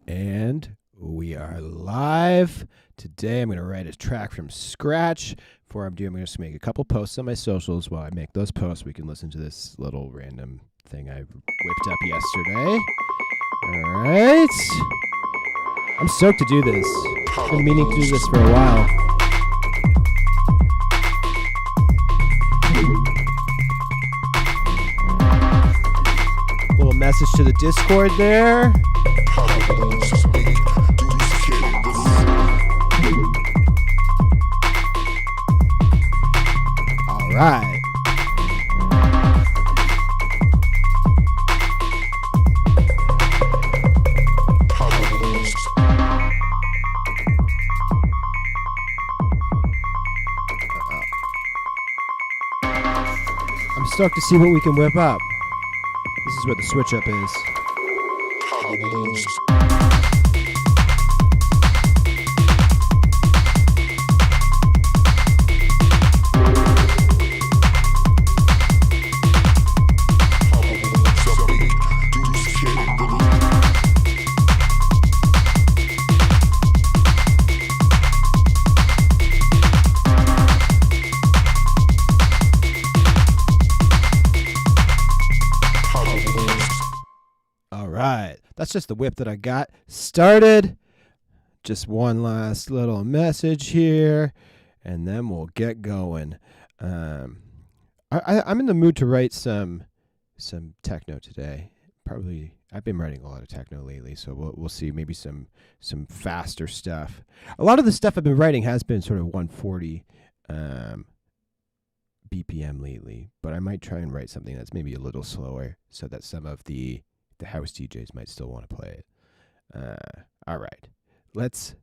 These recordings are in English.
And we are live. Today I'm going to write a track from scratch. Before I'm going to just make a couple posts on my socials. While I make those posts, we can listen to this little random thing I whipped up yesterday. All right. I'm stoked to do this. I've been meaning to do this for a while. Little message to the Discord there. All right. I'm stoked to see what we can whip up. This is where the switch up is. That's just the whip that I got started. Just one last little message here, and then we'll get going. I'm in the mood to write some techno today. Probably I've been writing a lot of techno lately, so we'll see. Maybe some faster stuff. A lot of the stuff I've been writing has been sort of 140 BPM lately, but I might try and write something that's maybe a little slower, so that some of the house DJs might still want to play it. All right, let's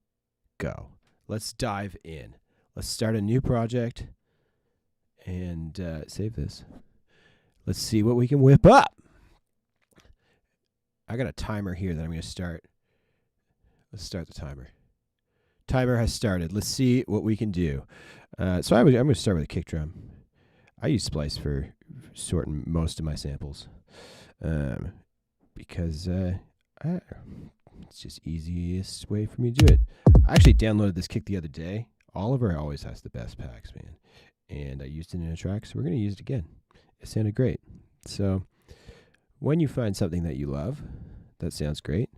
go. Let's dive in. Let's start a new project and save this. Let's see what we can whip up. I got a timer here that I'm going to start. Let's start the timer. Timer has started. Let's see what we can do. So I'm going to start with a kick drum. I use Splice for sorting most of my samples. Because it's just easiest way for me to do it. I actually downloaded this kick the other day. Oliver always has the best packs, man. And I used it in a track, so we're going to use it again. It sounded great. So when you find something that you love, that sounds great,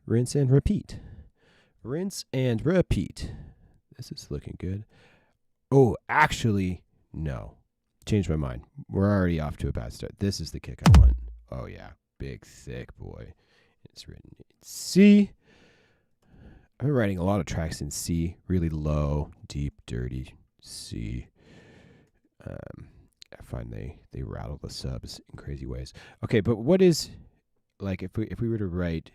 rinse and repeat. Rinse and repeat. This is looking good. Oh, actually, no. Changed my mind. We're already off to a bad start. This is the kick I want. Oh, yeah. Big, thick boy. It's written in C. I've been writing a lot of tracks in C. Really low, deep, dirty C. I find they rattle the subs in crazy ways. Okay, but what is, like, if we were to write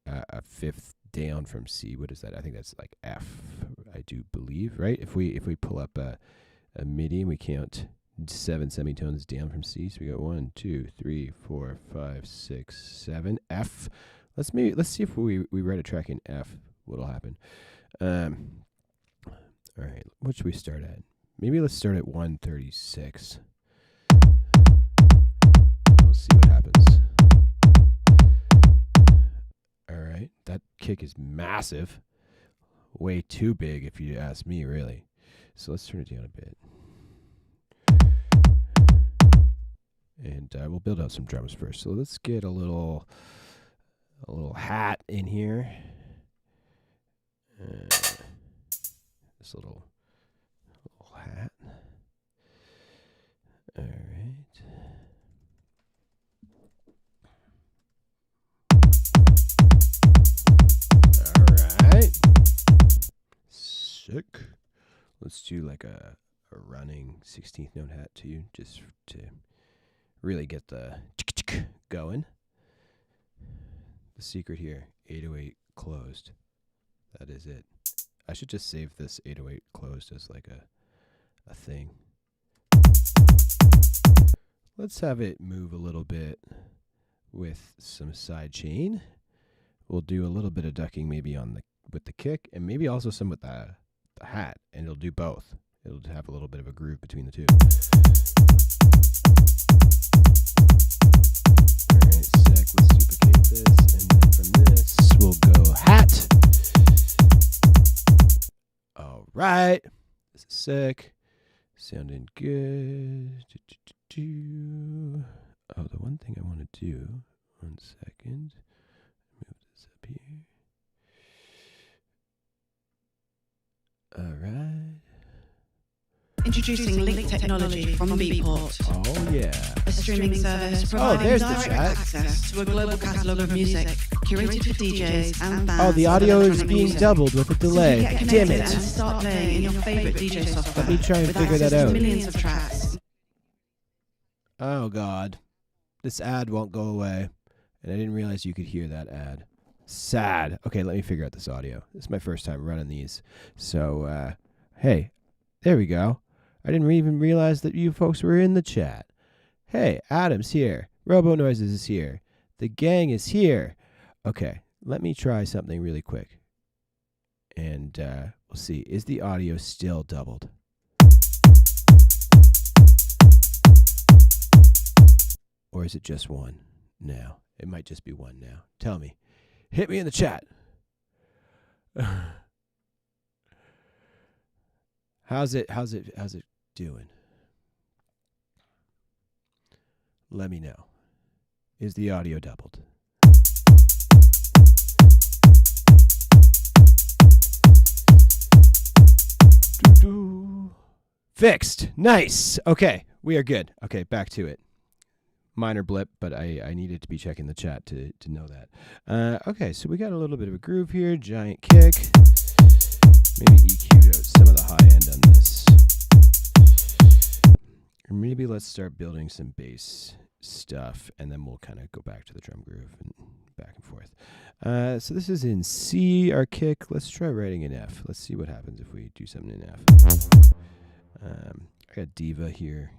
a fifth down from C, what is that? I think that's like F, I do believe, right? If we pull up a MIDI and we count 7 semitones down from C, so we got 1, 2, 3, 4, 5, 6, 7. F. Let's see if we write a track in F. What'll happen? All right. What should we start at? Maybe let's start at 136. We'll see what happens. All right. That kick is massive. Way too big, if you ask me, really. So let's turn it down a bit. And we'll build out some drums first. So let's get a little hat in here. This little hat. All right. All right. Sick. Let's do like a running 16th note hat too, just to really get the going. The secret here, 808 closed. That is it. I should just save this 808 closed as like a thing. Let's have it move a little bit with some side chain. We'll do a little bit of ducking maybe with the kick, and maybe also some with the hat, and it'll do both. It'll have a little bit of a groove between the two. Alright, sec, let's duplicate this, and then from this, right. This is sick. Sounding good. Oh, the one thing I want to do. 1 second. Move this up here. All right. Introducing Link technology from Beatport. Oh, yeah. A streaming service providing there's the direct chat. access to a global catalogue of music, curated for DJs and fans. Oh, the audio of is electronic being music. doubled with a delay. Get Damn connected it. and start playing in your favourite DJ software. Let me try and with figure that access to out. millions of tracks. Oh, God. This ad won't go away. And I didn't realize you could hear that ad. Sad. Okay, let me figure out this audio. This is my first time running these. So, hey, there we go. I didn't even realize that you folks were in the chat. Hey, Adam's here. Robo Noises is here. The gang is here. Okay, let me try something really quick. And we'll see. Is the audio still doubled? Or is it just one now? It might just be one now. Tell me. Hit me in the chat. How's it doing? Let me know. Is the audio doubled? Fixed. Nice. Okay, we are good. Okay, back to it. Minor blip, but I needed to be checking the chat to know that. Okay, so we got a little bit of a groove here. Giant kick. Maybe EQ'd out some of the high end on this. Or maybe let's start building some bass stuff, and then we'll kind of go back to the drum groove and back and forth. So this is in C, our kick. Let's try writing in F. Let's see what happens if we do something in F. I got Diva here.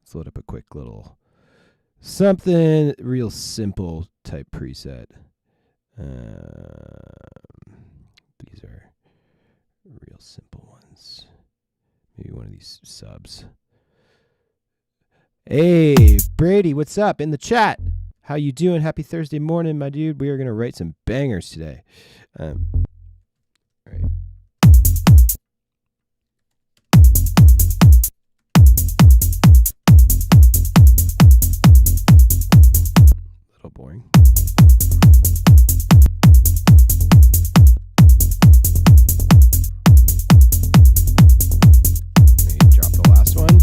Let's load up a quick little something real simple type preset. These are real simple ones. Maybe one of these subs. Hey, Brady, what's up in the chat? How you doing? Happy Thursday morning, my dude. We are going to write some bangers today. All right. Little boring. Maybe drop the last one.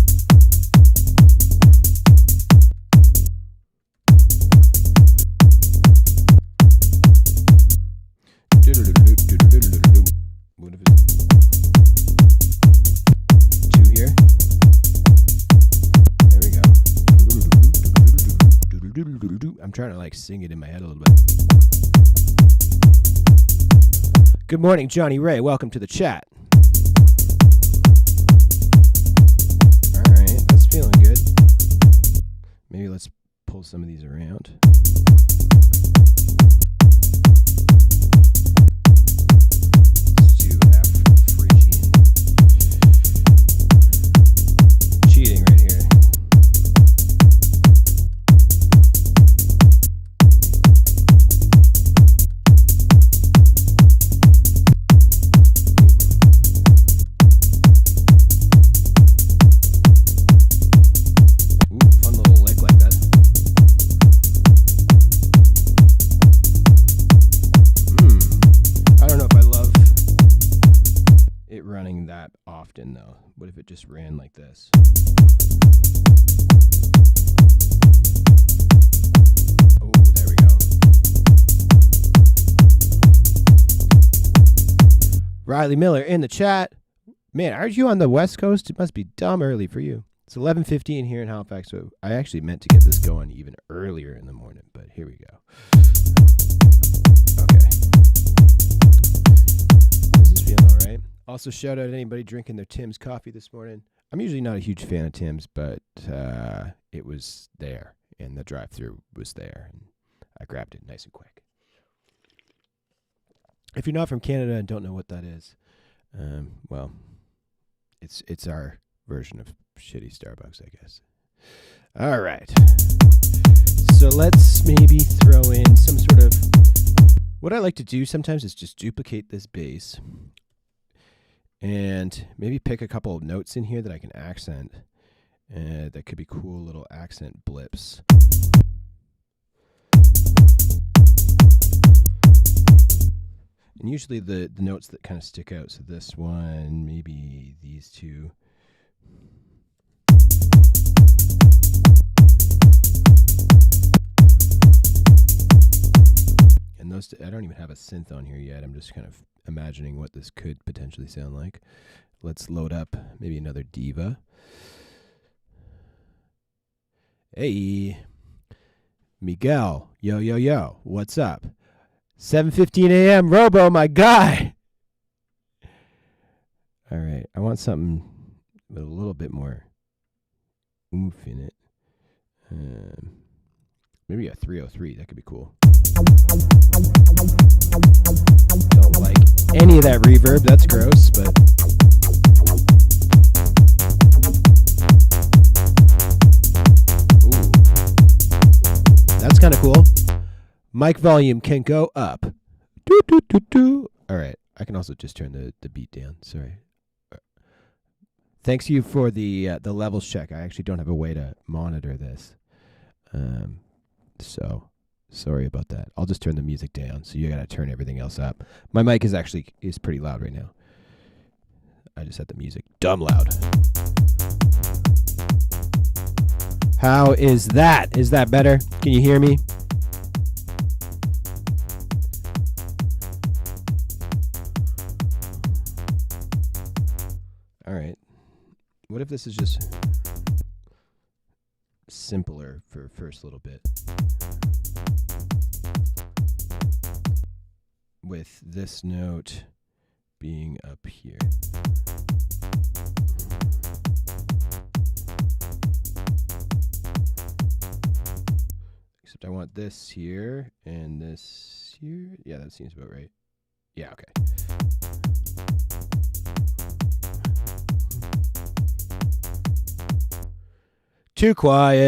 What if it's 2 here? There we go. I'm trying to like sing it in my head a little bit. Good morning, Johnny Ray. Welcome to the chat. All right, that's feeling good. Maybe let's pull some of these around. Let's do F Phrygian. Cheating right here. Ooh, fun little lick like that. I don't know if I love it running that often though. What if it just ran like this? Oh, there we go. Riley Miller in the chat. Man, aren't you on the West Coast? It must be dumb early for you. It's 11:15 here in Halifax, so I actually meant to get this going even earlier in the morning, but here we go. Okay. This is feeling all right. Also, shout out to anybody drinking their Tim's coffee this morning. I'm usually not a huge fan of Tim's, but it was there, and the drive-thru was there, and I grabbed it nice and quick. If you're not from Canada and don't know what that is, well, it's our version of shitty Starbucks, I guess. All right. So let's maybe throw in some sort of... What I like to do sometimes is just duplicate this bass And maybe pick a couple of notes in here that I can accent. That could be cool little accent blips. And usually the notes that kind of stick out. So this one, maybe these two. And those, I don't even have a synth on here yet. I'm just kind of imagining what this could potentially sound like. Let's load up maybe another diva. Hey, Miguel, yo, yo, yo, what's up? 7:15 a.m. Robo, my guy. All right, I want something with a little bit more oomph in it. Maybe a 303, that could be cool. Don't like any of that reverb, that's gross, but... That's kind of cool. Mic volume can go up. Doo, doo, doo, doo. All right. I can also just turn the beat down. Sorry. Thanks you for the levels check. I actually don't have a way to monitor this. So sorry about that. I'll just turn the music down. So you got to turn everything else up. My mic is pretty loud right now. I just had the music dumb loud. How is that? Is that better? Can you hear me? All right. What if this is just simpler for first little bit? With this note being up here. Except I want this here and this here. Yeah, that seems about right. Yeah, okay. Too quiet.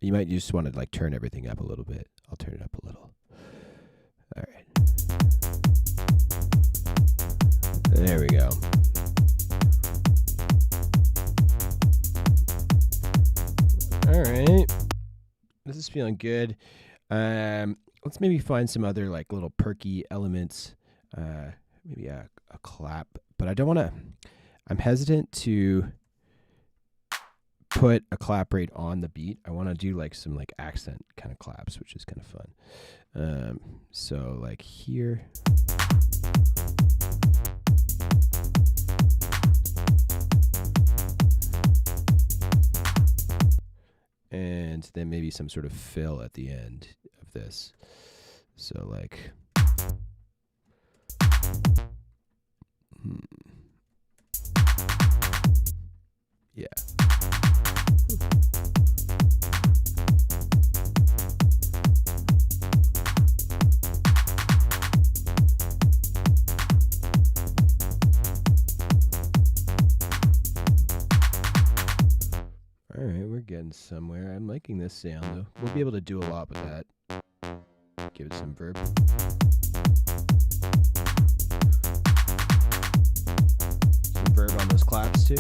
You might just want to like turn everything up a little bit. I'll turn it up a little. All right. There we go. All right. This is feeling good. Let's maybe find some other like little perky elements. Maybe a clap, but I don't want to. I'm hesitant to put a clap rate on the beat. I want to do like some like accent kind of claps, which is kind of fun. So like here. And then maybe some sort of fill at the end of this. So like, yeah. All right, we're getting somewhere. I'm liking this sound, though. We'll be able to do a lot with that. Give it some verb. Some verb on those claps, too.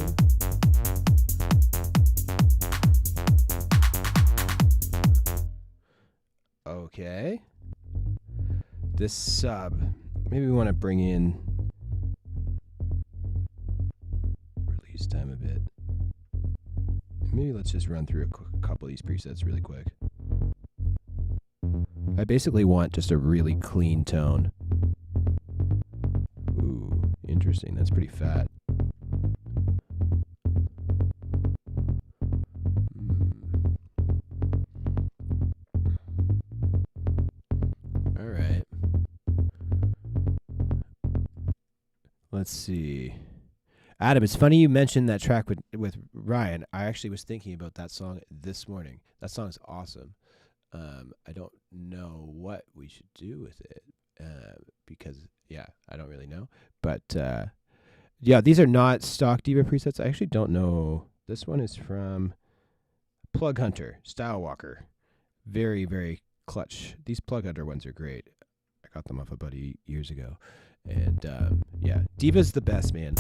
Okay. This sub. Maybe we want to bring in release time a bit. Maybe let's just run through a couple of these presets really quick. I basically want just a really clean tone. Ooh, interesting. That's pretty fat. All right. Let's see. Adam, it's funny you mentioned that track with Ryan. I actually was thinking about that song this morning. That song is awesome. I don't know what we should do with it because, yeah, I don't really know. But, yeah, these are not stock Diva presets. I actually don't know. This one is from Plug Hunter, Style Walker. Very, very clutch. These Plug Hunter ones are great. I got them off a buddy years ago. And yeah, Diva's the best, man.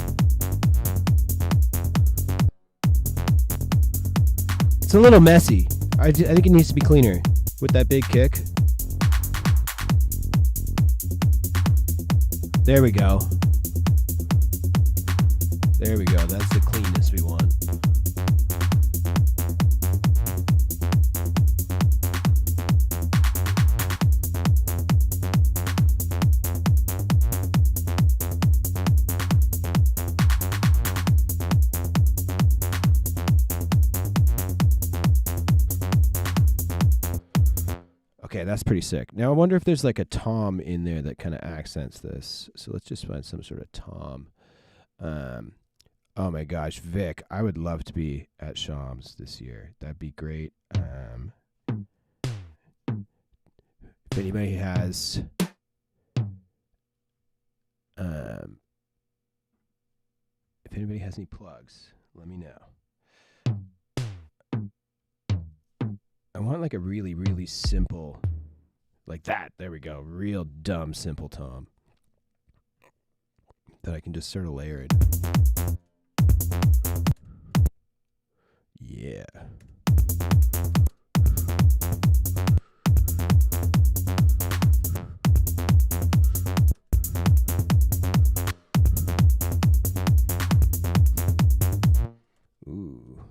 It's a little messy. I think it needs to be cleaner with that big kick. There we go. There we go. That's the cleanness we want. Okay, that's pretty sick. Now I wonder if there's like a tom in there that kind of accents this. So let's just find some sort of tom. Oh my gosh, Vic, I would love to be at Shams this year. That'd be great. If anybody has any plugs, let me know. I want like a really, really simple, like that. There we go. Real dumb, simple tom that I can just sort of layer it. Yeah. Ooh.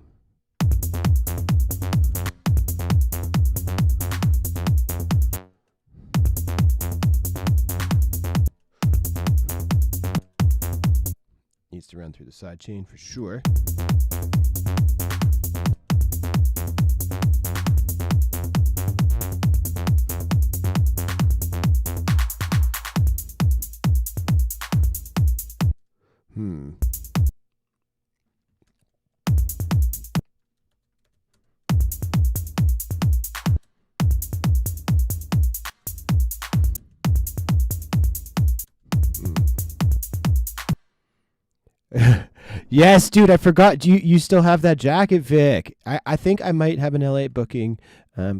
Needs to run through the side chain for sure. Yes, dude, I forgot. Do you still have that jacket, Vic? I think I might have an LA booking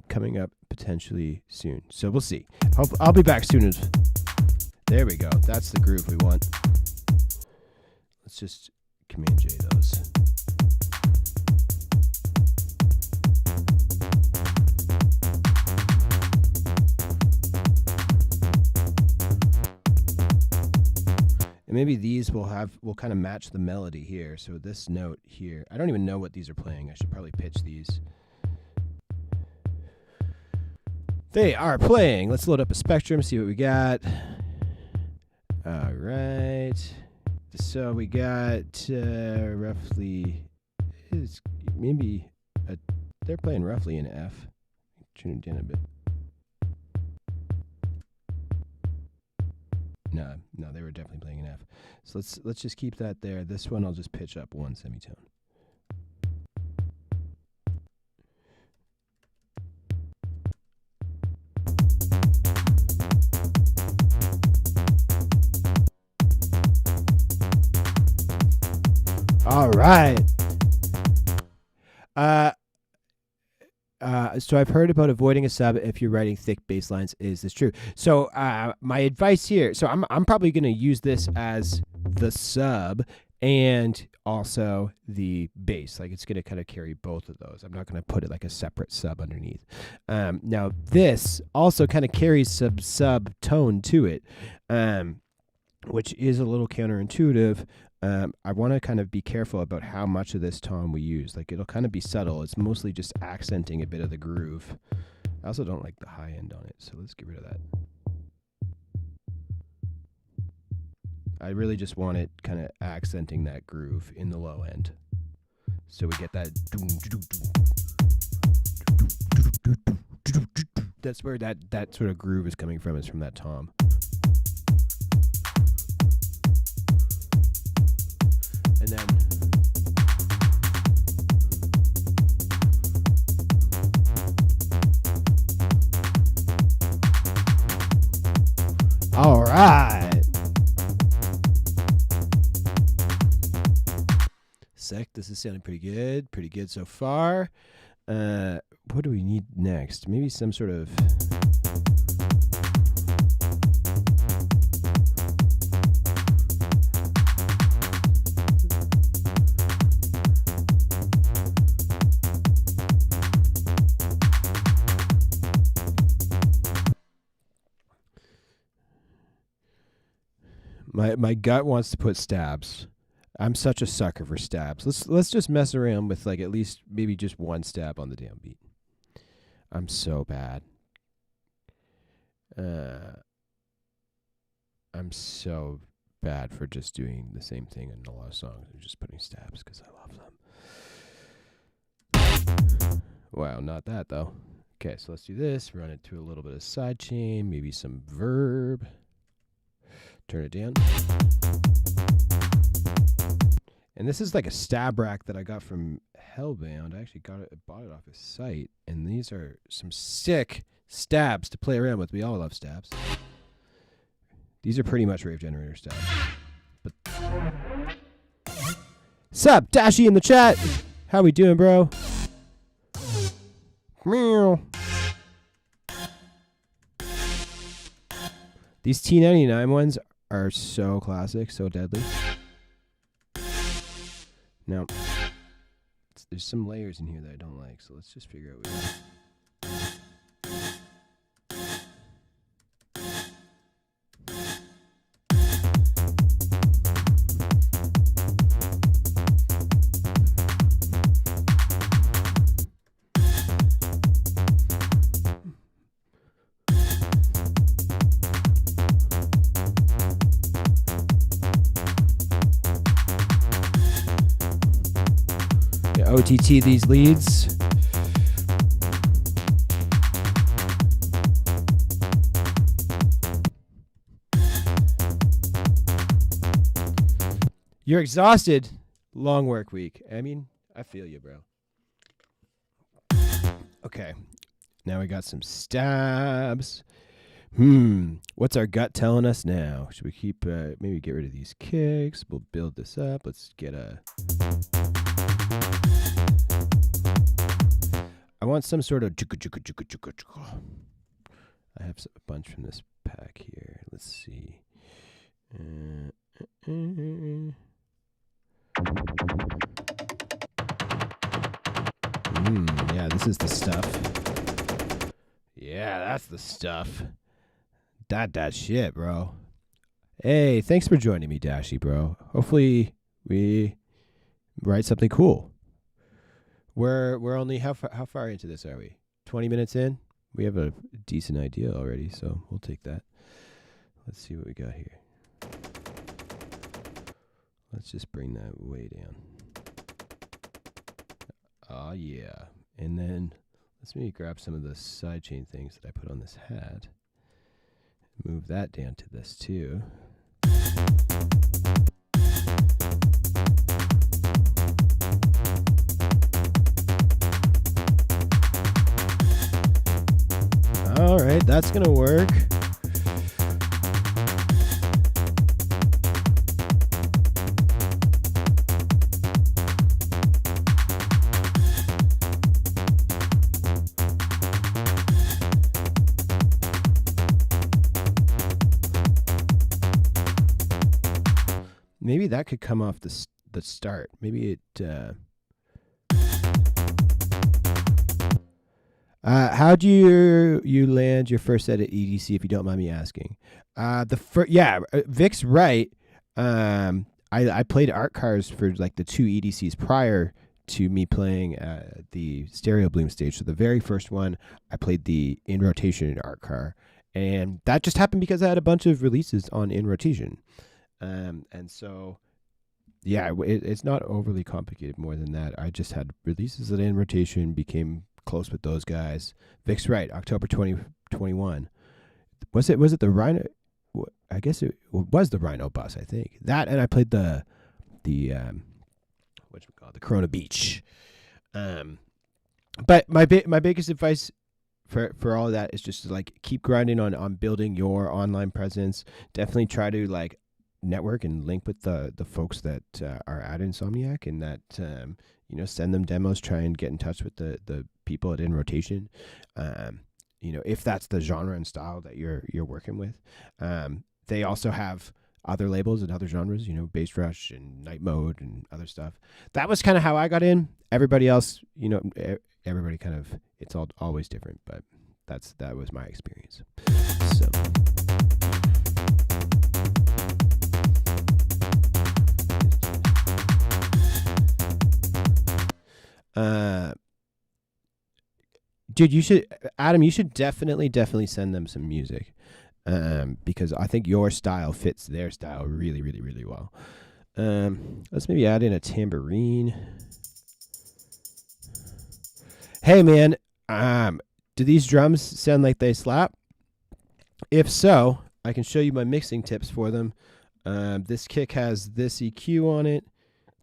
coming up potentially soon. So we'll see. I'll be back soon. There we go. That's the groove we want. Let's just Command J those. And maybe these will kind of match the melody here. So this note here, I don't even know what these are playing. I should probably pitch these. They are playing. Let's load up a Spectrum, see what we got. All right. So we got roughly, they're playing roughly in F. Tune it down a bit. No, they were definitely playing an F. So let's just keep that there. This one I'll just pitch up one semitone. All right. So I've heard about avoiding a sub if you're writing thick bass lines. Is this true? So my advice here, so I'm probably going to use this as the sub and also the bass. Like it's going to kind of carry both of those. I'm not going to put it like a separate sub underneath. Now this also kind of carries some sub tone to it, which is a little counterintuitive. I want to kind of be careful about how much of this tom we use. Like it'll kind of be subtle. It's mostly just accenting a bit of the groove. I also don't like the high end on it, so let's get rid of that. I really just want it kind of accenting that groove in the low end. So we get that. That's where that sort of groove is coming from, is from that tom. And then all right. Sick. This is sounding pretty good. Pretty good so far. What do we need next? Maybe some sort of My gut wants to put stabs. I'm such a sucker for stabs. Let's just mess around with like at least maybe just one stab on the damn beat. I'm so bad. I'm so bad for just doing the same thing in a lot of songs and just putting stabs because I love them. Wow, not that though. Okay, so let's do this. Run it through a little bit of sidechain, maybe some verb. Turn it down. And this is like a stab rack that I got from Hellbound. I actually bought it off his site. And these are some sick stabs to play around with. We all love stabs. These are pretty much Rave Generator stabs. But sup, Dashy in the chat. How we doing, bro? Meow. These T99 ones are so classic, so deadly. Now, there's some layers in here that I don't like, so let's just figure out what we got. OTT these leads. You're exhausted. Long work week. I mean, I feel you, bro. Okay. Now we got some stabs. What's our gut telling us now? Should we keep, maybe get rid of these kicks? We'll build this up. Let's get a... I want some sort of... I have a bunch from this pack here. Let's see. Yeah, this is the stuff. Yeah, that's the stuff. That shit, bro. Hey, thanks for joining me, Dashy, bro. Hopefully we write something cool. We're only how far into this are we? 20 minutes in? We have a decent idea already, so we'll take that. Let's see what we got here. Let's just bring that way down. Oh yeah. And then let's maybe grab some of the sidechain things that I put on this hat. Move that down to this too. All right, that's gonna work. Maybe that could come off the start. Maybe it... how'd you land your first set at EDC, if you don't mind me asking? Vic's right. I played art cars for like the 2 EDCs prior to me playing the Stereo Bloom stage. So the very first one, I played the In Rotation art car. And that just happened because I had a bunch of releases on In Rotation. And so, yeah, it's not overly complicated more than that. I just had releases that In Rotation, became close with those guys. Vic's right. October 2021. Was it the Rhino? I guess it was the Rhino bus. I think that, and I played the Corona Beach. But my biggest advice for all of that is just to like keep grinding on building your online presence. Definitely try to like network and link with the folks that are at Insomniac, and that send them demos. Try and get in touch with the people at In Rotation. If that's the genre and style that you're working with. They also have other labels and other genres, Bass Rush and Night Mode and other stuff. That was kind of how I got in. Everybody else, everybody kind of, it's always different, but that was my experience. So Dude, Adam, you should definitely send them some music. Because I think your style fits their style really, really, really well. Let's maybe add in a tambourine. Hey, man, do these drums sound like they slap? If so, I can show you my mixing tips for them. This kick has this EQ on it.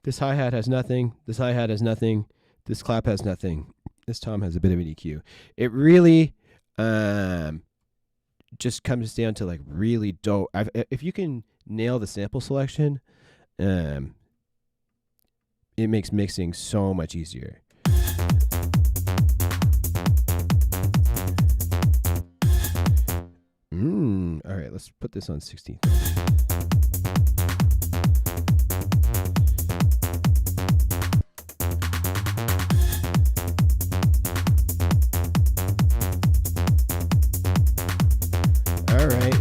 This hi-hat has nothing. This hi-hat has nothing. This clap has nothing. This tom has a bit of an EQ. It really just comes down to like really dope. If you can nail the sample selection, it makes mixing so much easier. All right, let's put this on 16. All right.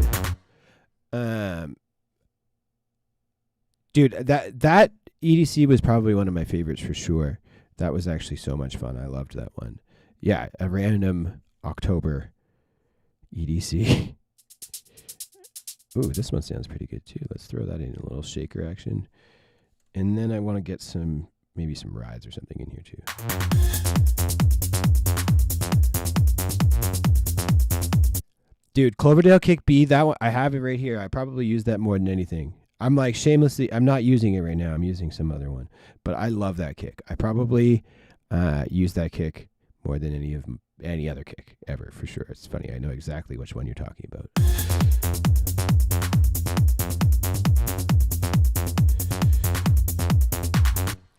Dude, that EDC was probably one of my favorites for sure. That was actually so much fun. I loved that one. Yeah, a random October EDC. Ooh, this one sounds pretty good too. Let's throw that in a little shaker action. And then I want to get maybe some rides or something in here too. Dude, Cloverdale Kick B, that one, I have it right here. I probably use that more than anything. I'm like shamelessly, I'm not using it right now. I'm using some other one. But I love that kick. I probably use that kick more than any other kick ever, for sure. It's funny. I know exactly which one you're talking about.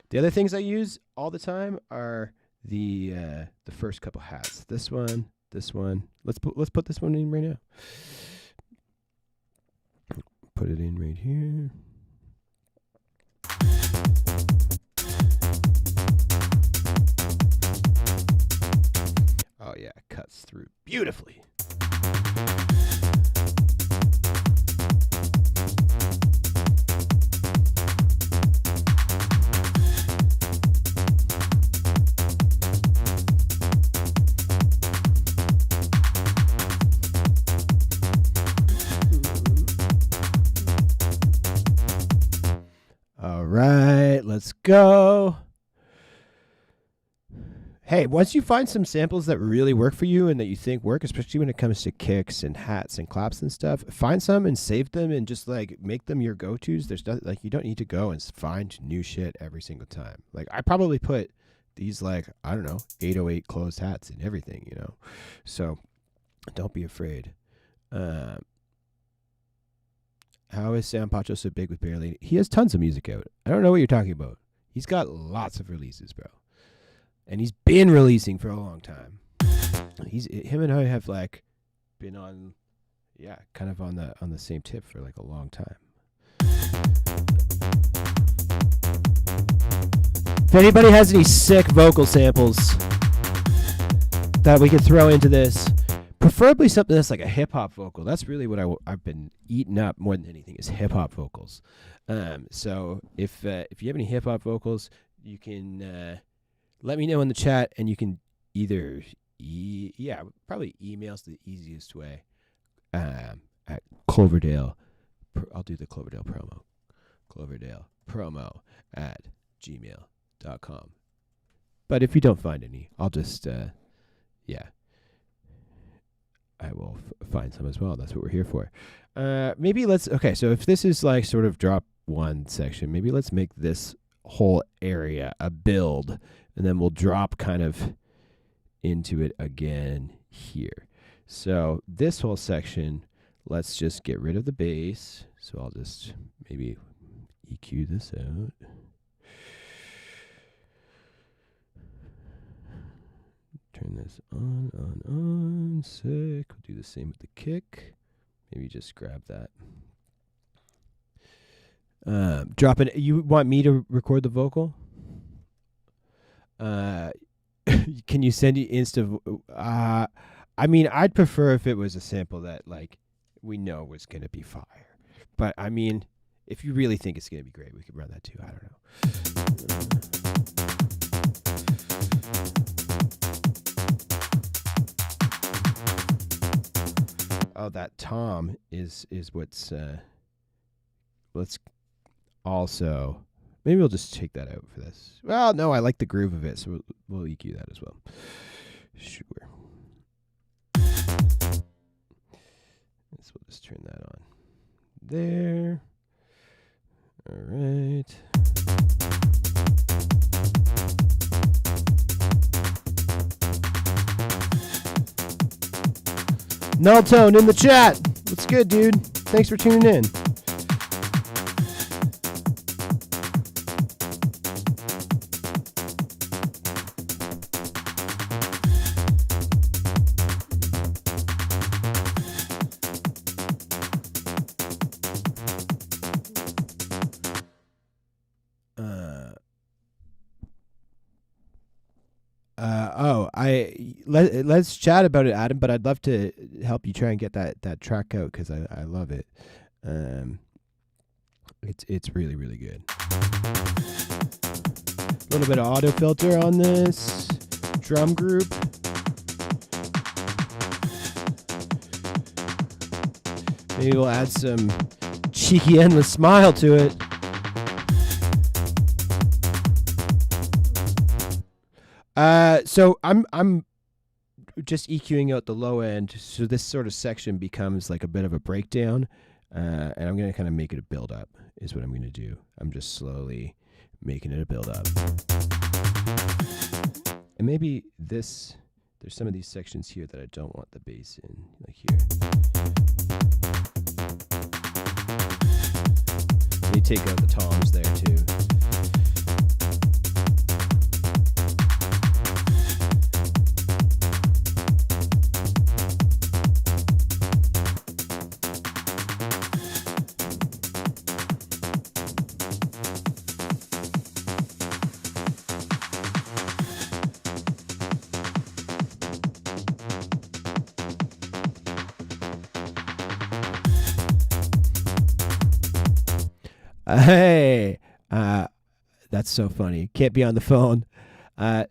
The other things I use all the time are the first couple hats. This one. Let's put this one in right now. Put it in right here. Oh yeah, it cuts through beautifully. All right, let's go. Hey, once you find some samples that really work for you and that you think work, especially when it comes to kicks and hats and claps and stuff, find some and save them and just like make them your go-tos. There's nothing, like, you don't need to go and find new shit every single time. Like, I probably put these, like, I don't know, 808 closed hats and everything, you know. So don't be afraid. How is Sam Pacho so big with Barely? He has tons of music out. I don't know what you're talking about. He's got lots of releases, bro. And he's been releasing for a long time. Him and I have like been on, yeah, kind of on the same tip for like a long time. If anybody has any sick vocal samples that we could throw into this, preferably something that's like a hip hop vocal. That's really what I've been eating up more than anything is hip hop vocals. So if you have any hip hop vocals, you can let me know in the chat, and you can either probably email's the easiest way. At Cloverdale, I'll do the Cloverdale promo. Cloverdale promo at gmail.com. But if you don't find any, I'll just I will find some as well. That's what we're here for. Maybe so if this is like sort of drop one section, maybe let's make this whole area a build, and then we'll drop kind of into it again here. So this whole section, let's just get rid of the bass. So I'll just maybe EQ this out. Turn this on. Sick. We'll do the same with the kick. Maybe just grab that. Drop it. You want me to record the vocal? Can you send you Insta? I mean, I'd prefer if it was a sample that like we know was gonna be fire. But I mean, if you really think it's gonna be great, we could run that too. I don't know. Oh, that tom is what's let's also, maybe we'll just take that out for this. Well, no, I like the groove of it, so we'll EQ that as well. Sure. So we'll just turn that on there. All right. Null Tone in the chat. What's good, dude? Thanks for tuning in. Let's chat about it, Adam. But I'd love to help you try and get that track out because I love it. It's really really good. A little bit of auto filter on this drum group. Maybe we'll add some cheeky endless smile to it. So I'm just EQing out the low end, so this sort of section becomes like a bit of a breakdown, and I'm going to kind of make it a build up is what I'm going to do. I'm just slowly making it a build up. And maybe there's some of these sections here that I don't want the bass in, like here. Maybe take out the toms there too. Hey, that's so funny. Can't be on the phone.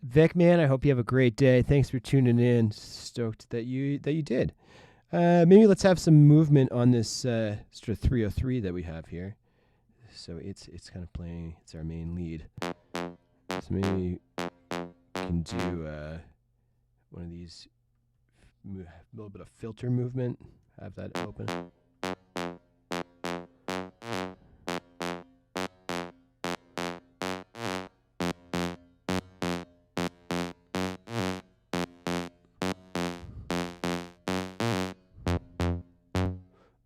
Vic, man, I hope you have a great day. Thanks for tuning in. Stoked that you did. Maybe let's have some movement on this sort of 303 that we have here. So it's kind of playing. It's our main lead. So maybe we can do one of these, a little bit of filter movement. Have that open.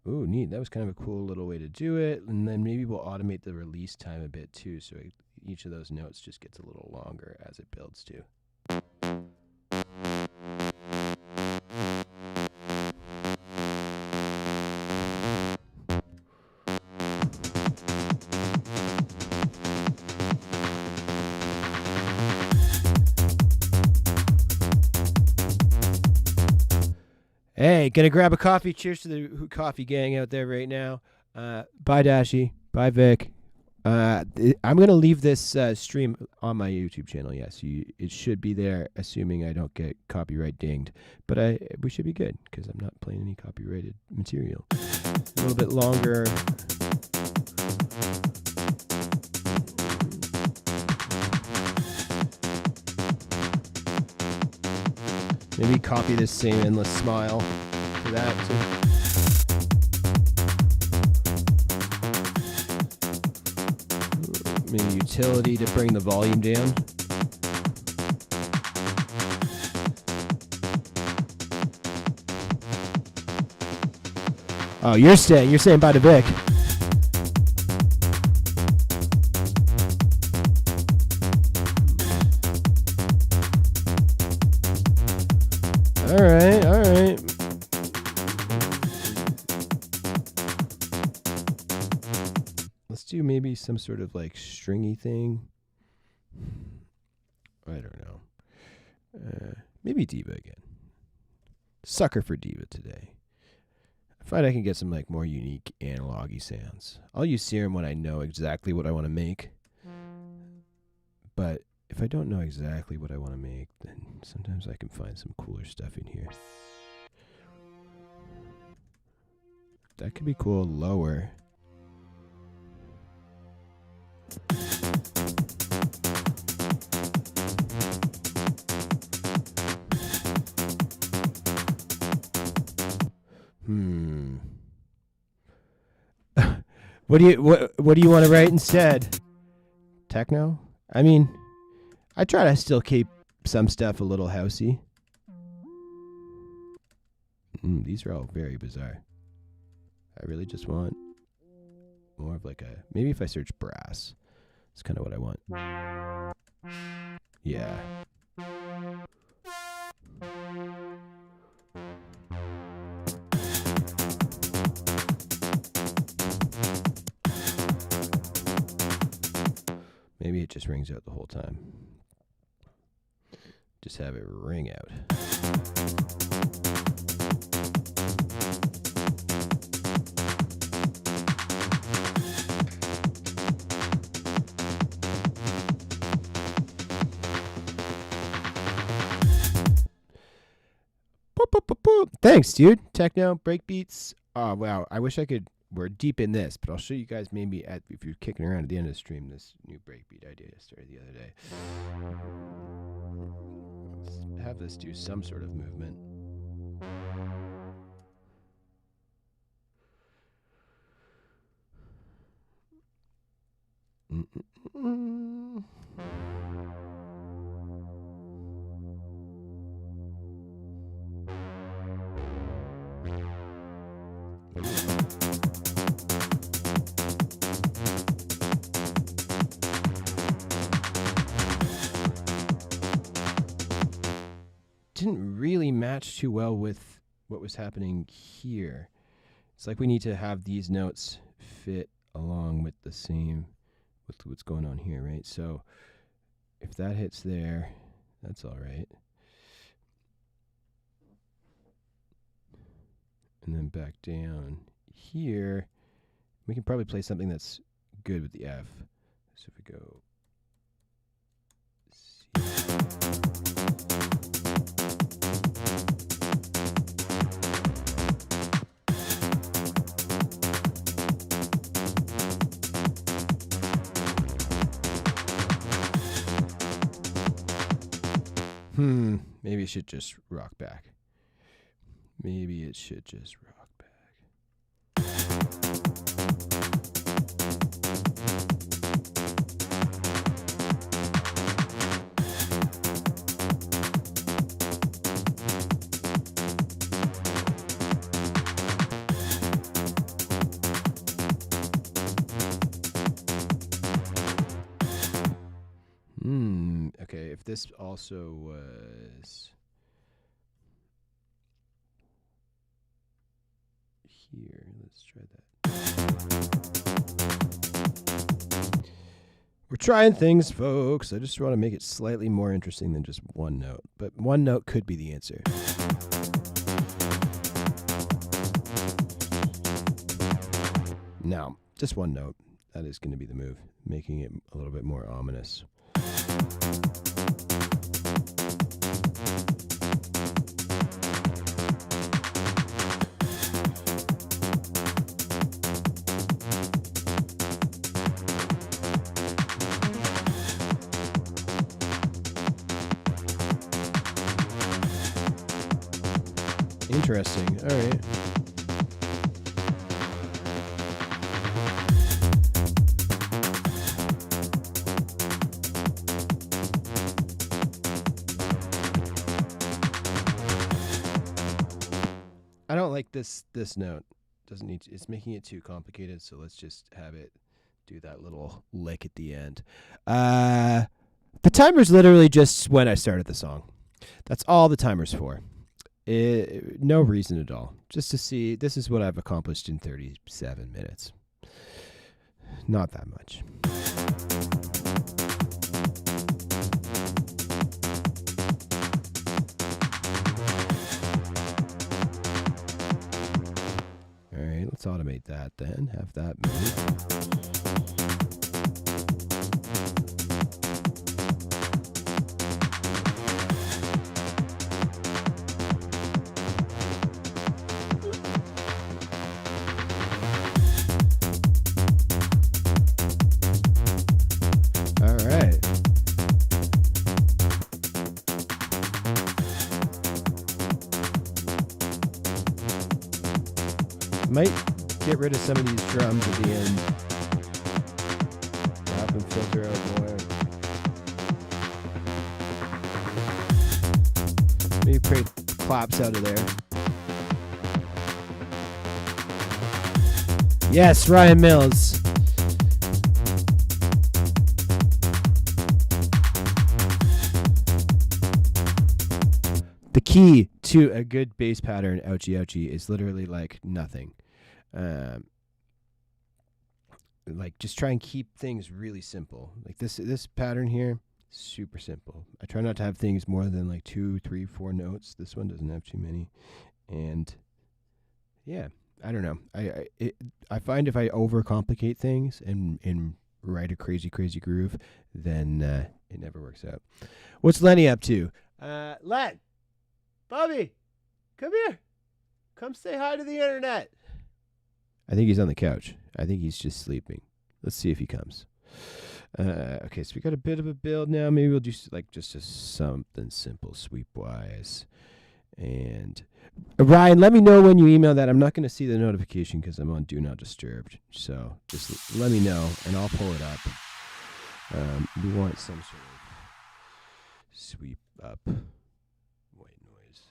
Ooh, neat. That was kind of a cool little way to do it. And then maybe we'll automate the release time a bit too, so each of those notes just gets a little longer as it builds too. Hey, gonna grab a coffee. Cheers to the coffee gang out there right now. Bye, Dashi. Bye, Vic. I'm gonna leave this stream on my YouTube channel. Yes, it should be there, assuming I don't get copyright dinged. But we should be good because I'm not playing any copyrighted material. A little bit longer. Maybe copy this same endless smile for that too. Maybe utility to bring the volume down. Oh, you're saying bye to Vic. All right. Let's do maybe some sort of like stringy thing. I don't know. Maybe diva again. Sucker for diva today. I find I can get some like more unique analog-y sounds. I'll use Serum when I know exactly what I want to make. But if I don't know exactly what I want to make, then sometimes I can find some cooler stuff in here. That could be cool lower. What do you want to write instead? Techno? I mean, I try to still keep some stuff a little housey. These are all very bizarre. I really just want more of like a... Maybe if I search brass, it's kind of what I want. Yeah. Maybe it just rings out the whole time. Just have it ring out. Thanks, dude. Techno, breakbeats. Oh, wow. I wish I could... We're deep in this, but I'll show you guys maybe if you're kicking around at the end of the stream, this new breakbeat idea I started the other day. Let's have this do some sort of movement. Didn't really match too well with what was happening here. It's like we need to have these notes fit along with the same, with what's going on here, right? So if that hits there, that's all right. And then back down here, we can probably play something that's good with the F. So if we go C. Maybe it should just rock back. Maybe it should just rock back. Okay, if this also was here, let's try that. We're trying things, folks. I just want to make it slightly more interesting than just one note, but one note could be the answer. No, just one note. That is going to be the move, making it a little bit more ominous. Interesting. All right. I don't like this note. Doesn't need to, it's making it too complicated, so let's just have it do that little lick at the end. The timer's literally just when I started the song. That's all the timer's for. No reason at all. Just to see, this is what I've accomplished in 37 minutes. Not that much. All right, let's automate that then. Have that move. Might get rid of some of these drums at the end. Drop and filter out more. Maybe create claps out of there. Yes, Ryan Mills. The key to a good bass pattern, ouchie ouchie, is literally like nothing. Like just try and keep things really simple. Like this pattern here, super simple. I try not to have things more than like 2, 3, 4 notes. This one doesn't have too many, and yeah, I don't know. I find if I overcomplicate things and write a crazy groove, then it never works out. What's Lenny up to? Len, Bobby, come here. Come say hi to the internet. I think he's on the couch. I think he's just sleeping. Let's see if he comes. Okay, so we got a bit of a build now. Maybe we'll do like just something simple, sweep-wise. And Ryan, let me know when you email that. I'm not going to see the notification because I'm on Do Not Disturb. So just let me know, and I'll pull it up. We want some sort of sweep up white noise.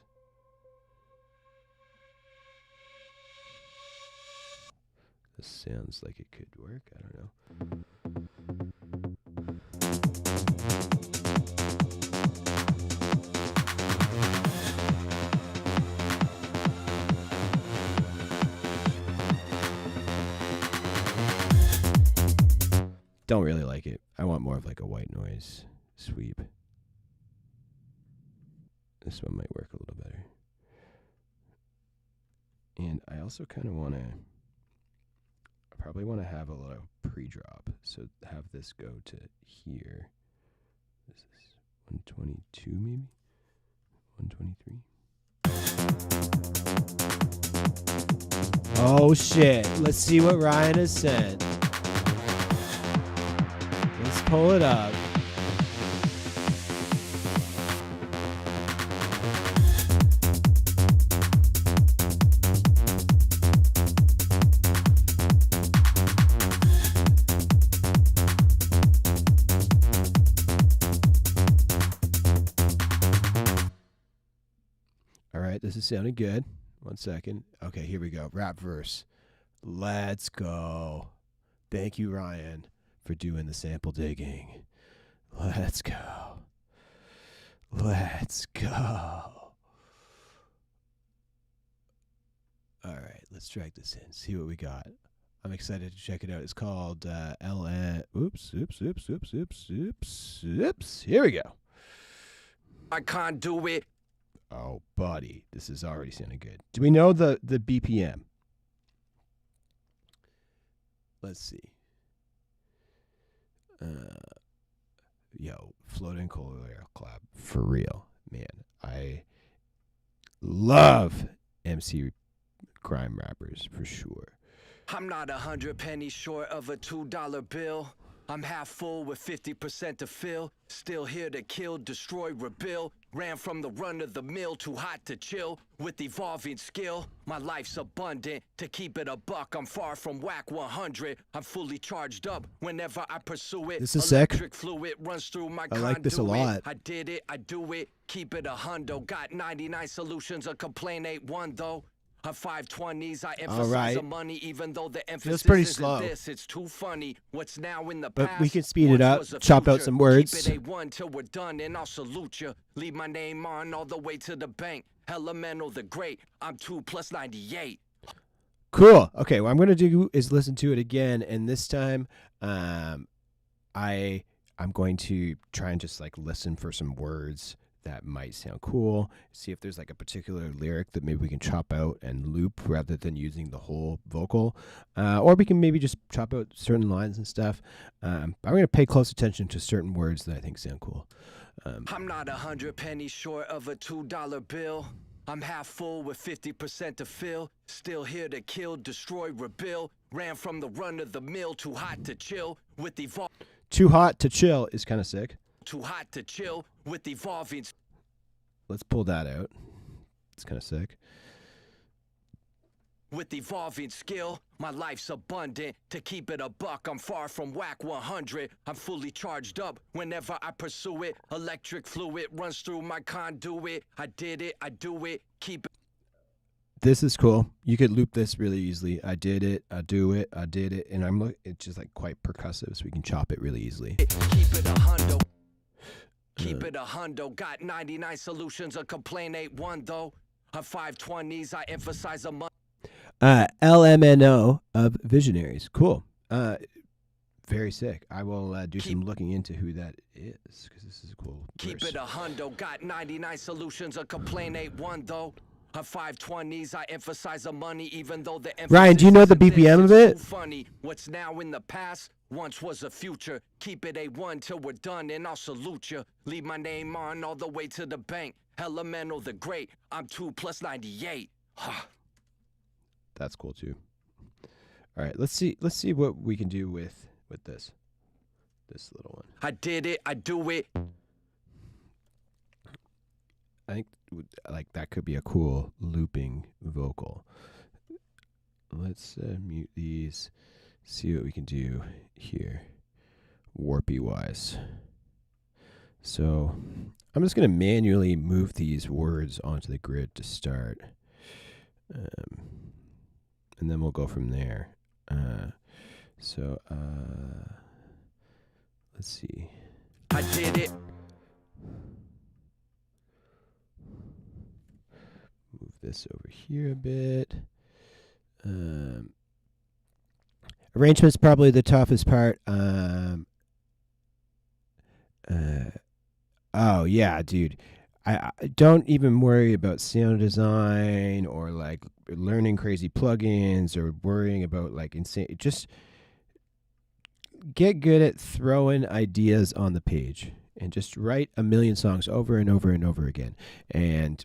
This sounds like it could work. I don't know. Don't really like it. I want more of like a white noise sweep. This one might work a little better. And I also kind of want to, I probably want to have a little pre-drop. So have this go to here. This is 122 maybe? 123? Oh shit. Let's see what Ryan has sent. Let's pull it up. All right, this is sounding good. 1 second. Okay, here we go. Rap verse. Let's go. Thank you, Ryan, for doing the sample digging. Let's go. Let's go. All right, let's drag this in, see what we got. I'm excited to check it out. It's called LN. Oops. Here we go. I can't do it. Oh, buddy, this is already sounding good. Do we know the BPM? Let's see. Yo, floating collateral clap for real, man. I love MC crime rappers for sure. I'm not 100 pennies short of a $2 bill. I'm half full with 50% to fill. Still here to kill, destroy, rebuild. Ran from the run of the mill, too hot to chill. With evolving skill, my life's abundant. To keep it a buck, I'm far from whack 100. I'm fully charged up whenever I pursue it. This is sick. Electric fluid runs through my I like this a lot. I did it, I do it. Keep it a hundo. Got 99 solutions, a complaint ain't one though. On 520s, I emphasize the money, even though the emphasis pretty isn't slow. this. It's too funny. What's now in the But past, we can speed it up, was a chop out future. some words. Keep it A1 till we're done, and I'll salute you. Leave my name on all the way to the bank. Elemental the Great. I'm 2 plus 98. Cool. Okay, what I'm going to do is listen to it again, and this time I'm going to try and just like listen for some words that might sound cool, see if there's like a particular lyric that maybe we can chop out and loop rather than using the whole vocal, or we can maybe just chop out certain lines and stuff. I'm going to pay close attention to certain words that I think sound cool. I'm not 100 pennies short of a $2 bill. I'm half full with 50% to fill. Still here to kill, destroy, rebuild. Ran from the run of the mill, too hot to chill. With Too hot to chill is kind of sick. Too hot to chill with evolving. Let's pull that out. It's kind of sick. with evolving skill. My life's abundant, to keep it a buck, I'm far from whack 100. I'm fully charged up whenever I pursue it. Electric fluid runs through my conduit. I did it, I do it, keep it. This is cool. You could loop this really easily. I did it, I do it, I did it, and it's just like quite percussive, so we can chop it really easily. Keep it a hundo. Keep it a hundo. Got 99 solutions, a complaint ain't one though. On 520s, I emphasize a month. LMNO of Visionaries. Cool. Very sick. I will do some looking into who that is, because this is a cool Keep verse. it a hundo. Got 99 solutions, a complaint ain't one though. On 520s, I emphasize the money, even though the emphasis Ryan, do you know the isn't BPM of this. it? It's too funny. What's now in the past once was a future. Keep it A1 till we're done, and I'll salute you. Leave my name on all the way to the bank. Elemental the great. I'm 2 plus 98. That's cool too. All right, let's see what we can do with this little one. I did it, I do it. I think like that could be a cool looping vocal. Let's mute these. See what we can do here, warpy wise. So I'm just going to manually move these words onto the grid to start, and then we'll go from there. Let's see. I did it. Move this over here a bit. Arrangement's probably the toughest part. Oh yeah, dude. I don't even worry about sound design or like learning crazy plugins or worrying about like insane. Just get good at throwing ideas on the page and just write a million songs over and over and over again. And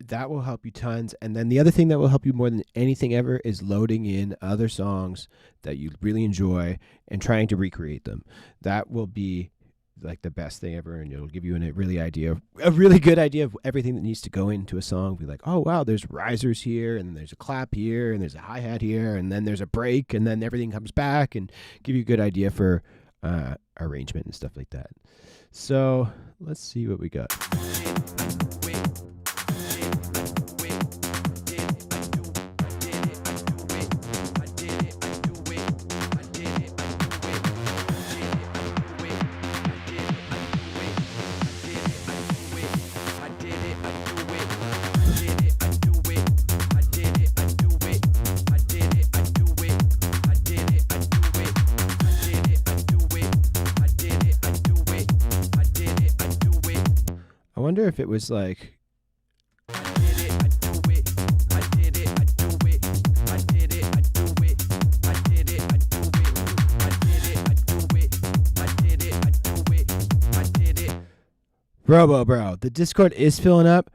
that will help you tons. And then the other thing that will help you more than anything ever is loading in other songs that you really enjoy and trying to recreate them. That will be like the best thing ever, and it'll give you a really good idea of everything that needs to go into a song. Be like, oh wow, there's risers here, and there's a clap here, and there's a hi-hat here, and then there's a break, and then everything comes back, and give you a good idea for arrangement and stuff like that. So let's see what we got. I wonder if it was like Robo bro, the Discord is filling up.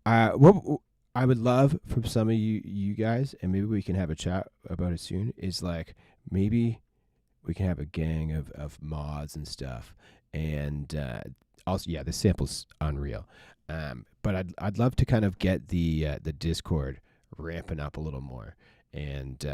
What I would love from some of you guys, and maybe we can have a chat about it soon, is like maybe we can have a gang of mods and stuff. And also, yeah, the sample's unreal. But I'd love to kind of get the Discord ramping up a little more, and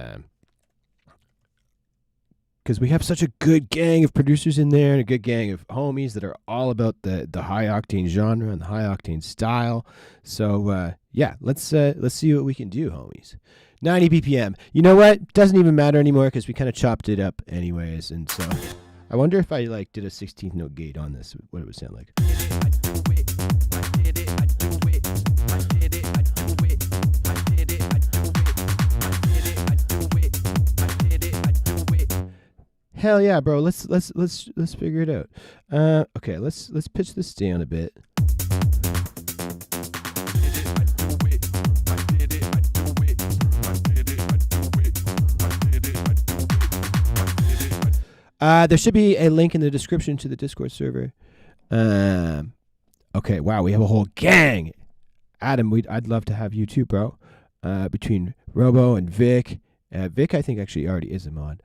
because we have such a good gang of producers in there and a good gang of homies that are all about the high octane genre and the high octane style. So yeah, let's see what we can do, homies. 90 BPM. You know what? Doesn't even matter anymore because we kind of chopped it up anyways, and so I wonder if I like did a 16th note gate on this, what it would sound like. Hell yeah, bro. Let's figure it out. Okay, let's pitch this down a bit. There should be a link in the description to the Discord server. Okay, wow, we have a whole gang. Adam, I'd love to have you too, bro. Between Robo and Vic. Vic, I think, actually already is a mod.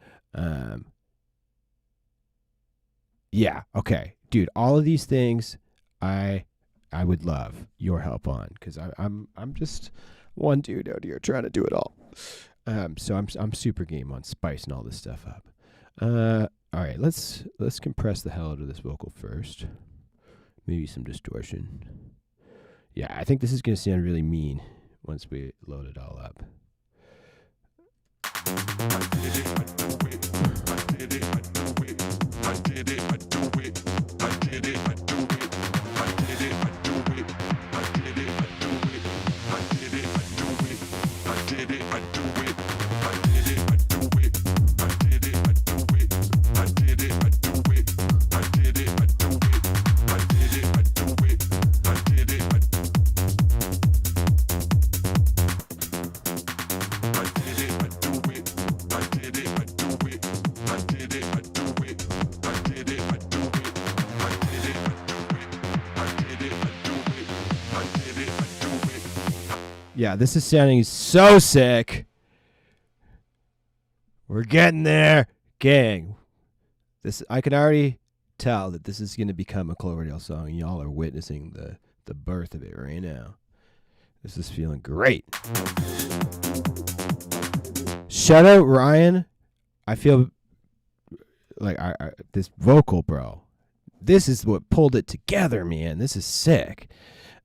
Yeah, okay. Dude, all of these things I would love your help on, because I'm one dude out here trying to do it all. So I'm super game on spicing all this stuff up. All right, let's compress the hell out of this vocal first. Maybe some distortion. Yeah, I think this is gonna sound really mean once we load it all up. Yeah, this is sounding so sick. We're getting there, gang. This I can already tell that this is going to become a Cloverdale song. Y'all are witnessing the birth of it right now. This is feeling great. Shout out Ryan. I feel like I this vocal, bro. This is what pulled it together, man. This is sick.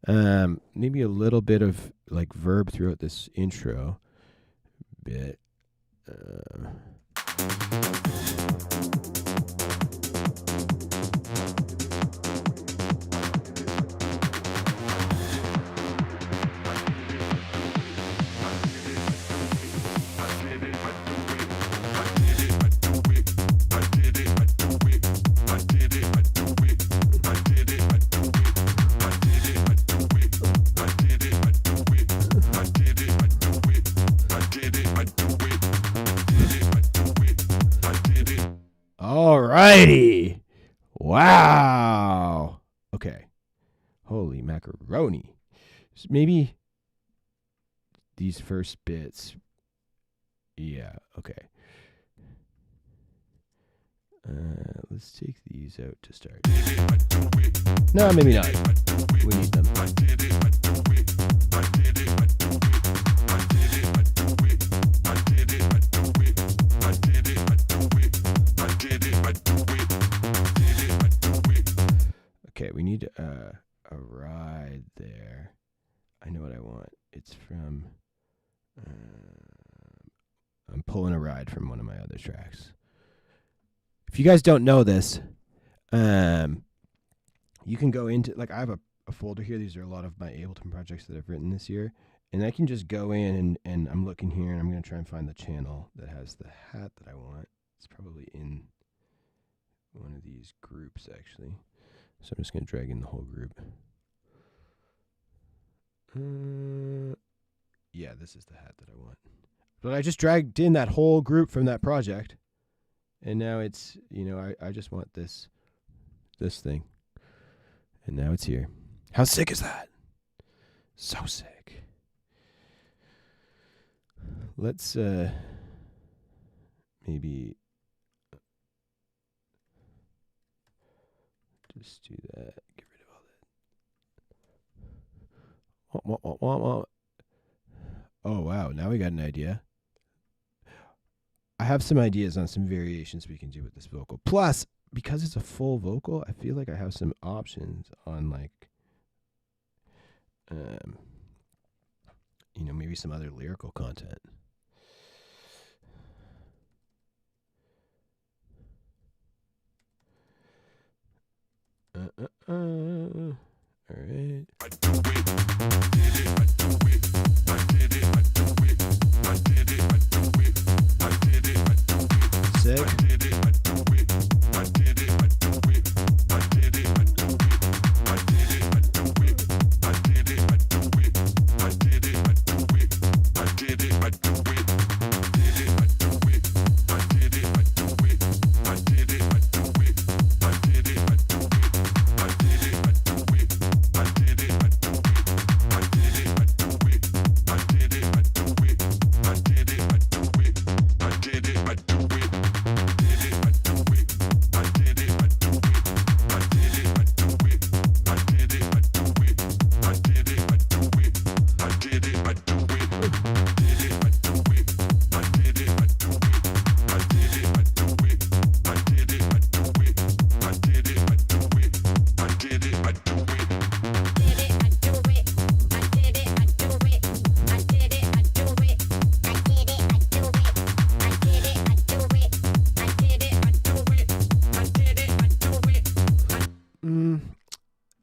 Maybe a little bit of like verb throughout this intro bit. Alrighty. Wow. Okay. Holy macaroni. So maybe these first bits. Yeah, okay. Let's take these out to start. No, maybe not. We need them. Okay, we need a ride there. I know what I want. It's from... I'm pulling a ride from one of my other tracks. If you guys don't know this, you can go into... Like, I have a folder here. These are a lot of my Ableton projects that I've written this year. And I can just go in and I'm looking here and I'm going to try and find the channel that has the hat that I want. It's probably in one of these groups, actually. So I'm just going to drag in the whole group. Yeah, this is the hat that I want. But I just dragged in that whole group from that project. And now it's, you know, I just want this thing. And now it's here. How sick is that? So sick. Let's maybe just do that. Get rid of all that. Oh, wow. Now we got an idea. I have some ideas on some variations we can do with this vocal. Plus, because it's a full vocal, I feel like I have some options on, like, you know, maybe some other lyrical content. All right. Sick.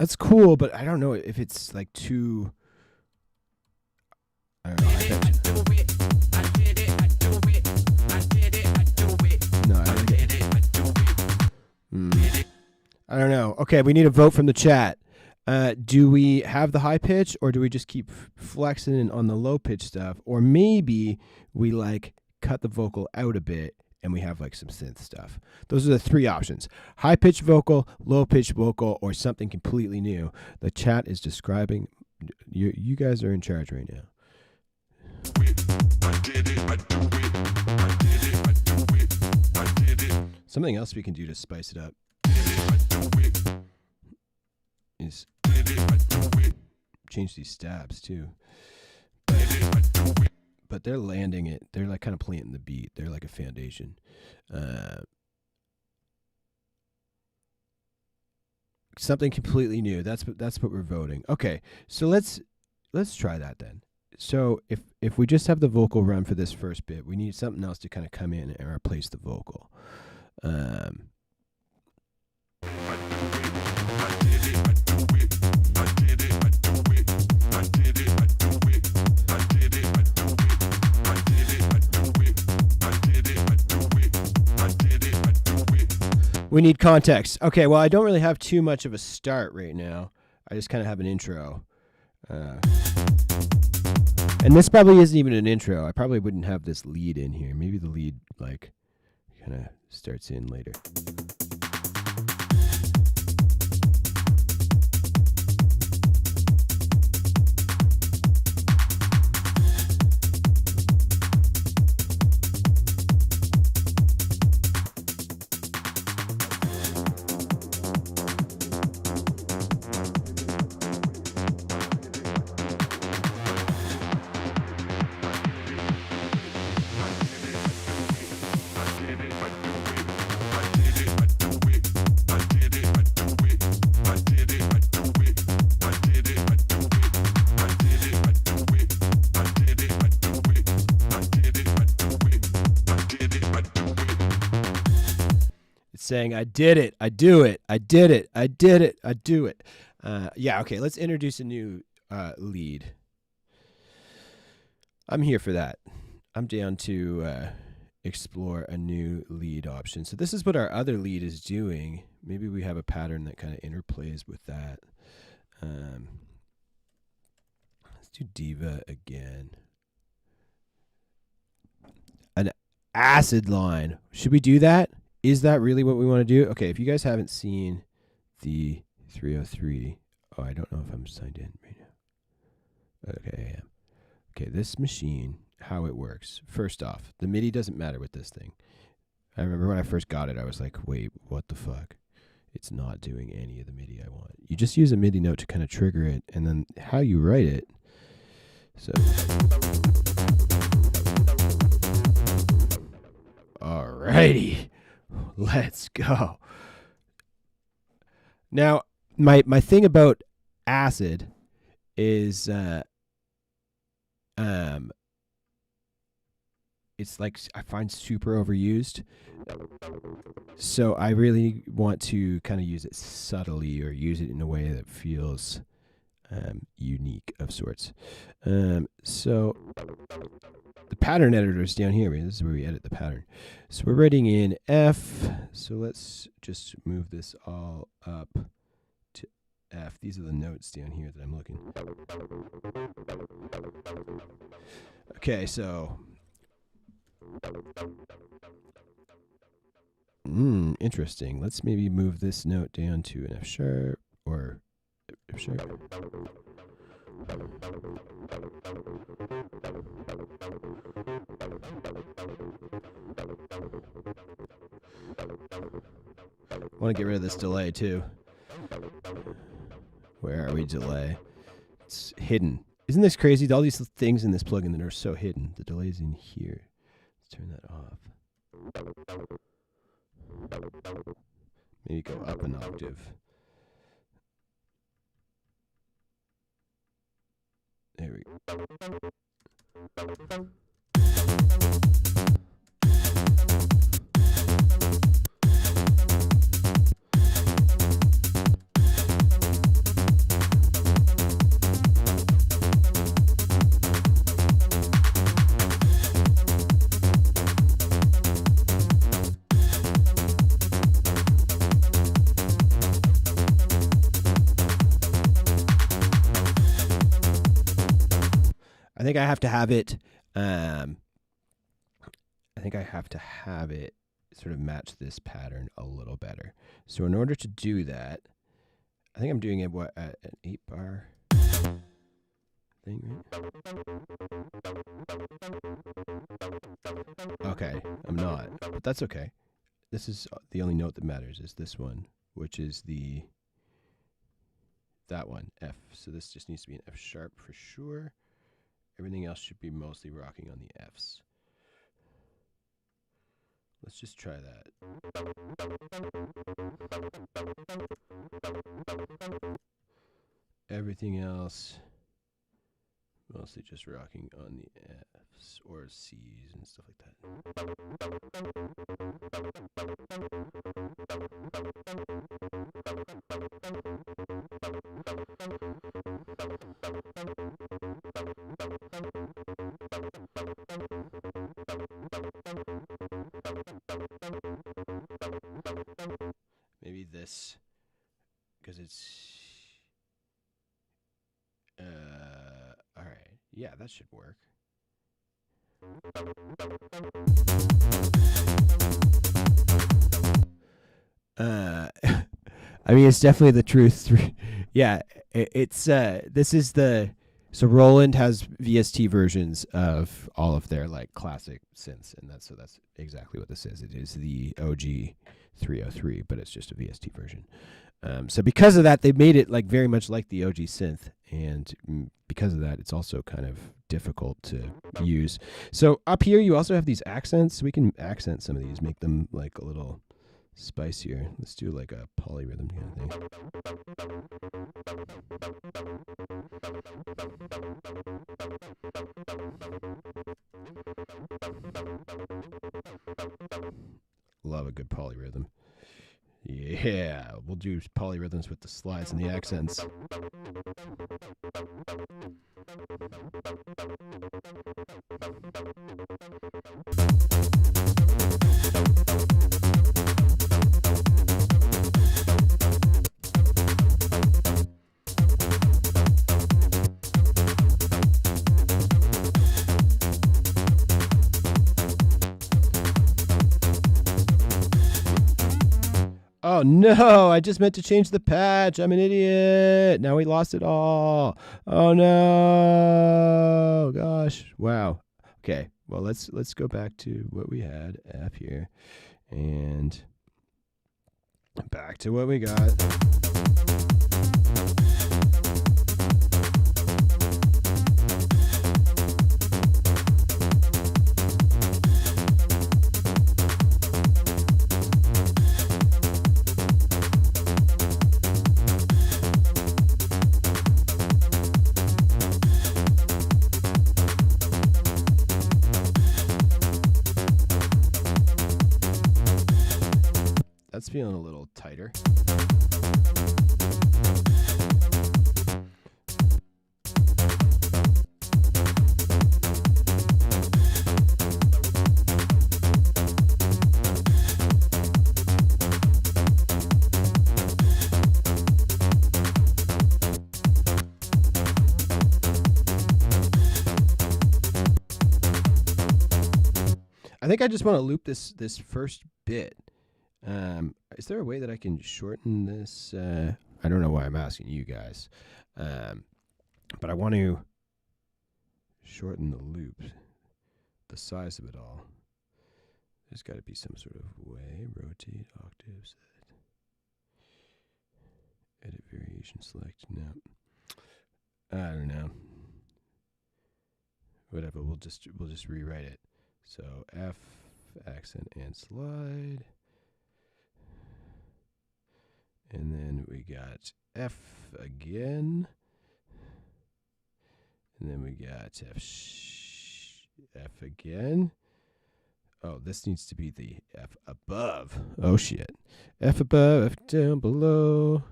That's cool, but I don't know if it's like too. I don't know. No, I don't like it. I don't know. Okay, we need a vote from the chat. Do we have the high pitch, or do we just keep flexing on the low pitch stuff, or maybe we like cut the vocal out a bit and we have like some synth stuff? Those are the three options: high pitch vocal, low pitch vocal, or something completely new. The chat is describing. You guys are in charge right now. Something else we can do to spice it up is change these stabs too. But they're landing it. They're like kind of planting the beat. They're like a foundation. Something completely new. That's what we're voting. Okay, so let's try that then. So if we just have the vocal run for this first bit, we need something else to kind of come in and replace the vocal. We need context. Okay, well, I don't really have too much of a start right now. I just kind of have an intro. And this probably isn't even an intro. I probably wouldn't have this lead in here. Maybe the lead, like, kind of starts in later. Saying, I did it, I do it, I did it, I did it, I do it. Yeah, okay, let's introduce a new lead. I'm here for that. I'm down to explore a new lead option. So this is what our other lead is doing. Maybe we have a pattern that kind of interplays with that. Let's do diva again. An acid line. Should we do that? Is that really what we want to do? Okay, if you guys haven't seen the 303, oh, I don't know if I'm signed in right now. Okay, I am. Okay, this machine, how it works. First off, the MIDI doesn't matter with this thing. I remember when I first got it, I was like, wait, what the fuck? It's not doing any of the MIDI I want. You just use a MIDI note to kind of trigger it, and then how you write it. So, alrighty. Let's go. Now, my thing about acid is it's like I find super overused. So I really want to kind of use it subtly or use it in a way that feels unique of sorts. So the pattern editor is down here. This is where we edit the pattern. So we're writing in F. So let's just move this all up to F. These are the notes down here that I'm looking. Okay, so interesting. Let's maybe move this note down to an F sharp or F sharp. I want to get rid of this delay too. Where are we, delay? It's hidden. Isn't this crazy? All these things in this plugin that are so hidden. The delay's in here. Let's turn that off. Maybe go up an octave. There we go. think I have to have it. I think I have to have it sort of match this pattern a little better. So in order to do that, I think I'm doing it at an 8-bar thing, right? Okay, I'm not, but that's okay. This is the only note that matters is this one, which is that one, F. So this just needs to be an F sharp for sure. Everything else should be mostly rocking on the Fs. Let's just try that. Everything else mostly just rocking on the Fs or Cs and stuff like that. Maybe this, because it's all right. Yeah, that should work. I mean, it's definitely the truth. Yeah, it's this is so Roland has VST versions of all of their like classic synths, and that's exactly what this is. It is the OG 303, but it's just a VST version. So because of that, they made it like very much like the OG synth, and because of that, it's also kind of difficult to use. So up here, you also have these accents. We can accent some of these, make them like a little spicier. Let's do like a polyrhythm kind of thing. Love a good polyrhythm. Yeah, we'll do polyrhythms with the slides and the accents. Oh no, I just meant to change the patch. I'm an idiot. Now we lost it all. Oh no. Gosh. Wow. Okay. Well, let's go back to what we had F here and back to what we got. That's feeling a little tighter. I think I just want to loop this first bit. Is there a way that I can shorten this? I don't know why I'm asking you guys, but I want to shorten the loop, the size of it all. There's got to be some sort of way. Rotate octaves. Edit variation select. No, I don't know. Whatever. We'll just rewrite it. So F accent and slide. And then we got F again. And then we got F again. Oh, this needs to be the F above. Oh, shit. F above, F down below.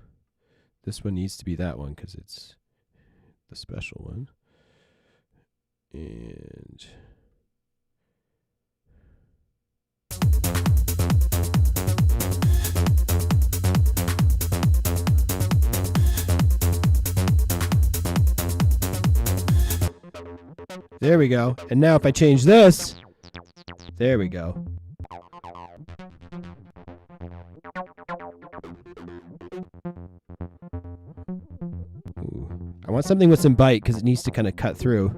This one needs to be that one because it's the special one. And There we go. And now if I change this, there we go. Ooh. I want something with some bite because it needs to kind of cut through.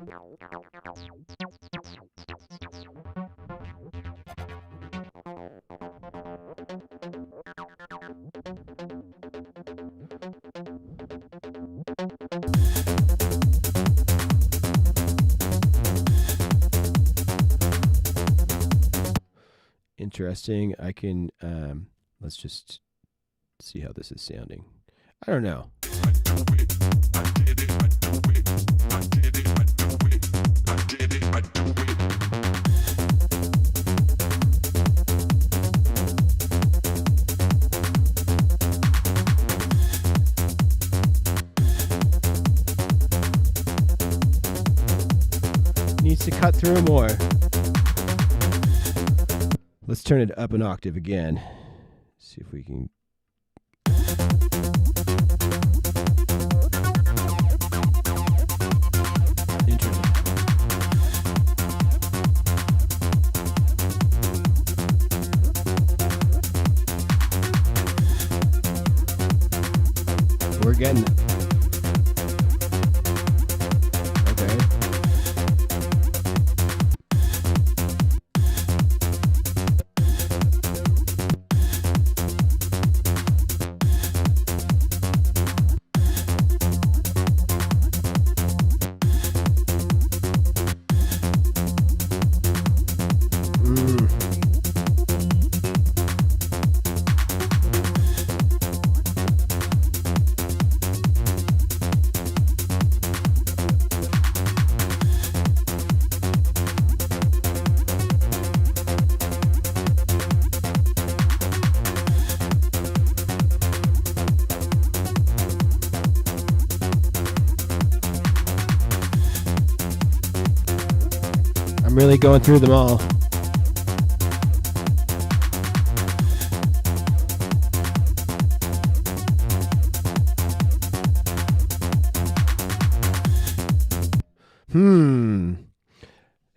Interesting. I can, let's just see how this is sounding. I don't know. Needs to cut through more. Let's turn it up an octave again. See if we can. Interesting. We're getting. Okay. I'm really going through them all.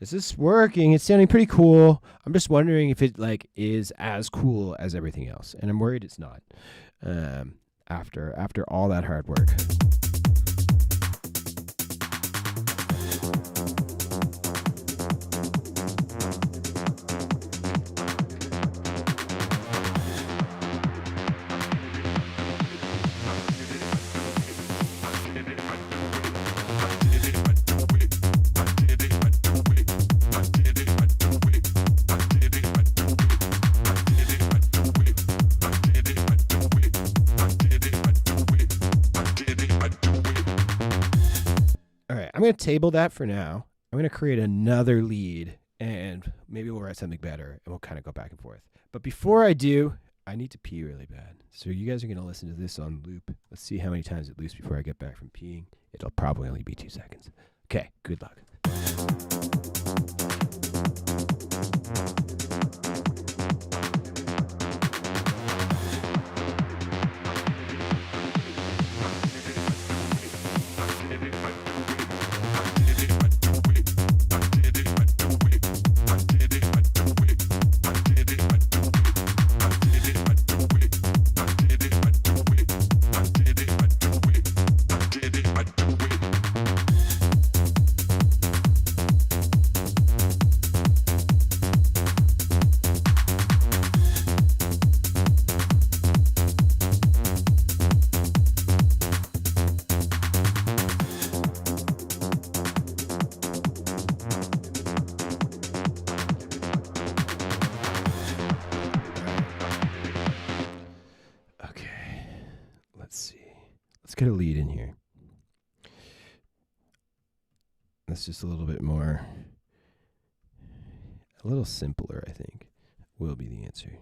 Is this working? It's sounding pretty cool. I'm just wondering if it like is as cool as everything else, and I'm worried it's not. After all that hard work. I'm going to table that for now. I'm going to create another lead, and maybe we'll write something better, and we'll kind of go back and forth. But before I do, I need to pee really bad. So you guys are going to listen to this on loop. Let's see how many times it loops before I get back from peeing. It'll probably only be 2 seconds. Okay, good luck. Get a lead in here. That's just a little bit more, a little simpler, I think, will be the answer.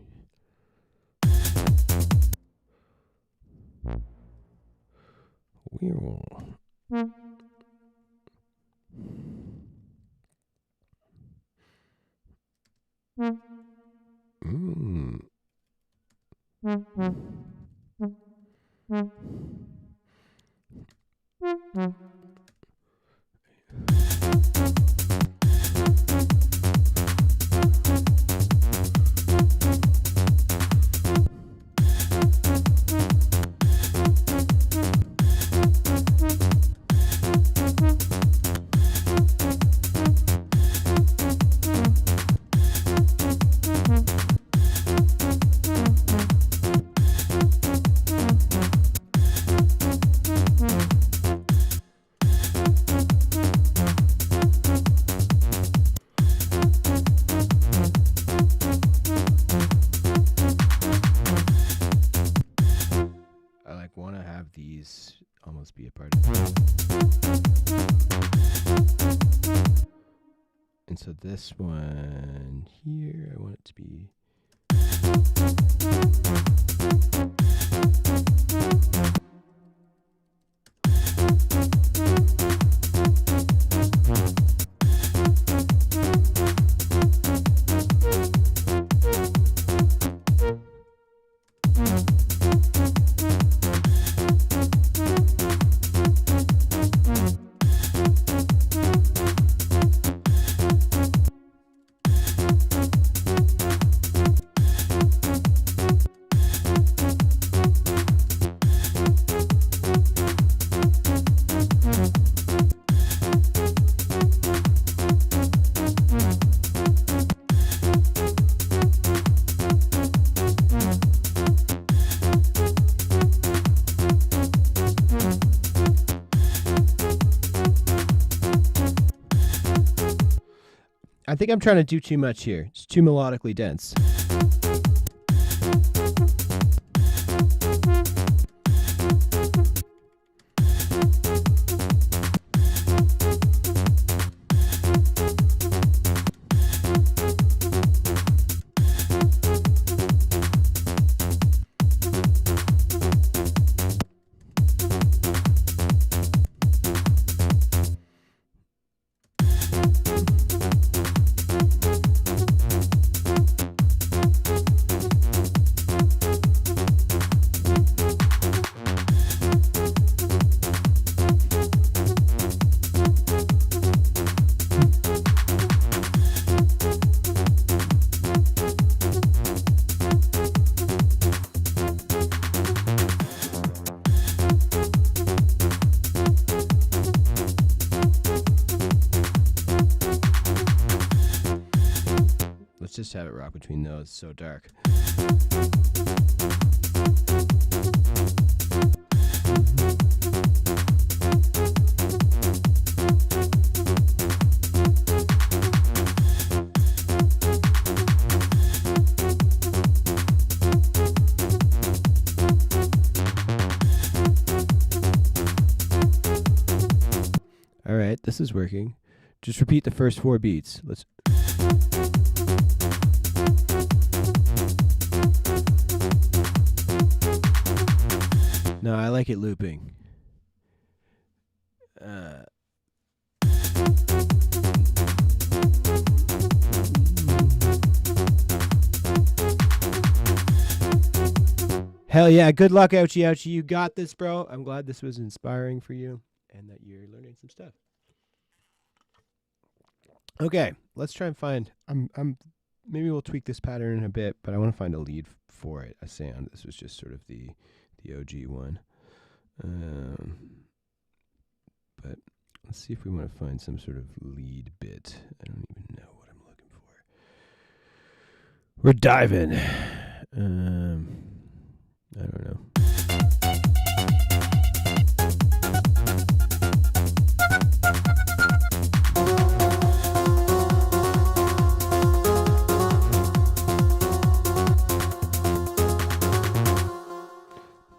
We will. So this one here, I want it to be. I think I'm trying to do too much here. It's too melodically dense. Let's just have it rock between those. It's so dark. All right, this is working. Just repeat the first 4 beats. Let's. No, I like it looping. Hell yeah, good luck, Ouchie Ouchie. You got this, bro. I'm glad this was inspiring for you and that you're learning some stuff. Okay, let's try and find. Maybe we'll tweak this pattern in a bit, but I want to find a lead for it, a sound. This was just sort of the OG one. But let's see if we want to find some sort of lead bit. I don't even know what I'm looking for. We're diving. I don't know.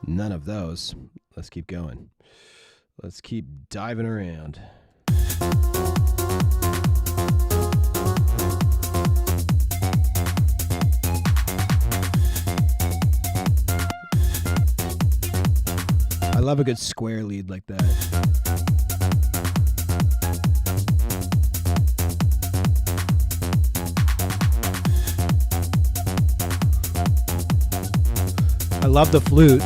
None of those. Let's keep going. Let's keep diving around. I love a good square lead like that. I love the flute.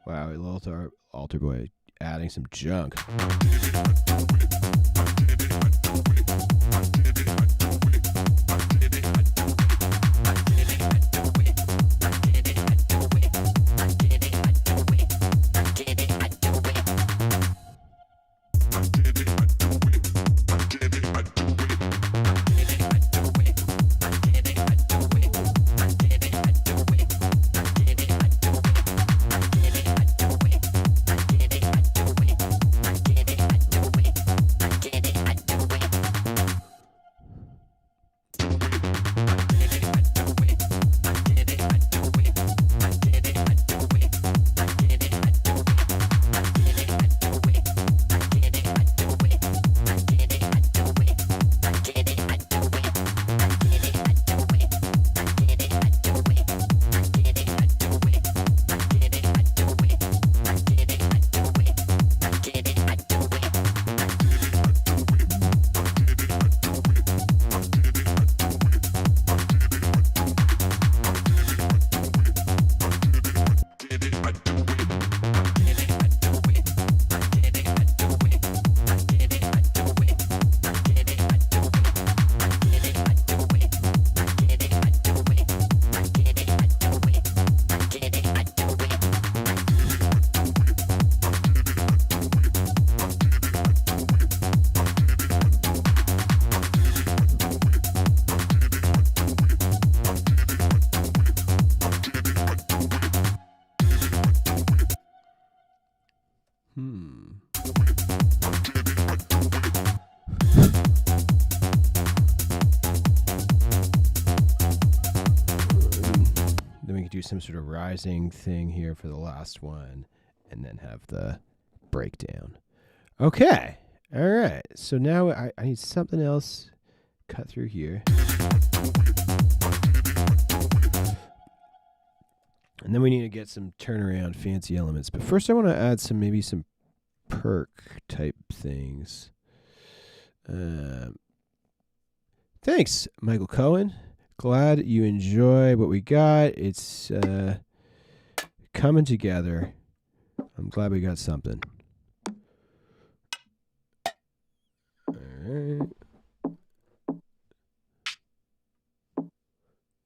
Wow, a little altar boy adding some junk. Then we could do some sort of rising thing here for the last one, and then have the breakdown. Okay. All right. So now I need something else cut through here. And then we need to get some turnaround fancy elements. But first I want to add maybe some perk type things. Thanks, Michael Cohen. Glad you enjoy what we got. It's coming together. I'm glad we got something. All right.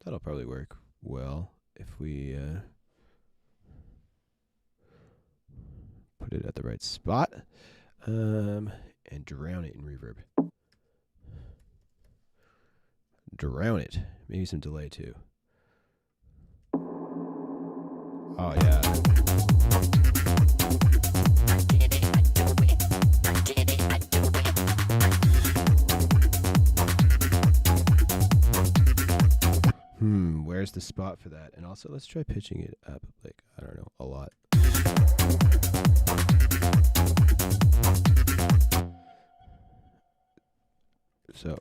That'll probably work well if we put it at the right spot and drown it in reverb. Drown it. Maybe some delay too. Oh yeah. Where's the spot for that? And also, let's try pitching it up, like, I don't know, a lot. So.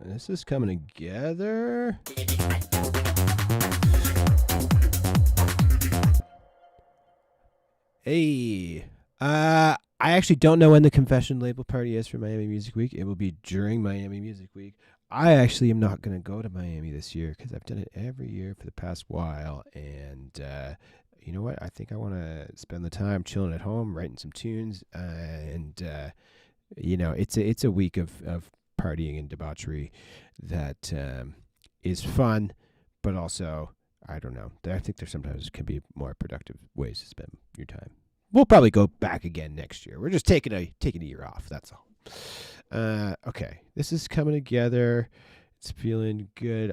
This is coming together. Hey, I actually don't know when the Confession label party is for Miami Music Week. It will be during Miami Music Week. I actually am not going to go to Miami this year because I've done it every year for the past while. And you know what? I think I want to spend the time chilling at home, writing some tunes. And, you know, it's a week of partying and debauchery that is fun, but also, I don't know. I think there sometimes can be more productive ways to spend your time. We'll probably go back again next year. We're just taking a year off. That's all. Okay, this is coming together. It's feeling good.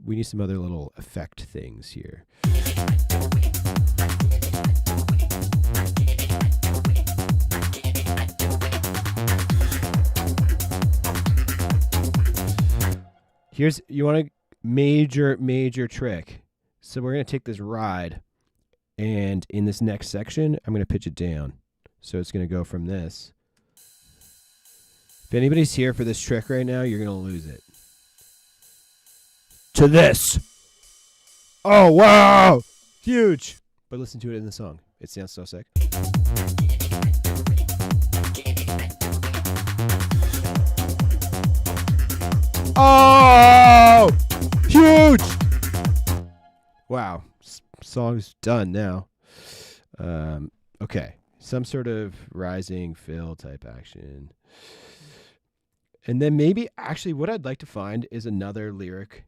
We need some other little effect things here. You want a major trick. So we're going to take this ride, and in this next section, I'm going to pitch it down. So it's going to go from this. If anybody's here for this trick right now, you're going to lose it. To this. Oh, wow. Huge. But listen to it in the song. It sounds so sick. Oh, huge! Wow, song's done now. Okay, some sort of rising fill type action. And then maybe, actually, what I'd like to find is another lyric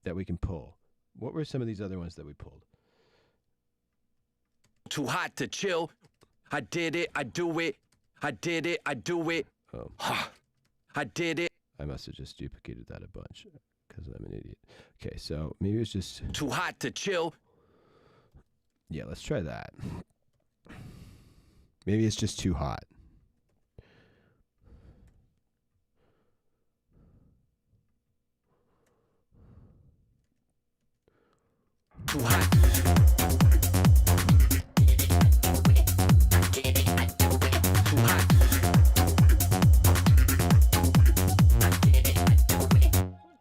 that we can pull. What were some of these other ones that we pulled? Too hot to chill. I did it, I do it. I did it, I do it. Oh. I did it. I must have just duplicated that a bunch because I'm an idiot. Okay, so maybe it's just... Too hot to chill. Yeah, let's try that. Maybe it's just too hot. Too hot. Too hot.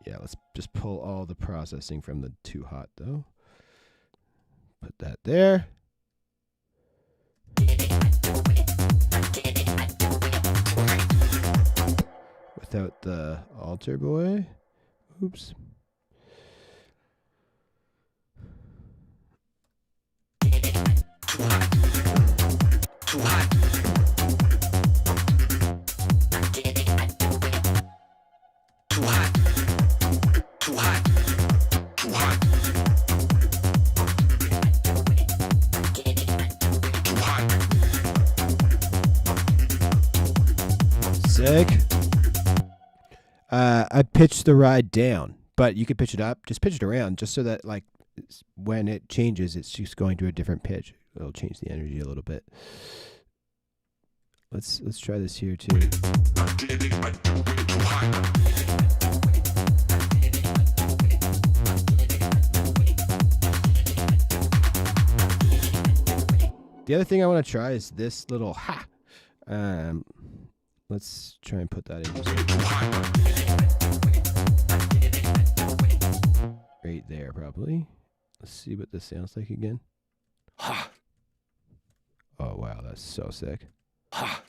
Yeah, let's just pull all the processing from the too hot, though. Put that there. Without the alter boy. Oops. Too hot. Too hot. Too hot. Too hot. Too hot. Too hot. Sick. I pitched the ride down, but you could pitch it up. Just pitch it around, just so that like when it changes, it's just going to a different pitch. It'll change the energy a little bit. Let's try this here too. The other thing I want to try is this little ha. Let's try and put that in right there, probably. Let's see what this sounds like again. Ha. Oh wow, that's so sick. Ha.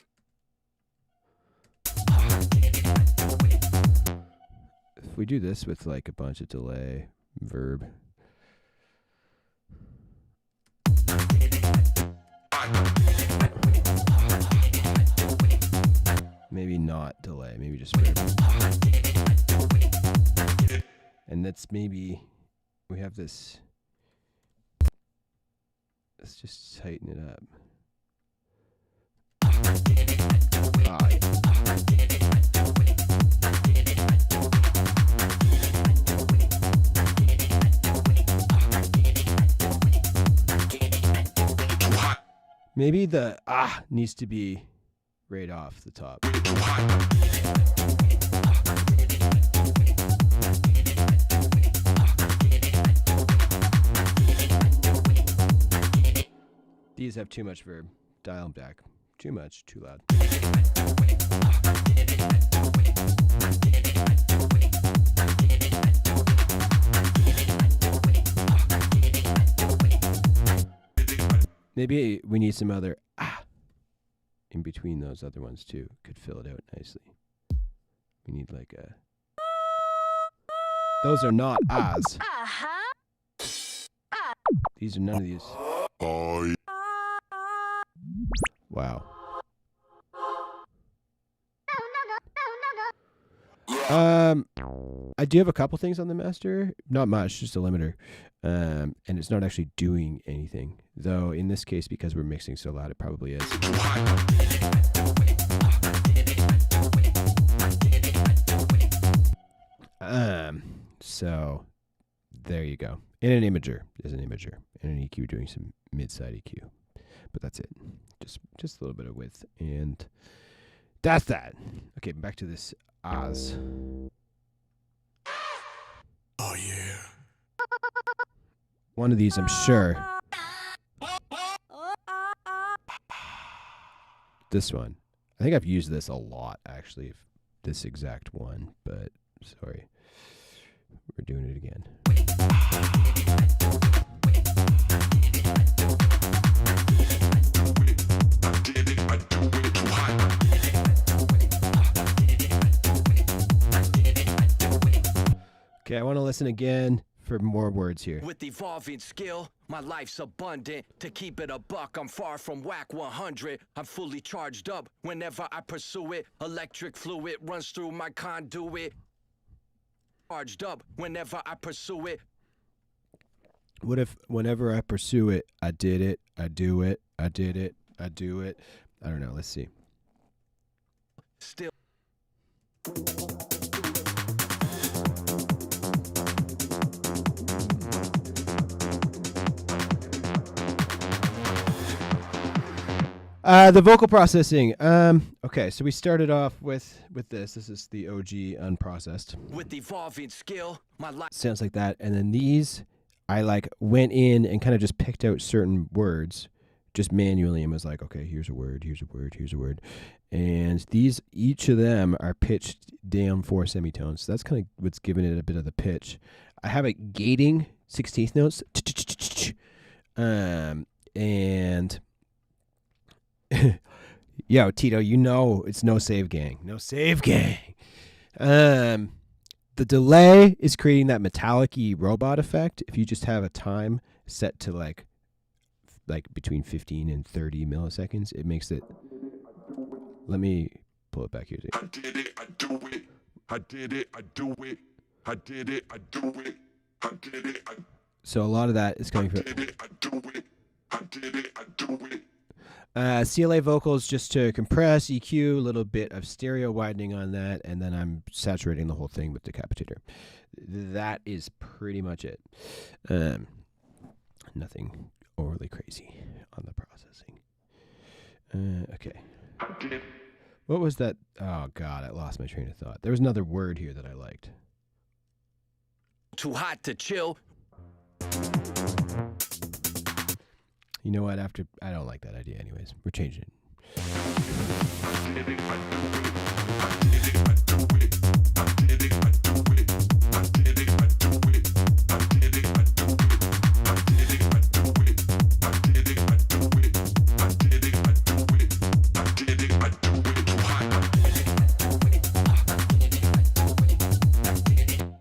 If we do this with like a bunch of delay, verb. Maybe not delay, maybe just verb. And that's maybe, we have this, let's just tighten it up. Ah, yeah. Maybe the needs to be right off the top. These have too much verb. Dial them back. Too much, too loud. Maybe we need some other in between those other ones too. Could fill it out nicely. We need like a... Those are not ahs. These are none of these. Wow. I do have a couple things on the master. Not much, just a limiter. And it's not actually doing anything. Though in this case, because we're mixing so loud, it probably is. So there you go. In an imager, there's an imager. In an EQ, doing some mid-side EQ. But that's it. Just a little bit of width. And that's that. Okay, back to this Oz. Oh yeah. One of these, I'm sure. This one. I think I've used this a lot, actually. This exact one. But, sorry. We're doing it again. Okay, I want to listen again for more words here. With evolving skill, my life's abundant. To keep it a buck, I'm far from whack 100. I'm fully charged up whenever I pursue it. Electric fluid runs through my conduit. Charged up whenever I pursue it. What if whenever I pursue it, I did it, I do it, I did it, I do it? I don't know. Let's see. Still. The vocal processing. Okay, so we started off with this. This is the OG unprocessed. With evolving skill, my life Sounds like that. And then these, I like went in and kind of just picked out certain words just manually and was like, okay, here's a word, here's a word, here's a word. And these, each of them are pitched down 4 semitones. So that's kind of what's giving it a bit of the pitch. I have it gating 16th notes. And yo, Tito, you know it's no save gang. No save gang. The delay is creating that metallic-y robot effect. If you just have a time set to like between 15 and 30 milliseconds, it makes it. Let me pull it back here. I did it, I do it. I did it, I do it. I did it, I do it. I did it, so a lot of that is coming from. I did it, I do it. I did it, I do it. CLA vocals just to compress, EQ, a little bit of stereo widening on that, and then I'm saturating the whole thing with Decapitator. That is pretty much it. Nothing overly crazy on the processing. Okay. What was that? Oh, God, I lost my train of thought. There was another word here that I liked. Too hot to chill. You know what? I don't like that idea anyways. We're changing it.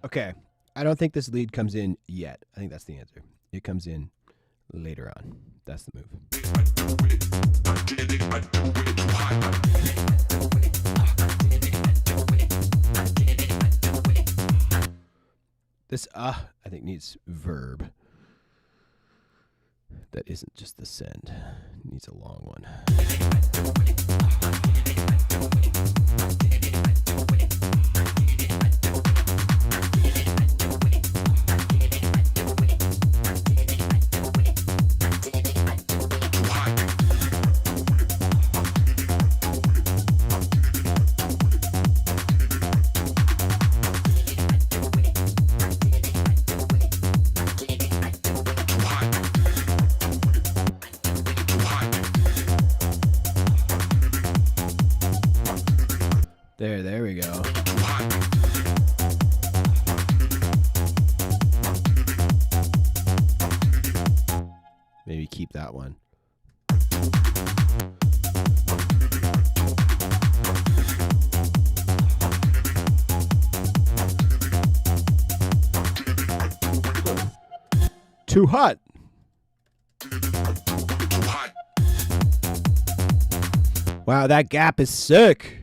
Okay. I don't think this lead comes in yet. I think that's the answer. It comes in later on. That's the move. This I think needs verb. That isn't just the send. It needs a long one. There we go. Maybe keep that one. Too hot. Wow, that gap is sick.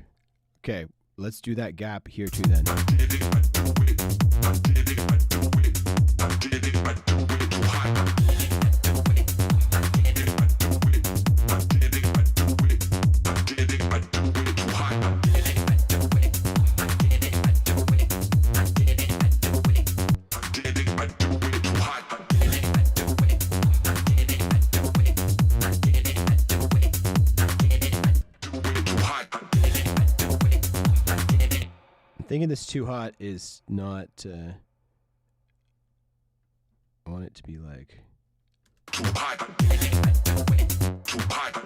Okay, let's do that gap here too then. Thinking this too hot is not. I want it to be like. Too hot. Too hot.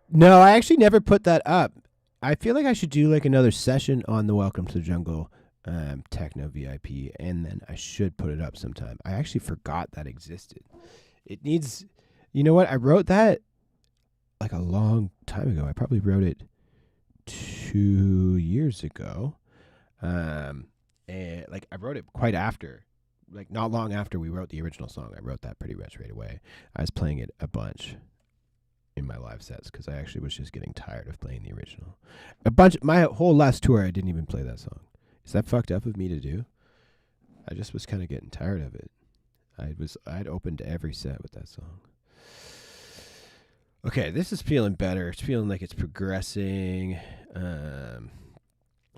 No, I actually never put that up. I feel like I should do like another session on the Welcome to the Jungle Techno VIP, and then I should put it up sometime. I actually forgot that existed. It needs, you know what? I wrote that like a long time ago. I probably wrote it 2 years ago. And like I wrote it quite after, like not long after we wrote the original song. I wrote that pretty much right away. I was playing it a bunch in my live sets because I actually was just getting tired of playing the original. My whole last tour, I didn't even play that song. Is that fucked up of me to do? I just was kind of getting tired of it. I'd opened every set with that song. Okay, this is feeling better. It's feeling like it's progressing.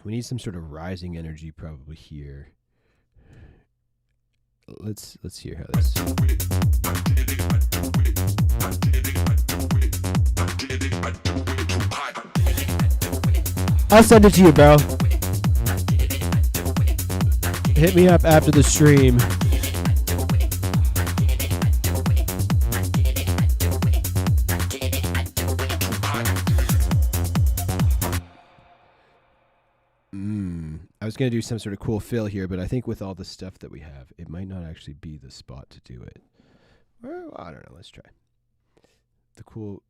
We need some sort of rising energy probably here. Let's hear how this. I'll send it to you, bro. Hit me up after the stream. going to do some sort of cool fill here, but I think with all the stuff that we have, it might not actually be the spot to do it. Well, I don't know. Let's try. The cool...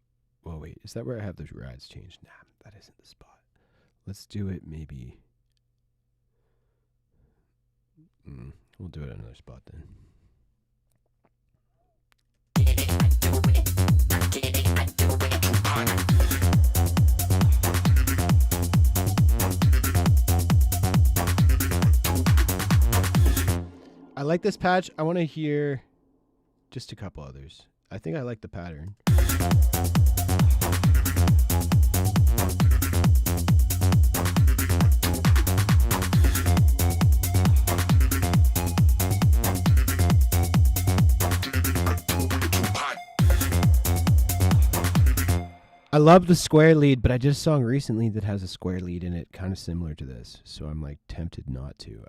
Well, wait. Is that where I have those rides changed? Nah, that isn't the spot. Let's do it maybe... we'll do it at another spot then. I like this patch. I want to hear just a couple others. I think I like the pattern. I love the square lead, but I did a song recently that has a square lead in it, kind of similar to this. So I'm like tempted not to.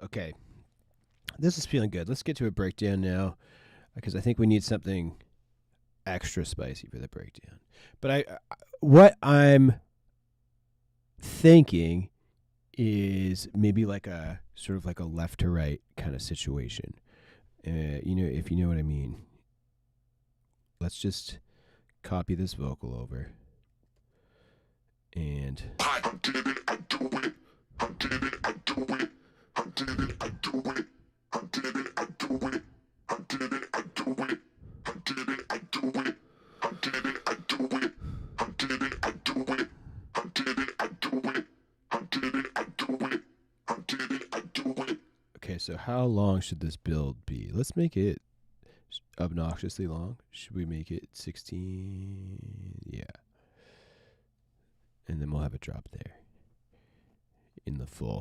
Okay, this is feeling good. Let's get to a breakdown now, because I think we need something extra spicy for the breakdown. But what I'm thinking is maybe like a sort of like a left to right kind of situation. If you know what I mean. Let's just copy this vocal over. And I did it, I do it. I did it, I do it. I did it, I do it. I did it, I do it. I did it, I do it. I did it, I do it. I did it, I do it. I did it, I do it. I did it, I do it. I did it, I do it. I did it, I do it. okay, so how long should this build be? Let's make it obnoxiously long. Should we make it 16? Yeah. And then we'll have a drop there in the full.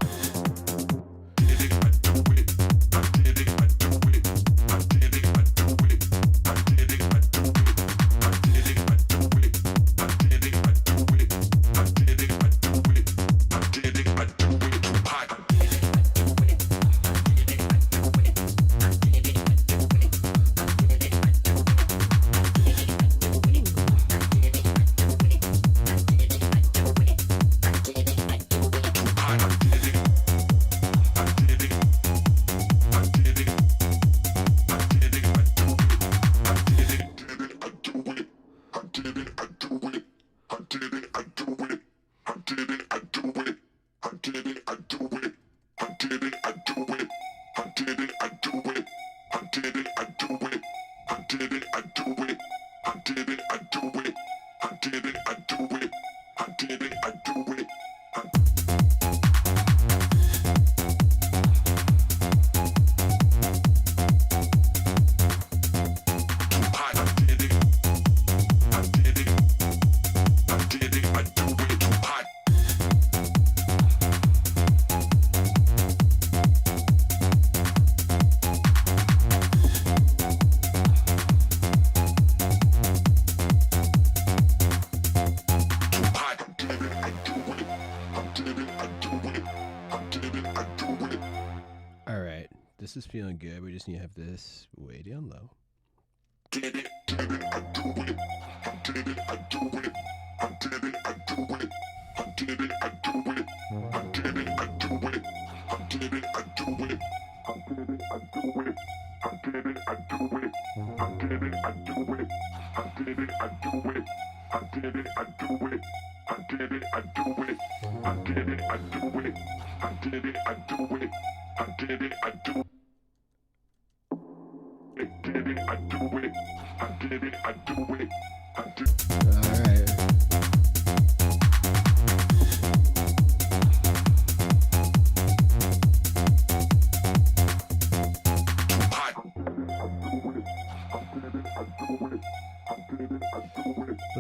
This is feeling good. We just need to have this way down low.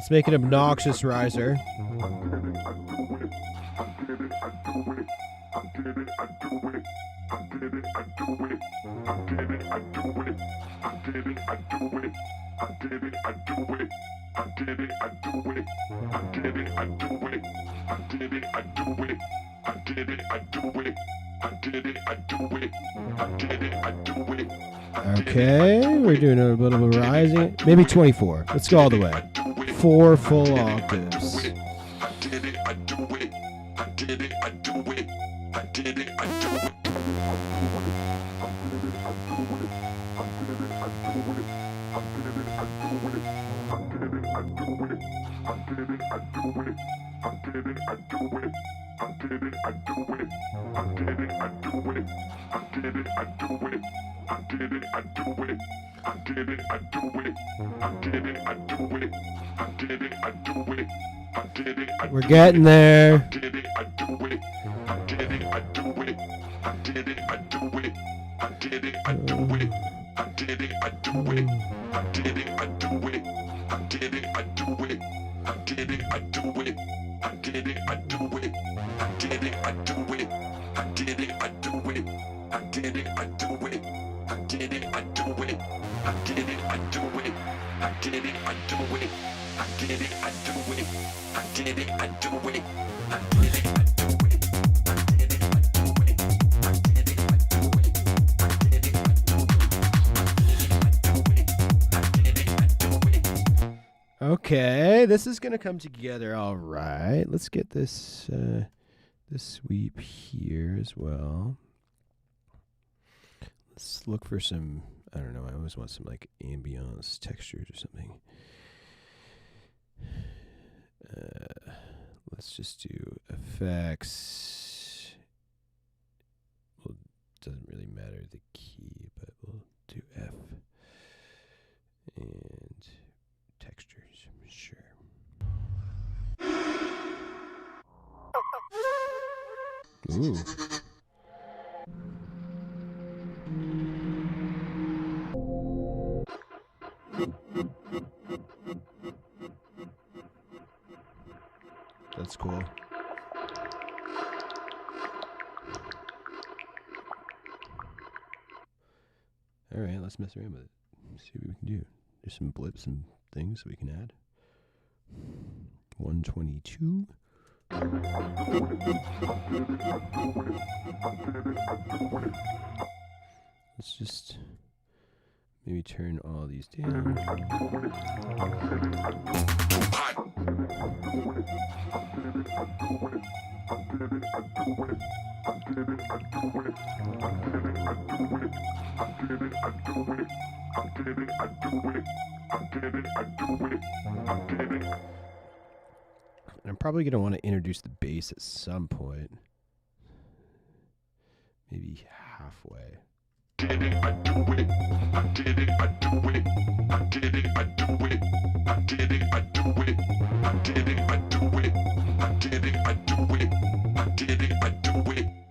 Let's make an obnoxious riser. Okay, we're doing a little bit of rising. Maybe 24. Let's go all the way. 4 full octaves. We're getting there. Okay, this is gonna come together all right. Let's get this this sweep here as well. Let's look for some, I don't know, I always want some like ambiance textures or something. Let's just do effects. Well, it doesn't really matter the key, but we'll do F. And textures, sure. Ooh. That's cool. All right, let's mess around with it. See what we can do. There's some blips and things we can add. 122. Let's just maybe turn all these down. I'm probably going to want to introduce the bass at some point. Maybe halfway.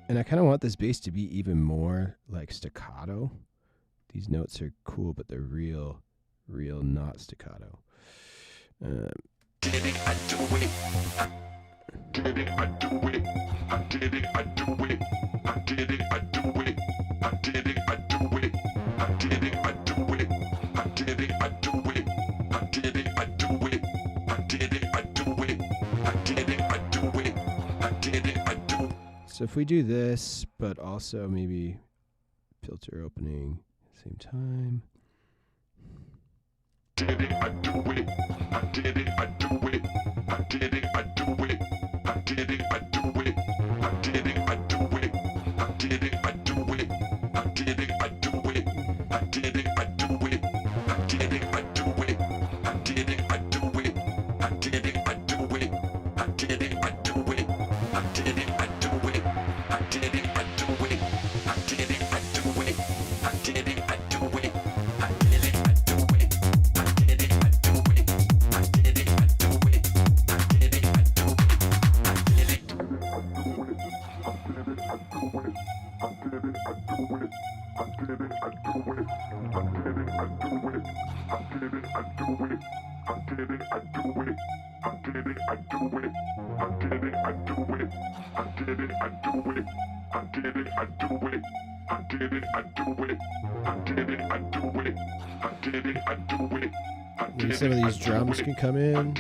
And I kind of want this bass to be even more like staccato. These notes are cool, but they're real not staccato. So if we do this, but also maybe filter opening at the same time. Maybe some of these drums can come in.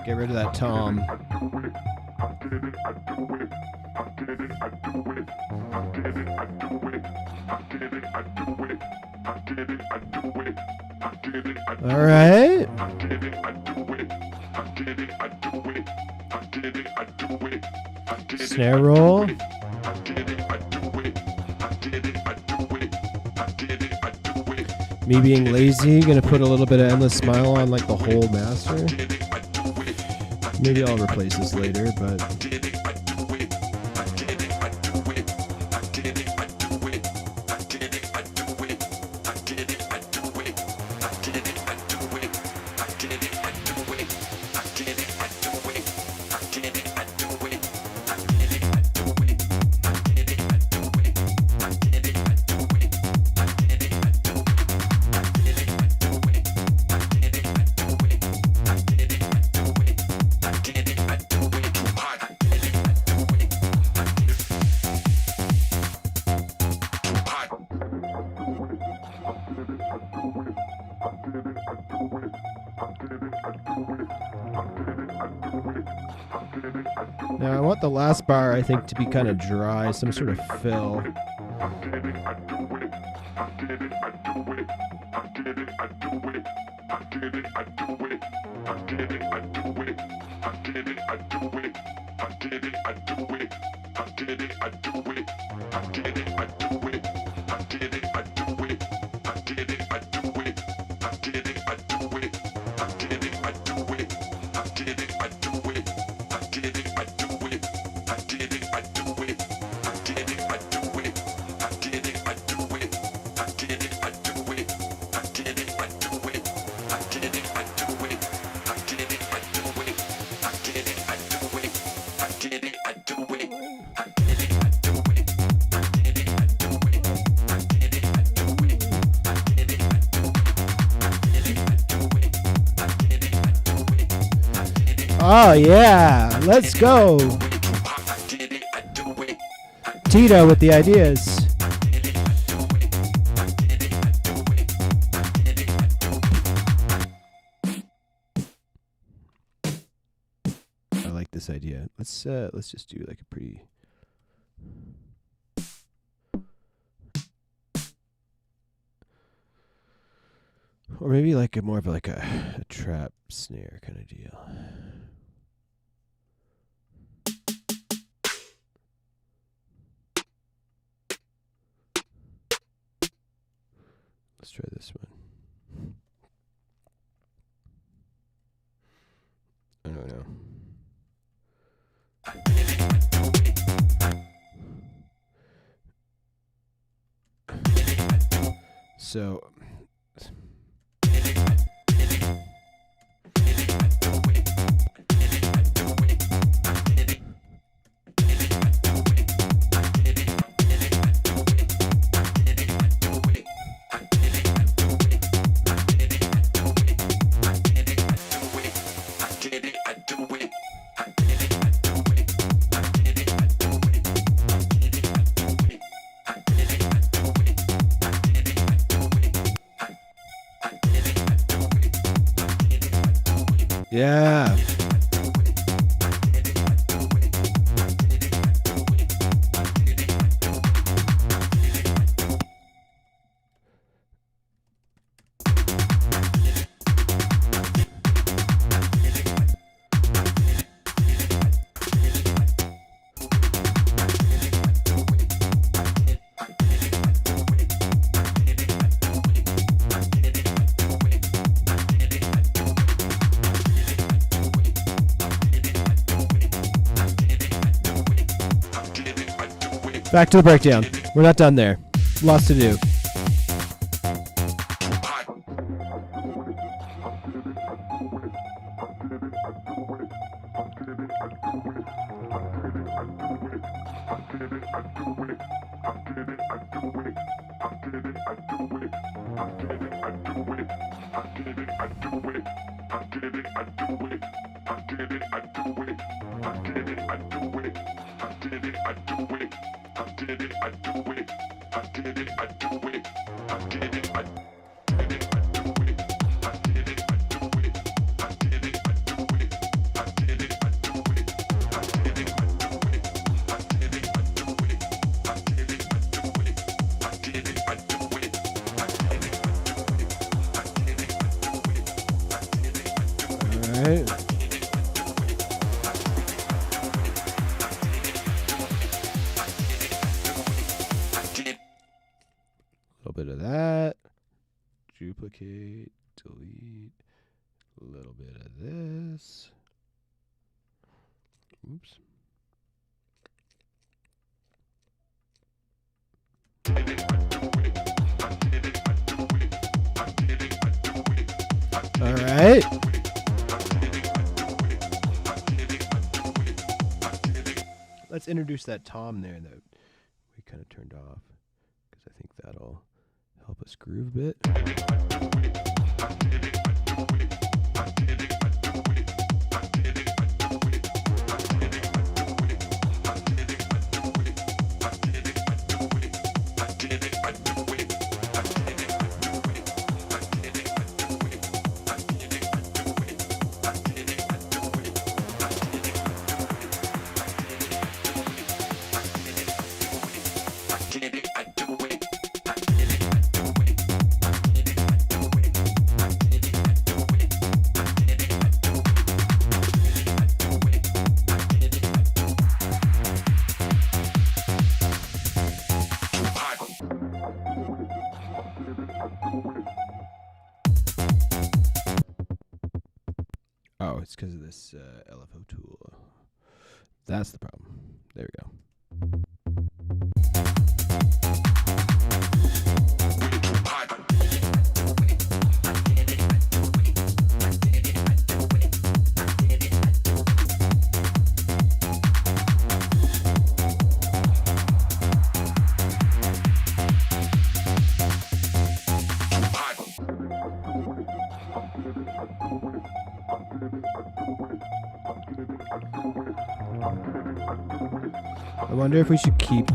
Get rid of that tom. All right. Snare roll. Me being lazy, gonna put a little bit of Endless Smile on like the whole master. Maybe I'll replace this later, but now I want the last bar, I think, to be kind of dry, some sort of fill. Oh yeah, let's go. Tito with the ideas. I like this idea. Let's just do like a pretty or maybe like a more of like a trap snare kind of deal. Let's try this one. I don't know. So yeah. Back to the breakdown. We're not done there. Lots to do. Duplicate, delete, a little bit of this. Oops. All right. Let's introduce that tom there that we kind of turned off, because I think that'll help us groove a bit. Oh, it's because of this LFO tool. That's the problem. There we go. I wonder if we should keep...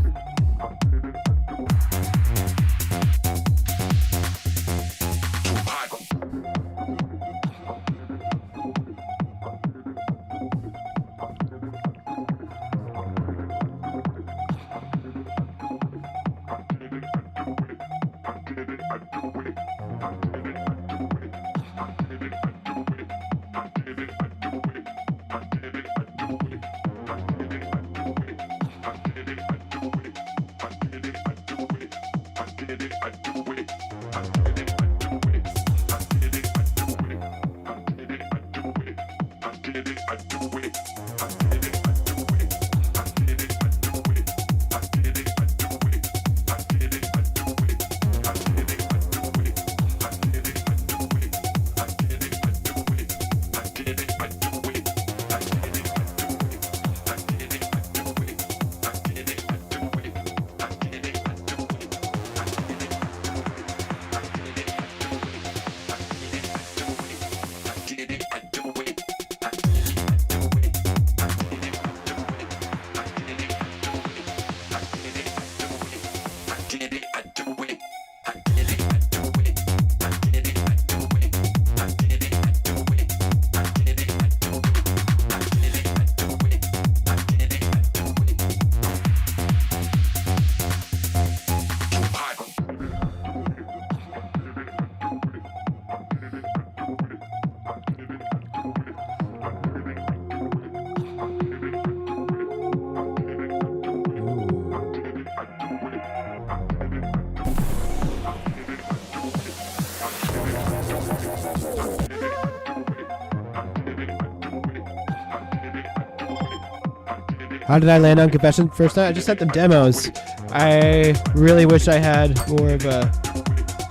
How did I land on Confession first night? I just sent them demos. I really wish I had more of a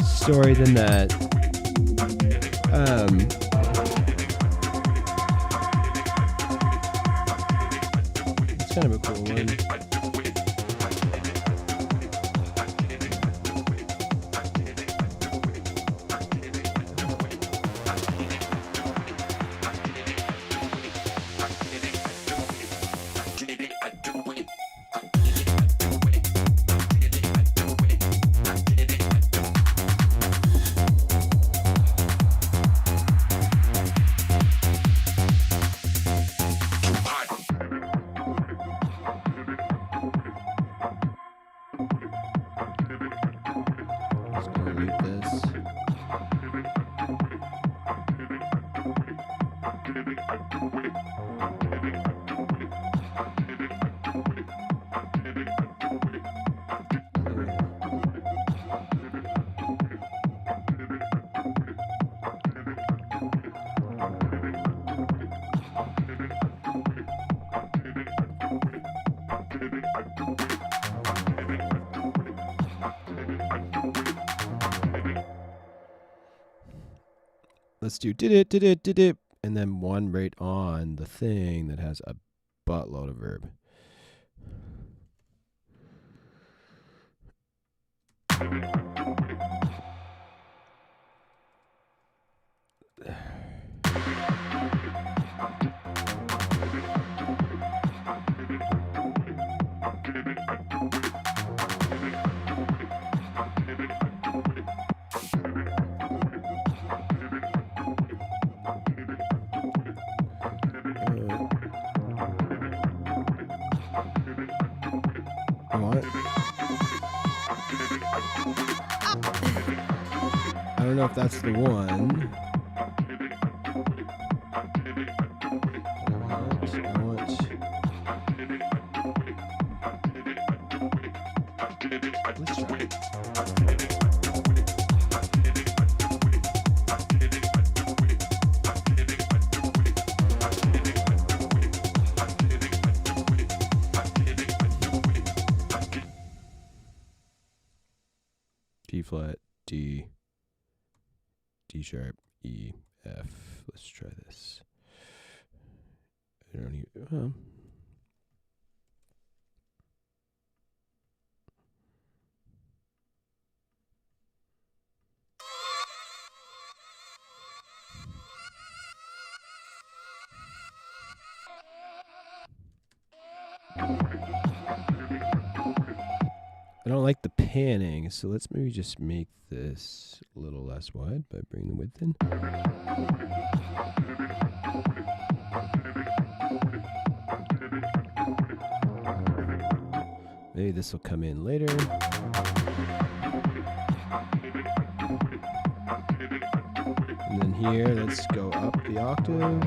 story than that. It's kind of a cool one. Let's do did it, and then one right on the thing that has a buttload of verb. I don't know if that's the one. Let's try it. G flat, D, D sharp, E, F. Let's try this. I don't even. I don't like the panning, so let's maybe just make this a little less wide by bringing the width in. Maybe this will come in later. And then here, let's go up the octave.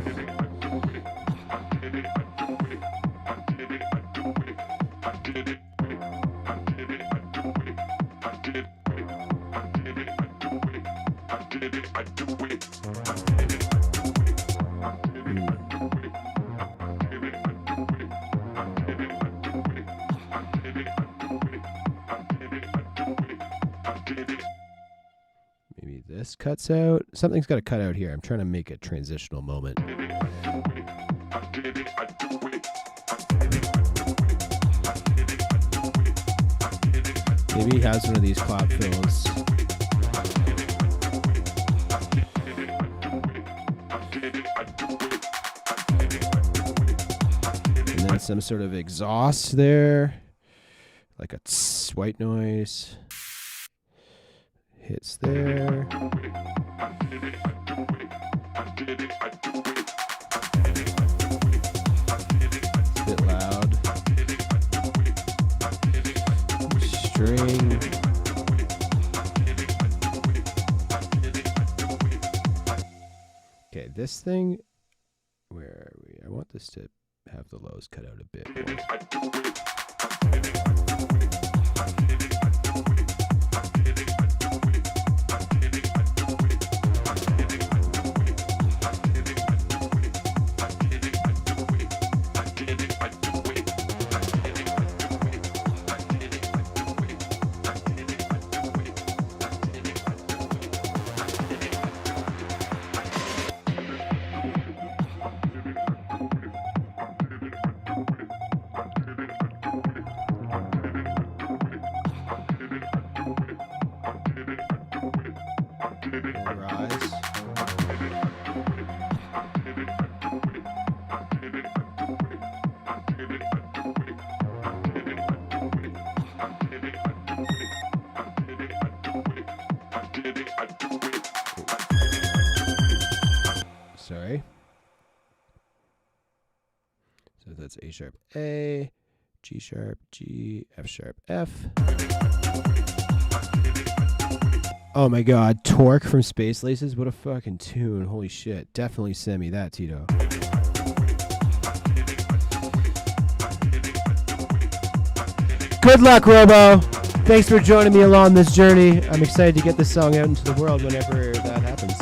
Maybe this cuts out. Something's got to cut out here. I'm trying to make a transitional moment. Maybe he has one of these clap fills. And then some sort of exhaust there, like a tss, white noise. Hits there. It's a bit loud. String. Okay, this thing, where are we? I want this to have the lows cut out a bit more. So that's A sharp A, G sharp G, F sharp F. Oh my god, Torque from Space Laces? What a fucking tune. Holy shit. Definitely send me that, Tito. Good luck, Robo. Thanks for joining me along this journey. I'm excited to get this song out into the world whenever that happens.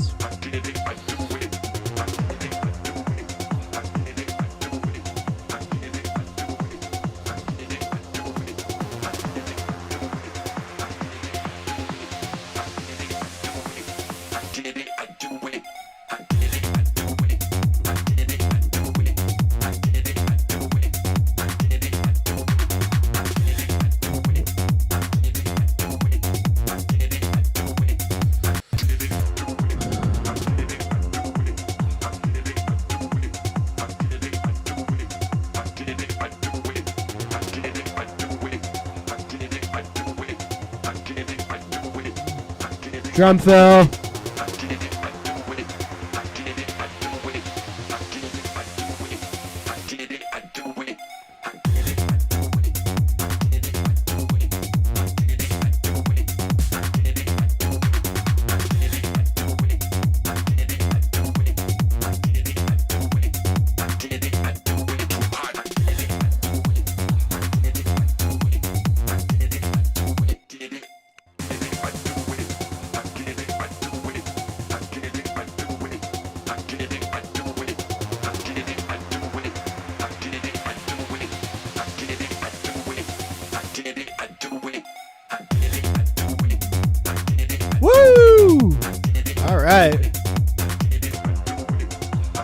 Drum fill.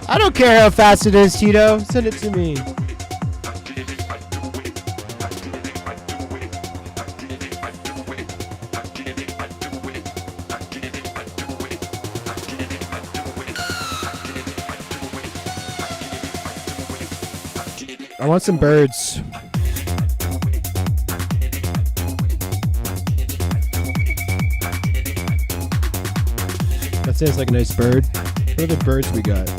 I don't care how fast it is, Tito. Send it to me. I want some birds. That sounds like a nice bird. What are the birds we got?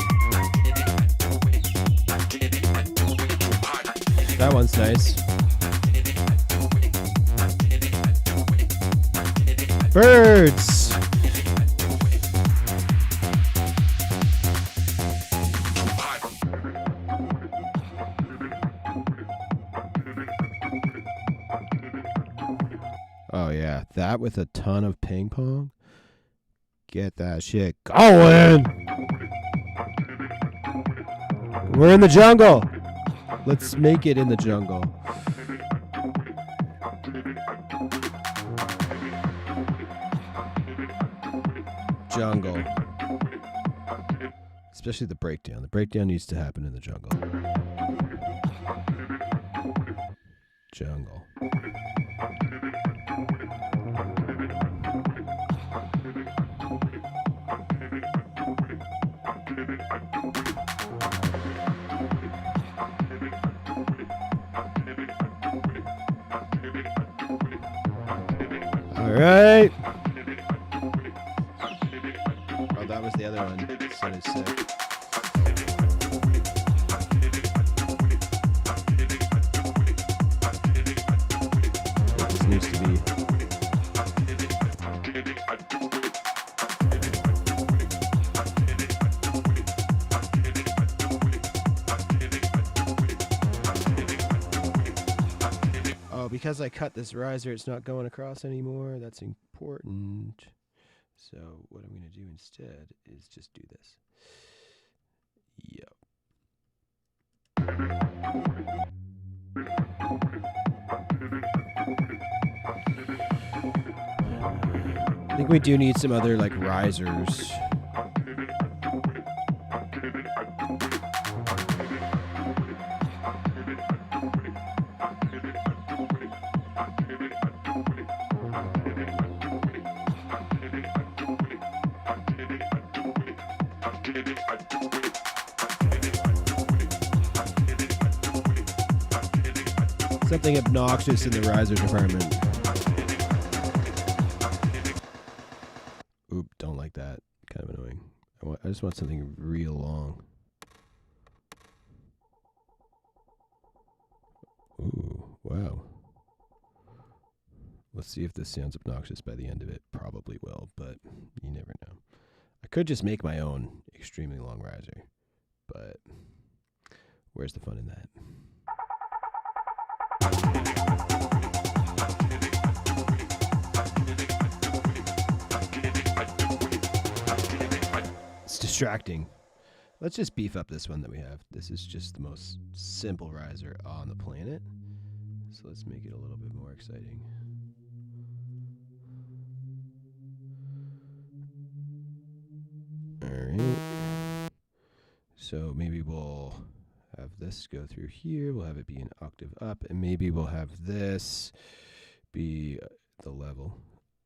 That one's nice. Birds! Oh yeah, that with a ton of ping pong? Get that shit going! We're in the jungle! Let's make it in the jungle. Jungle. Especially the breakdown. The breakdown needs to happen in the jungle. Jungle. Alright. Oh, that was the other one. Sounded sick. This needs to be. Because I cut this riser, it's not going across anymore. That's important. So what I'm going to do instead is just do this. Yep. I think we do need some other like risers. Something obnoxious in the riser department. Oop, don't like that. Kind of annoying. I just want something real long. Wow. Let's see if this sounds obnoxious by the end of it. Probably will, but you never know. I could just make my own extremely long riser, but where's the fun in that? It's distracting. Let's just beef up this one that we have. This is just the most simple riser on the planet. So let's make it a little bit more exciting. Alright. So maybe we'll have this go through here. We'll have it be an octave up. And maybe we'll have this be the level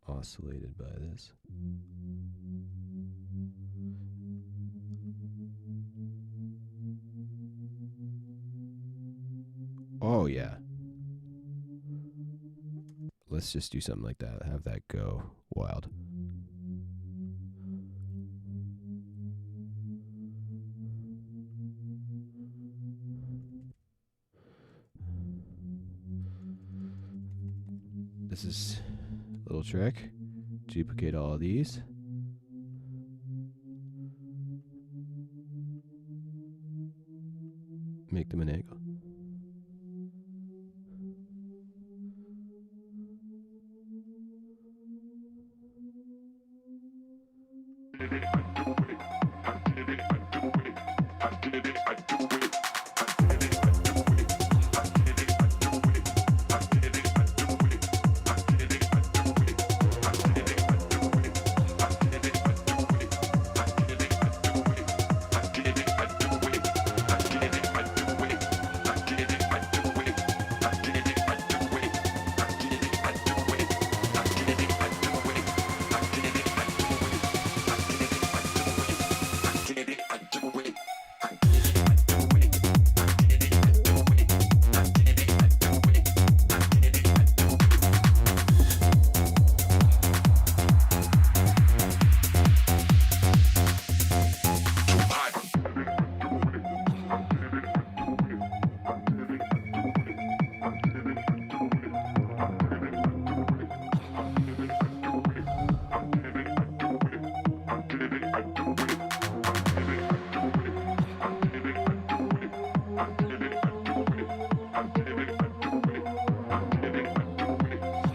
oscillated by this. Oh, yeah. Let's just do something like that. Have that go wild. This is a little trick. Duplicate all of these. Make them an angle.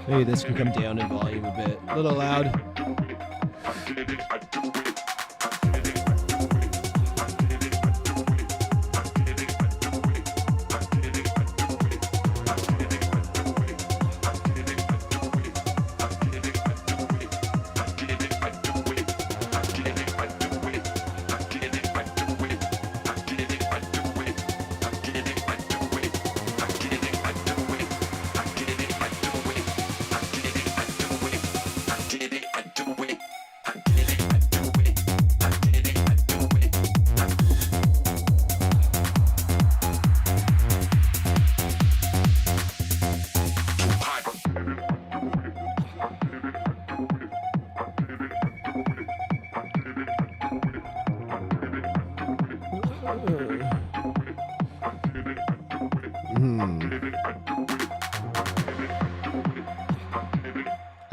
Maybe this can come down in volume a bit. A little loud.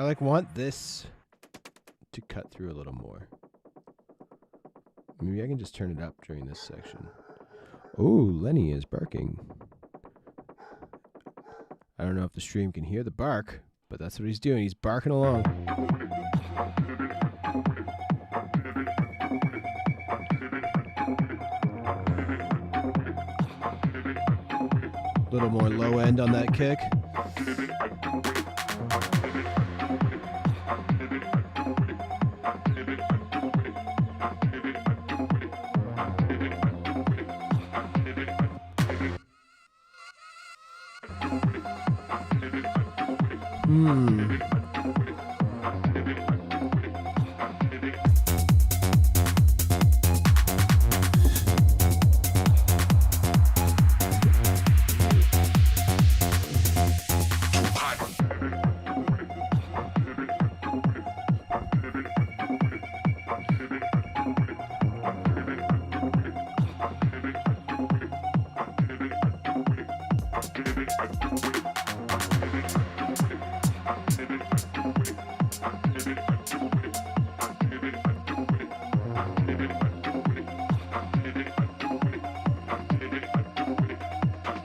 I want this to cut through a little more. Maybe I can just turn it up during this section. Oh, Lenny is barking. I don't know if the stream can hear the bark, but that's what he's doing. He's barking along. A little more low end on that kick.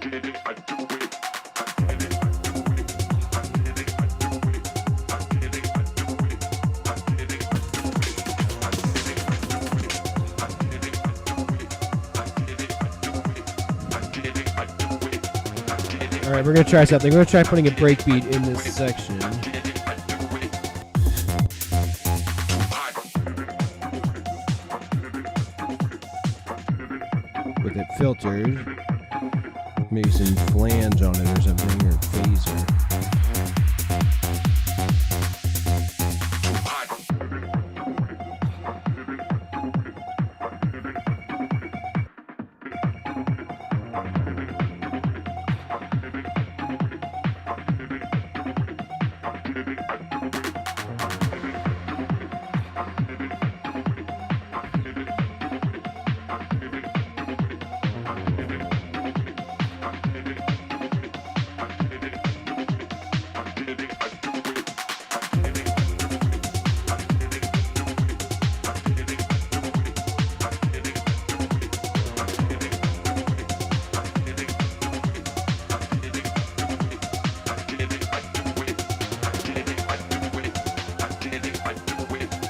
All right, we're gonna try something. We're gonna try putting a breakbeat in this section. With it filtered. Maybe some flange on it or something, or phaser.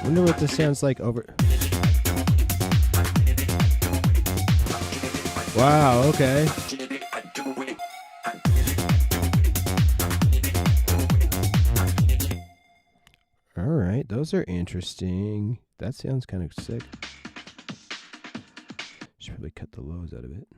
Wonder what this sounds like over. Wow, okay. All right, those are interesting. That sounds kind of sick. Should probably cut the lows out of it.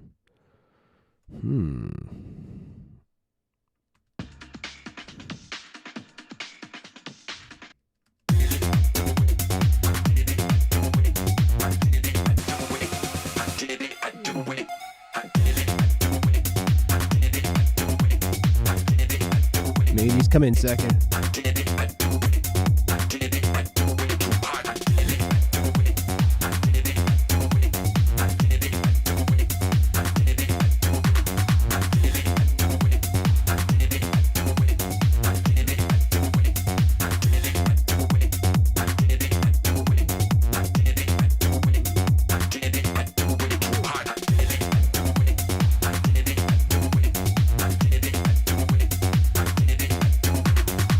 Maybe he's coming in second.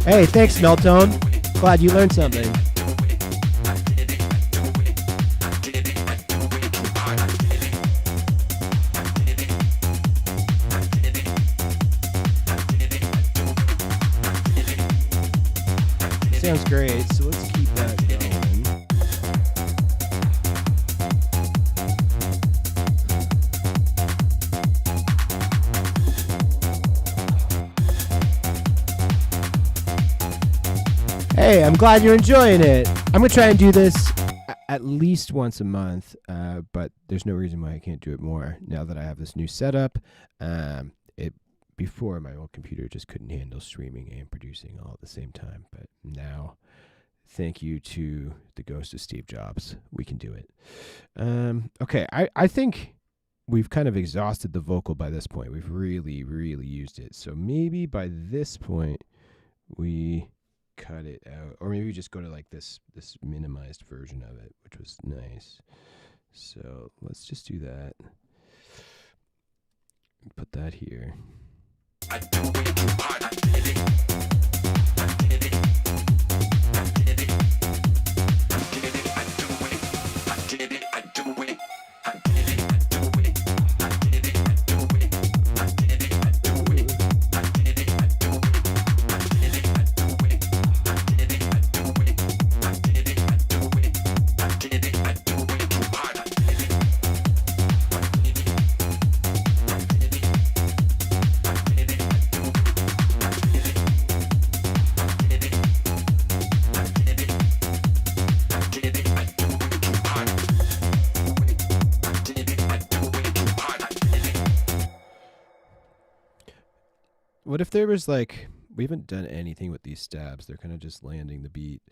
Hey, thanks, Meltone. Glad you learned something. Sounds great, so let's keep that going. Hey, I'm glad you're enjoying it. I'm going to try and do this at least once a month, but there's no reason why I can't do it more now that I have this new setup. Before, my old computer just couldn't handle streaming and producing all at the same time, but now, thank you to the ghost of Steve Jobs, we can do it. Okay, I think we've kind of exhausted the vocal by this point. We've really, really used it. So maybe by this point, we cut it out, or maybe we just go to like this minimized version of it, which was nice. So let's just do that. Put that here. What if there was like, we haven't done anything with these stabs. They're kind of just landing the beat.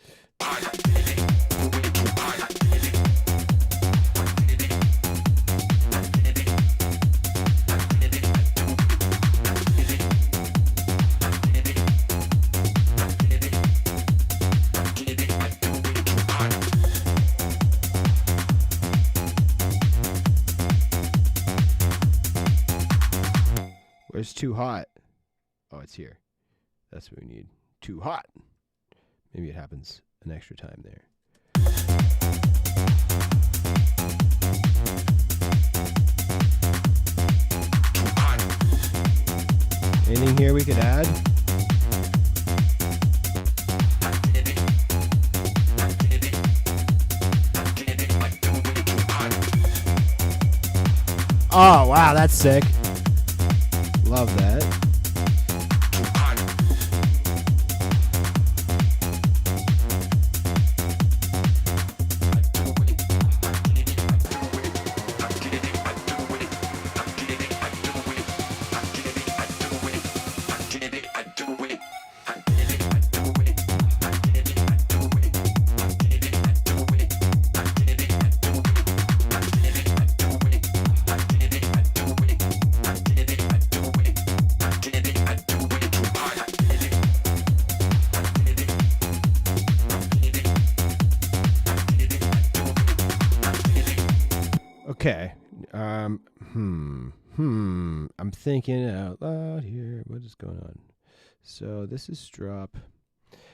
Where's too hot? Oh, it's here. That's what we need. Too hot. Maybe it happens an extra time there. Anything here we could add? Oh, wow, that's sick. Love that. Okay. I'm thinking out loud here. What is going on? So this is drop.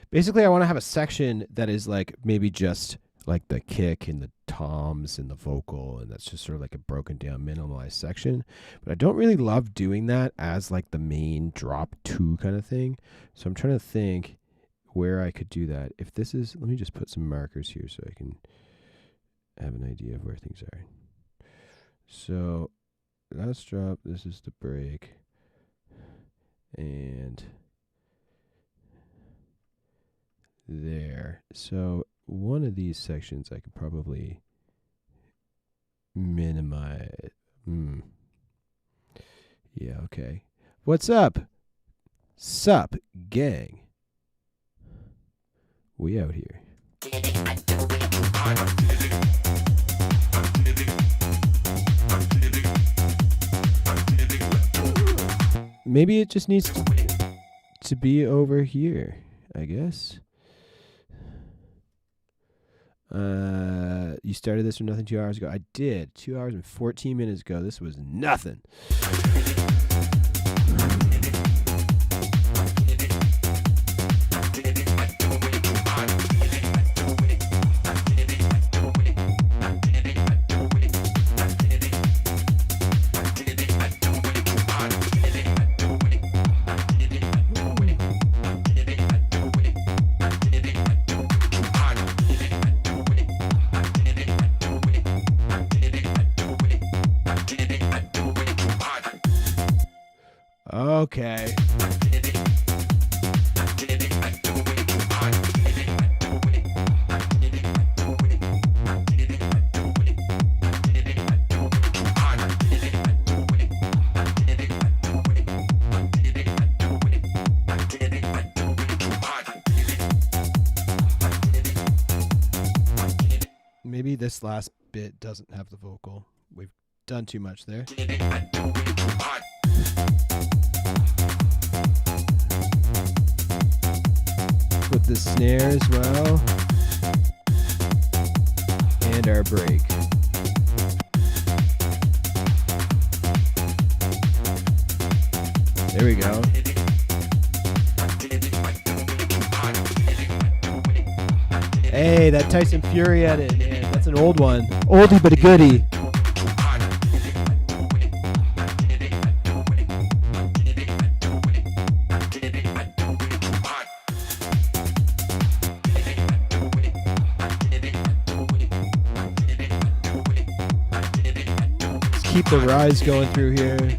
Basically, I want to have a section that is like maybe just like the kick and the toms and the vocal, and that's just sort of like a broken down, minimalized section. But I don't really love doing that as like the main drop 2 kind of thing. So I'm trying to think where I could do that. If this is, let me just put some markers here so I can have an idea of where things are. So let's drop, this is the break, and there. So one of these sections I could probably minimize. Yeah, okay. What's up? Sup, gang? We out here. Maybe it just needs to be over here, I guess. You started this from nothing 2 hours ago. I did. 2 hours and 14 minutes ago. This was nothing. Okay. Maybe this last bit doesn't have the vocal. We've done too much there. With the snare as well. And our break. There we go. Hey, that Tyson Fury edit, man. That's an old one. Oldie but a goodie. Keep the rise going through here.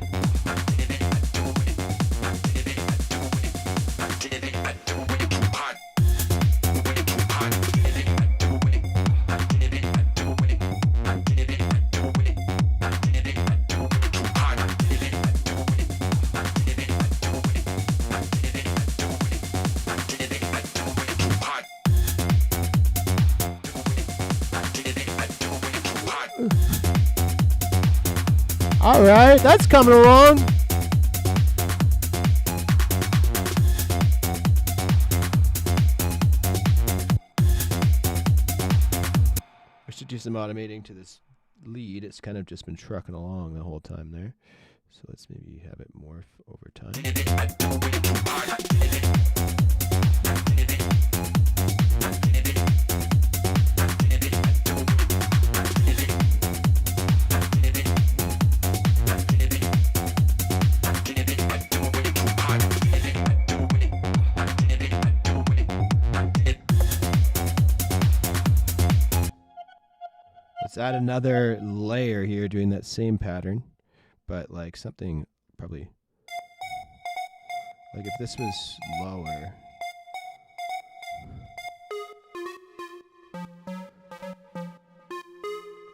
All right, that's coming along. I should do some automating to this lead. It's kind of just been trucking along the whole time there. So let's maybe have it morph Let's add another layer here doing that same pattern, but like something probably, like if this was lower.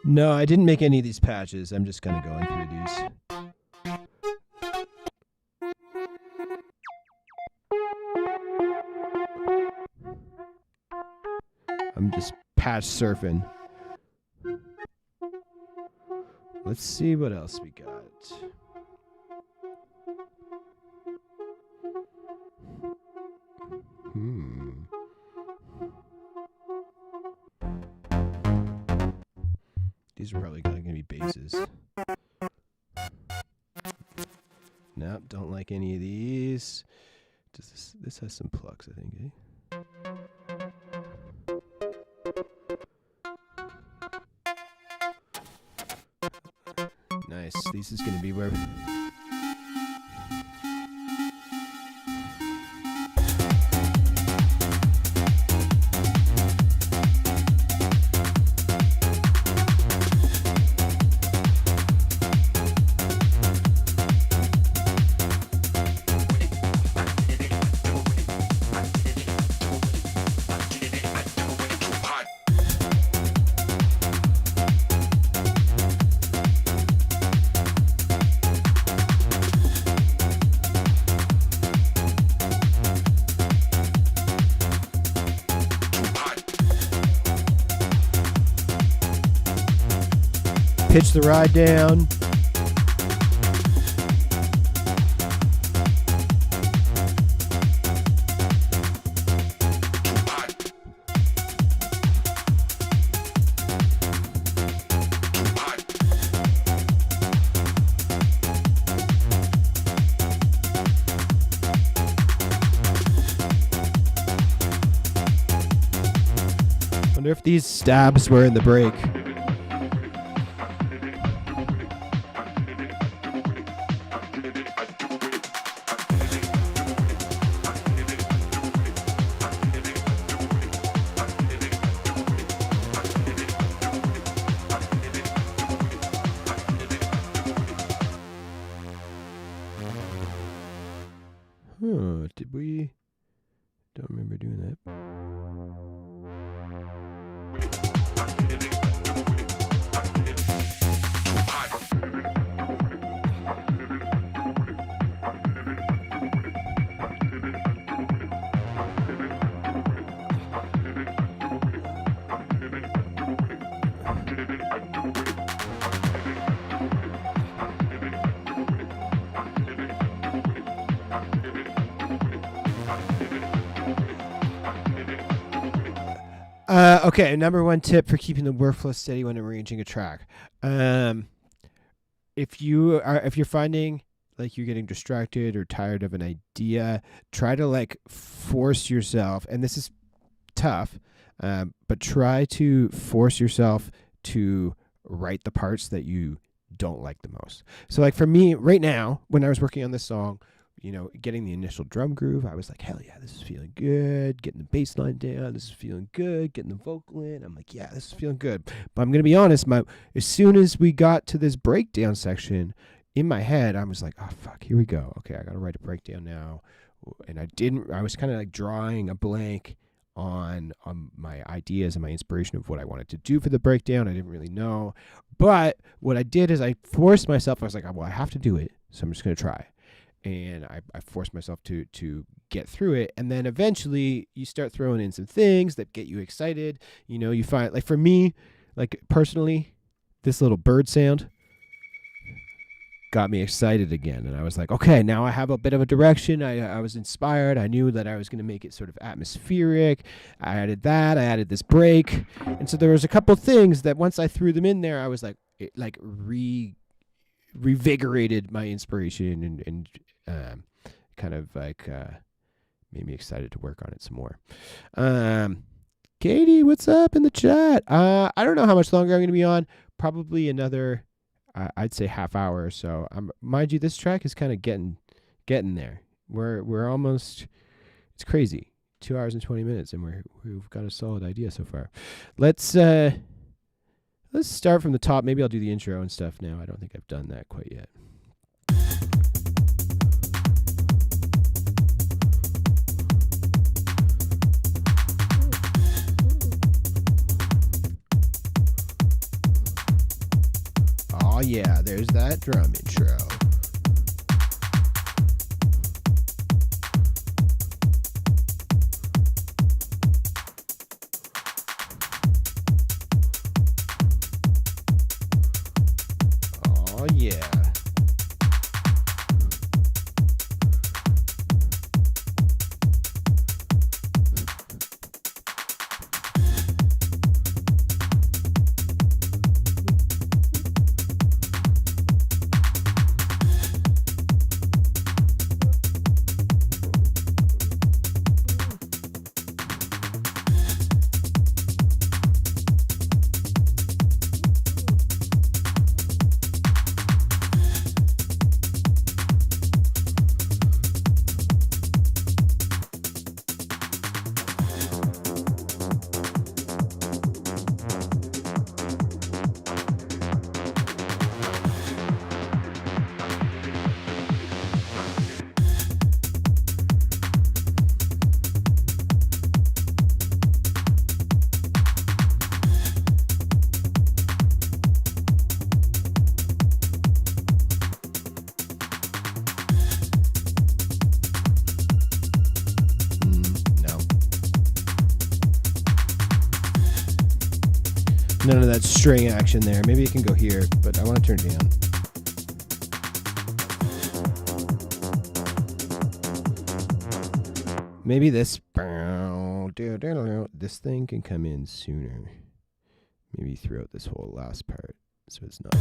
No, I didn't make any of these patches. I'm just kind of going through these. I'm just patch surfing. Let's see what else we got. These are probably going to be basses. Nope, don't like any of these. This has some plugs, I think, eh? Nice. This is going to be where... Pitch the ride down. Wonder if these stabs were in the break. Did we? Don't remember doing that. Okay, number one tip for keeping the workflow steady when arranging a track. If you're finding like you're getting distracted or tired of an idea, try to like force yourself, and this is tough, but try to force yourself to write the parts that you don't like the most. So like for me right now, when I was working on this song, you know, getting the initial drum groove, I was like, hell yeah, this is feeling good. Getting the bass line down, this is feeling good. Getting the vocal in, I'm like, yeah, this is feeling good. But I'm going to be honest, as soon as we got to this breakdown section, in my head, I was like, oh, fuck, here we go. Okay, I got to write a breakdown now. And I was kind of like drawing a blank on my ideas and my inspiration of what I wanted to do for the breakdown. I didn't really know. But what I did is I forced myself. I was like, well, I have to do it, so I'm just going to try. And I forced myself to get through it. And then eventually you start throwing in some things that get you excited. You know, you find, like for me, like personally, this little bird sound got me excited again. And I was like, okay, now I have a bit of a direction. I was inspired. I knew that I was going to make it sort of atmospheric. I added that. I added this break. And so there was a couple things that once I threw them in there, I was like, it like revigorated my inspiration and kind of like made me excited to work on it some more. Katie, what's up in the chat? I don't know how much longer I'm going to be on. Probably another, I'd say half hour or so. Mind you, this track is kind of getting there. We're almost, it's crazy. 2 hours and 20 minutes, and we've got a solid idea so far. Let's Let's start from the top. Maybe I'll do the intro and stuff now. I don't think I've done that quite yet. Oh yeah, there's that drum intro. Oh yeah. None of that string action there. Maybe it can go here, but I want to turn it down. Maybe this thing can come in sooner. Maybe throughout this whole last part, so it's not.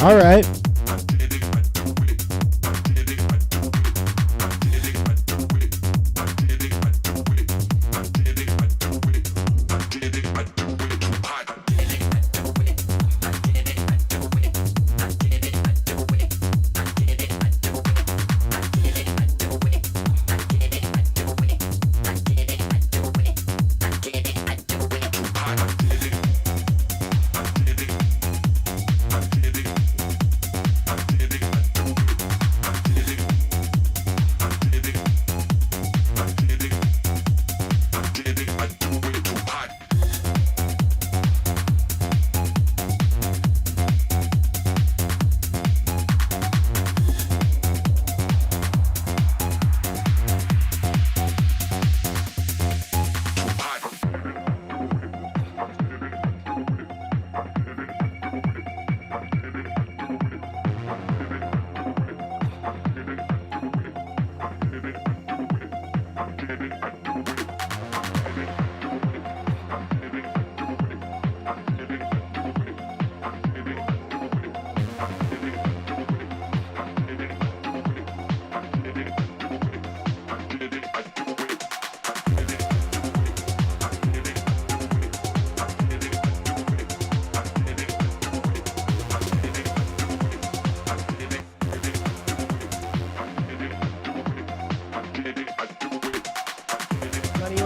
All right.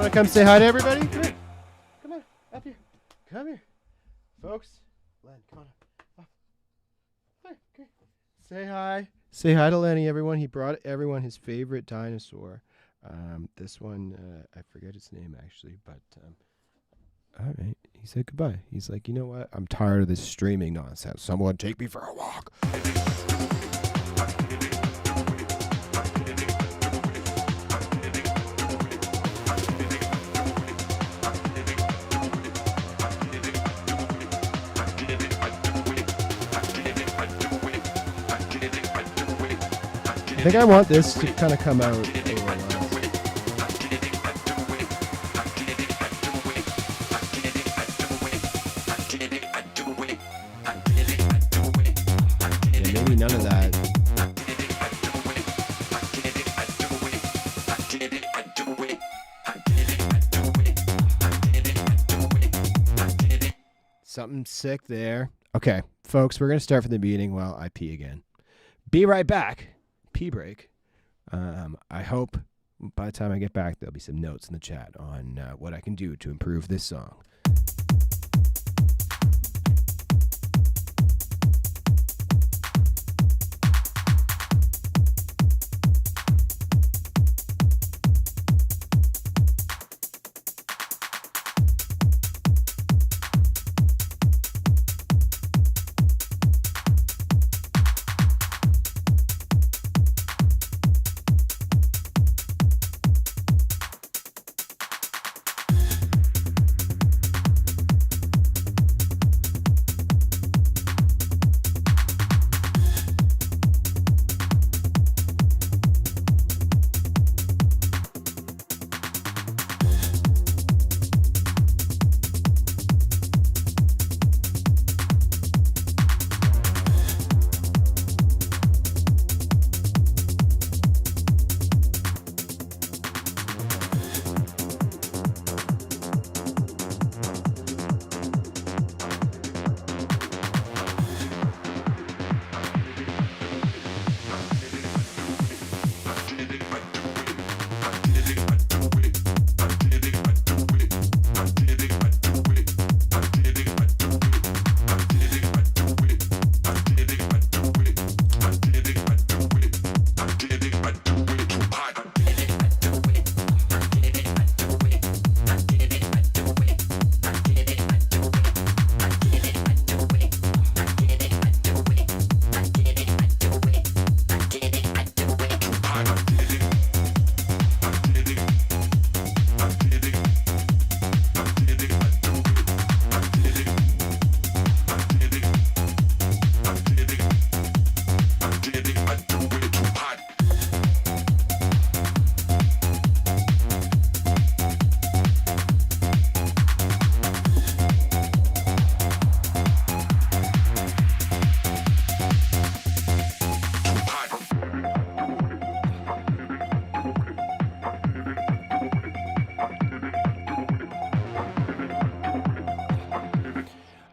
want to come say hi to everybody? Come here. Come on. Up here. Come here. Folks. Len, come on up. Hi. Okay. Say hi. Say hi to Lenny, everyone. He brought everyone his favorite dinosaur. This one, I forget its name, actually, but... all right. He said goodbye. He's like, you know what? I'm tired of this streaming nonsense. Someone take me for a walk. I think I want this to kind of come out a little less. Yeah, maybe none of that. Something sick there. Okay, folks, we're going to start from the beginning while I pee again. Be right back. Pee break. I hope by the time I get back, there'll be some notes in the chat on what I can do to improve this song.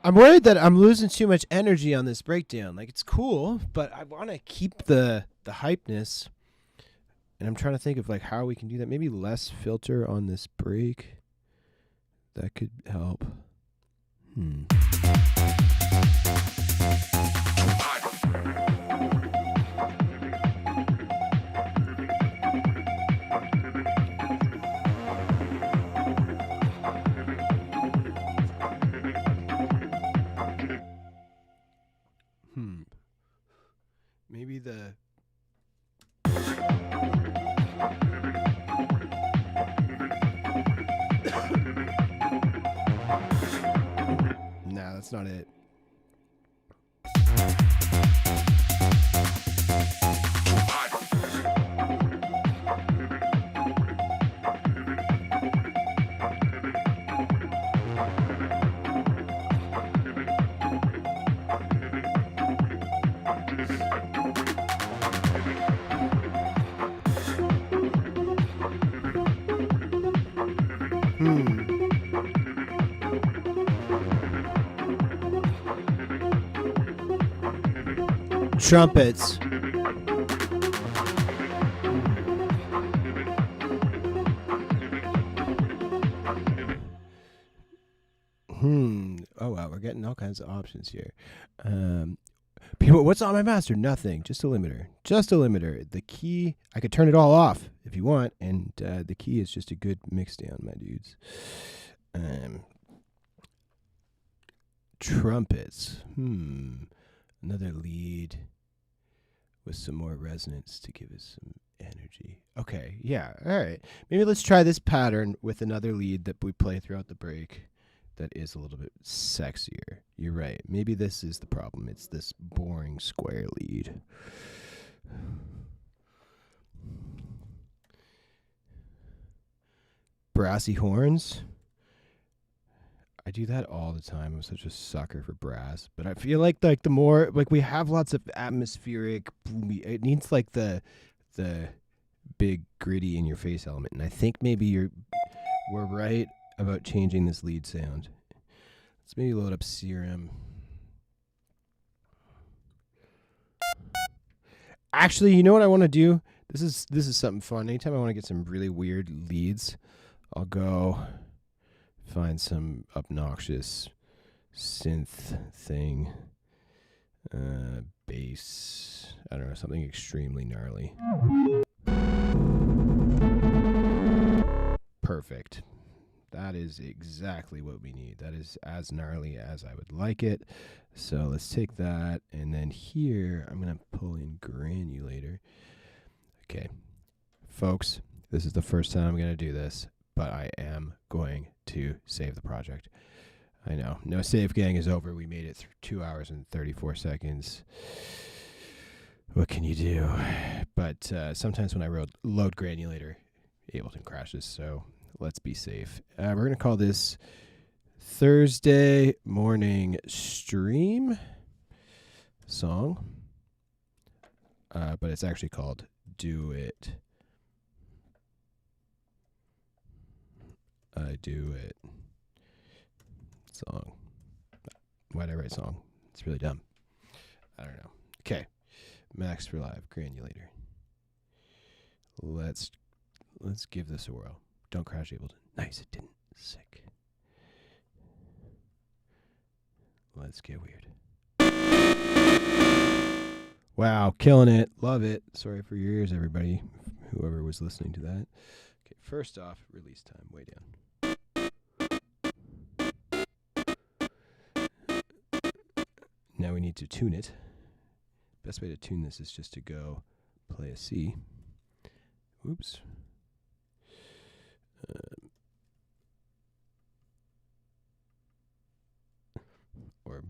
I'm worried that I'm losing too much energy on this breakdown. Like, it's cool, but I want to keep the hypeness. And I'm trying to think of like how we can do that. Maybe less filter on this break. That could help. Maybe the... Nah, that's not it. Trumpets. Oh wow, we're getting all kinds of options here. People, what's on my master? Nothing. Just a limiter. Just a limiter. The key, I could turn it all off if you want, and the key is just a good mix down, my dudes. Trumpets. Another lead with some more resonance to give us some energy. Okay, yeah, all right. Maybe let's try this pattern with another lead that we play throughout the break that is a little bit sexier. You're right. Maybe this is the problem. It's this boring square lead. Brassy horns. I do that all the time. I'm such a sucker for brass, but I feel like the more like we have lots of atmospheric boomy, it needs like the big gritty in your face element, and I think maybe we're right about changing this lead sound. Let's maybe load up SERUM. Actually, you know what I want to do? This is something fun. Anytime I want to get some really weird leads, I'll go find some obnoxious synth thing, bass, I don't know, something extremely gnarly. Perfect. That is exactly what we need. That is as gnarly as I would like it. So let's take that, and then here I'm going to pull in Granulator. Okay, folks, this is the first time I'm going to do this, but I am going to save the project. I know. No save gang is over. We made it through 2 hours and 34 seconds. What can you do? But sometimes when I load Granulator, Ableton crashes, so let's be safe. We're going to call this Thursday Morning Stream song, but it's actually called Do It. I do it. Song. Why'd I write song? It's really dumb. I don't know. Okay. Max for live. Granulator. Let's give this a whirl. Don't crash Ableton. Nice, it didn't. Sick. Let's get weird. Wow, killing it. Love it. Sorry for your ears, everybody. Whoever was listening to that. Okay, first off, release time. Way down. Now we need to tune it. Best way to tune this is just to go play a C. Oops. Or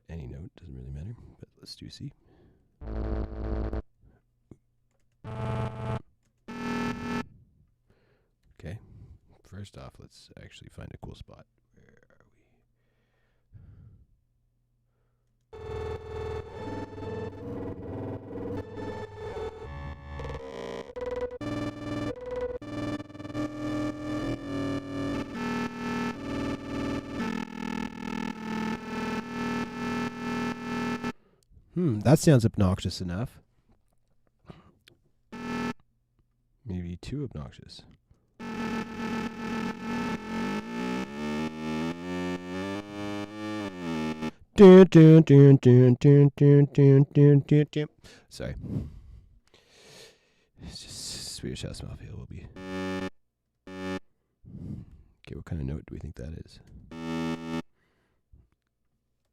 any note, doesn't really matter, but let's do C. Okay, first off, let's actually find a cool spot. Where are that sounds obnoxious enough. Maybe too obnoxious. Dun, dun, dun, dun, dun, dun, dun, dun, dun, dun. Sorry. It's just Swedish House Mafia will be. Okay, what kind of note do we think that is?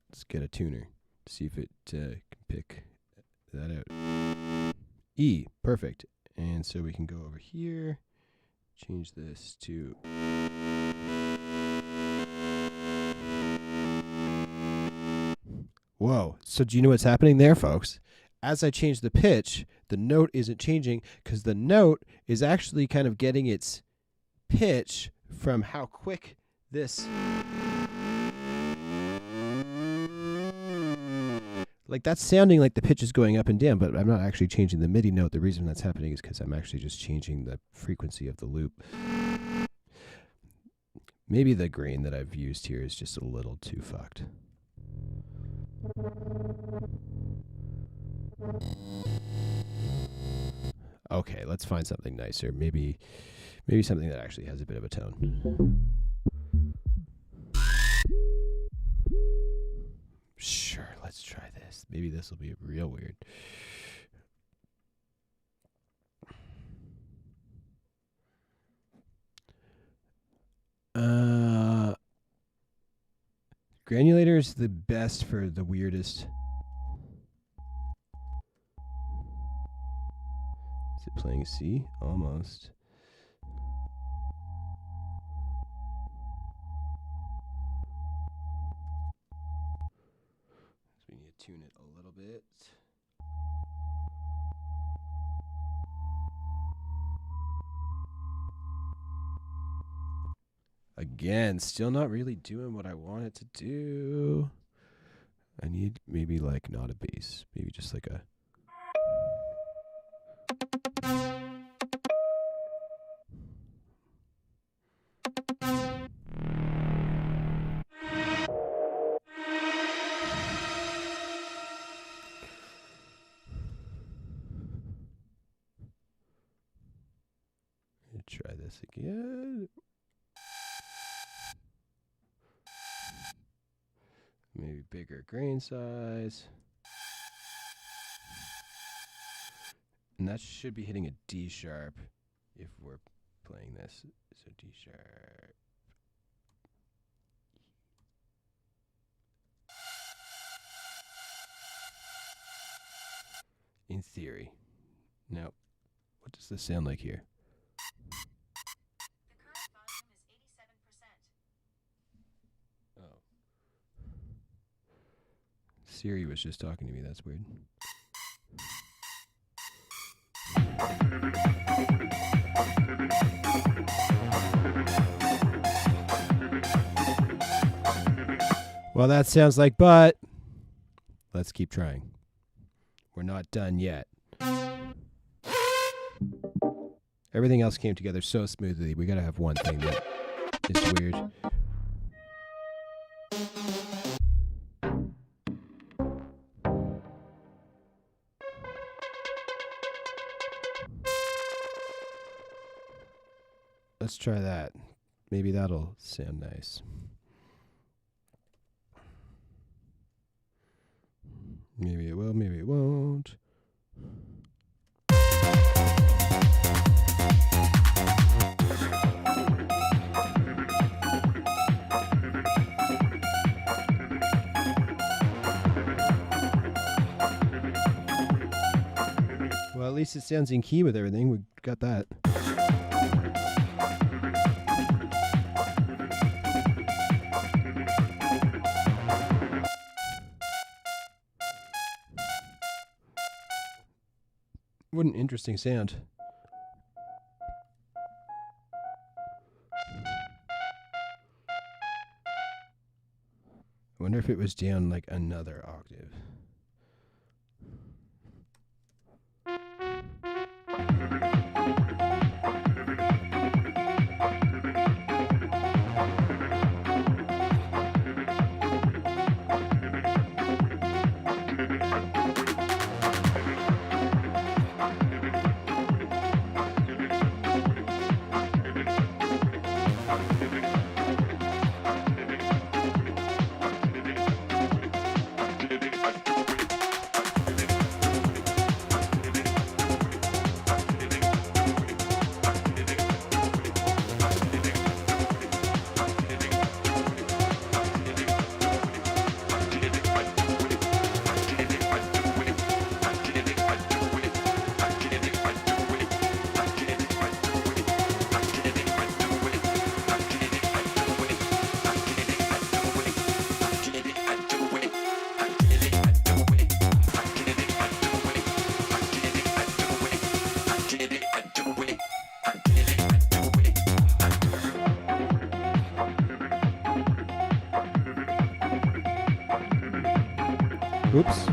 Let's get a tuner. See if it can pick that out. E, perfect. And so we can go over here, change this to... Whoa. So do you know what's happening there, folks? As I change the pitch, the note isn't changing because the note is actually kind of getting its pitch from how quick this... Like, that's sounding like the pitch is going up and down, but I'm not actually changing the MIDI note. The reason that's happening is because I'm actually just changing the frequency of the loop. Maybe the grain that I've used here is just a little too fucked. Okay, let's find something nicer. Maybe something that actually has a bit of a tone. Let's try this. Maybe this will be real weird. Granulator is the best for the weirdest. Is it playing C? Almost. So we need to tune it a little bit. Again, still not really doing what I want it to do. I need maybe like not a bass, maybe just like a. Try this again. Maybe bigger grain size. And that should be hitting a D sharp if we're playing this. So D sharp. In theory. Now, what does this sound like here? Siri was just talking to me. That's weird. Well, that sounds like butt. Let's keep trying. We're not done yet. Everything else came together so smoothly. We gotta have one thing that is weird. Let's try that. Maybe that'll sound nice. Maybe it will, maybe it won't. Well, at least it sounds in key with everything. We got that. What an interesting sound. I wonder if it was down like another octave. Oops.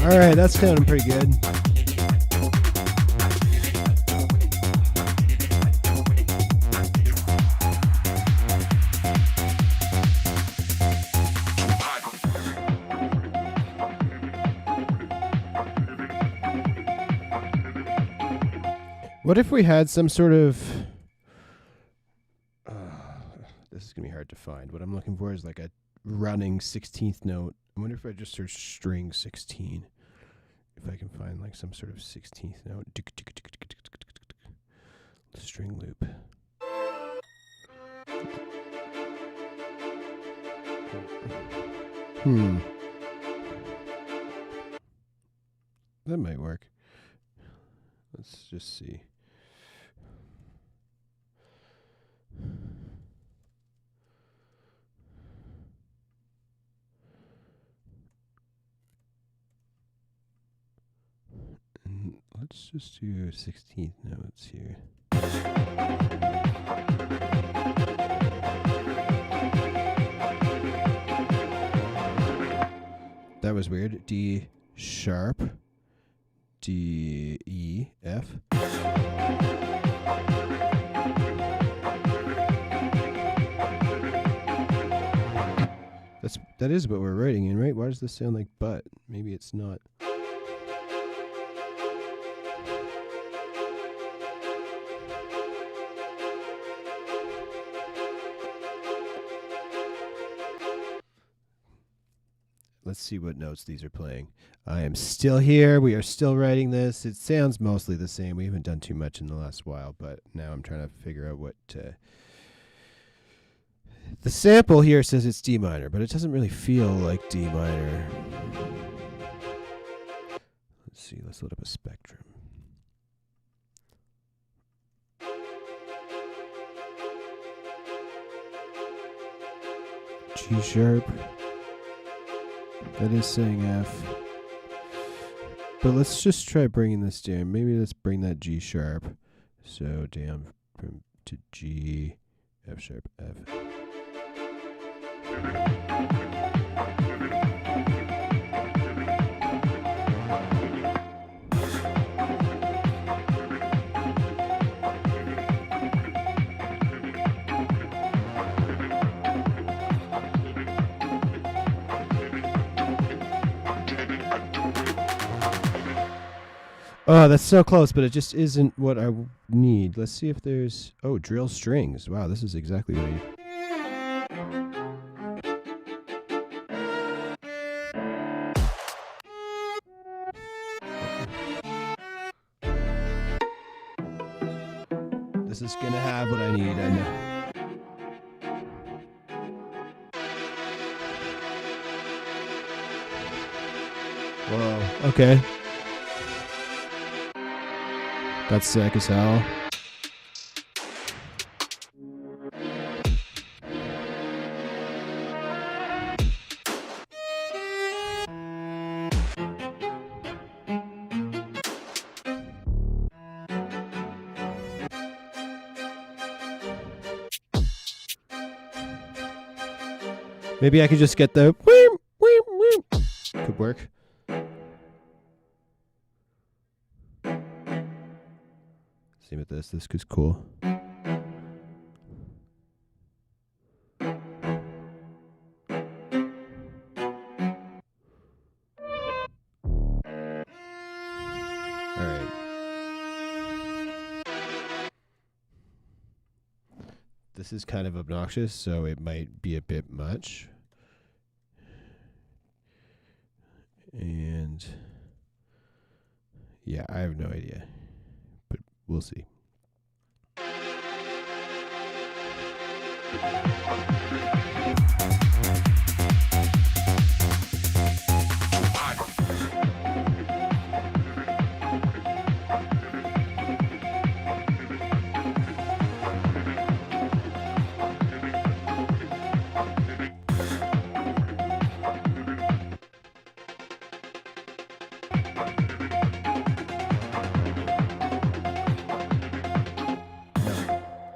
All right, that's sounding pretty good. What if we had some sort of... this is going to be hard to find. What I'm looking for is like a running 16th note. I wonder if I just search string 16. If I can find like some sort of 16th note. String loop. That might work. Let's just see. And let's just do 16th notes here. That was weird. D sharp, D, E, F. That is what we're writing in, right? Why does this sound like but? Maybe it's not. Let's see what notes these are playing. I am still here. We are still writing this. It sounds mostly the same. We haven't done too much in the last while, but now I'm trying to figure out what... the sample here says it's D minor, but it doesn't really feel like D minor. Let's see. Let's load up a spectrum. G sharp. That is saying F. But let's just try bringing this down. Maybe let's bring that G sharp. So down from to G, F sharp, F. Oh, that's so close, but it just isn't what I need. Let's see if there's... Oh, drill strings. Wow, this is exactly what I need. This is going to have what I need, I know. Whoa, okay. That's sick as hell. Maybe I could just get the... Could work. Same with this. This is cool. Alright. This is kind of obnoxious, so it might be a bit much. And yeah, I have no idea. But we'll see.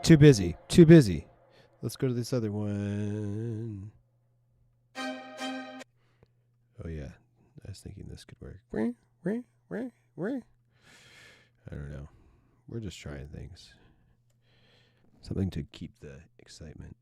Too busy. Too busy. Let's go to this other one. Oh, yeah. was thinking this could work. I don't know. We're just trying things. Something to keep the excitement.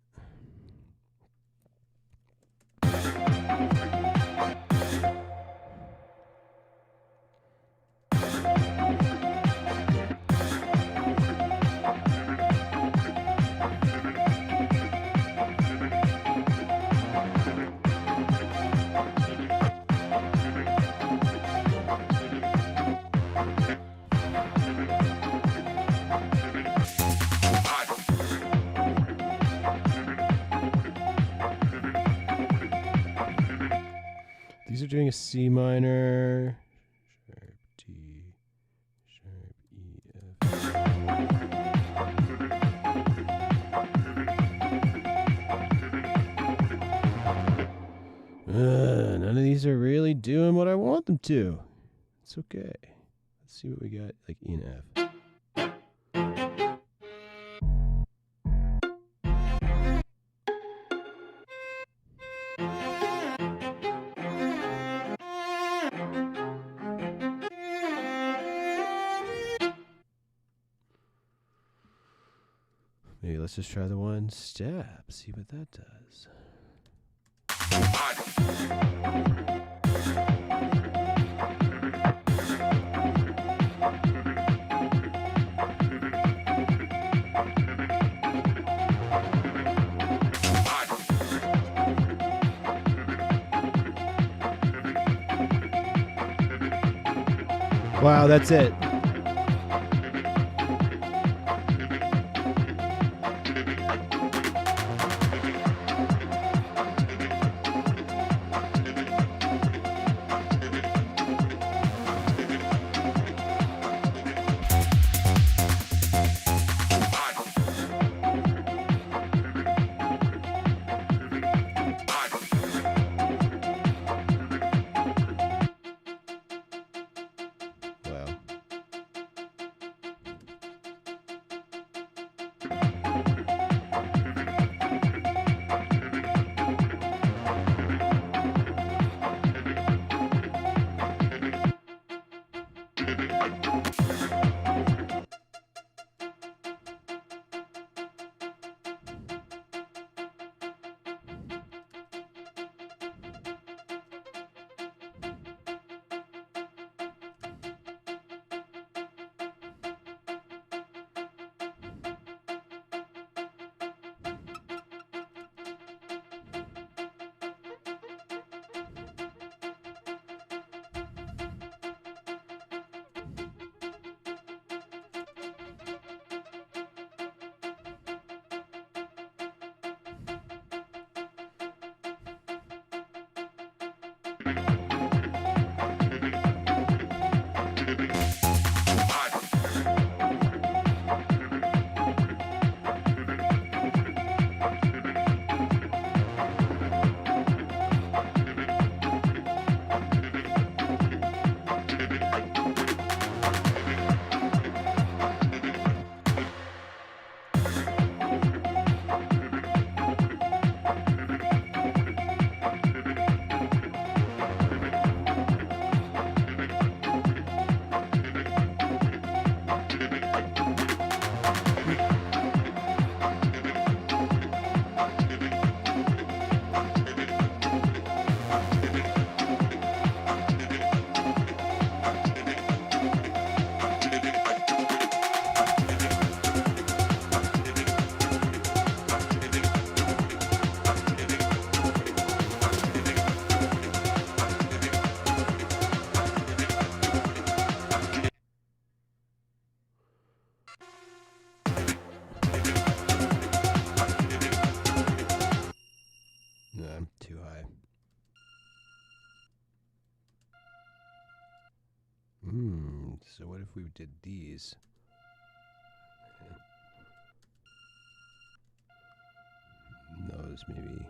These are doing a C minor, sharp D, sharp E, F. None of these are really doing what I want them to. It's okay. Let's see what we got, like E and F. Maybe let's just try the one step, see what that does. Wow, that's it. So what if we did these? Those maybe.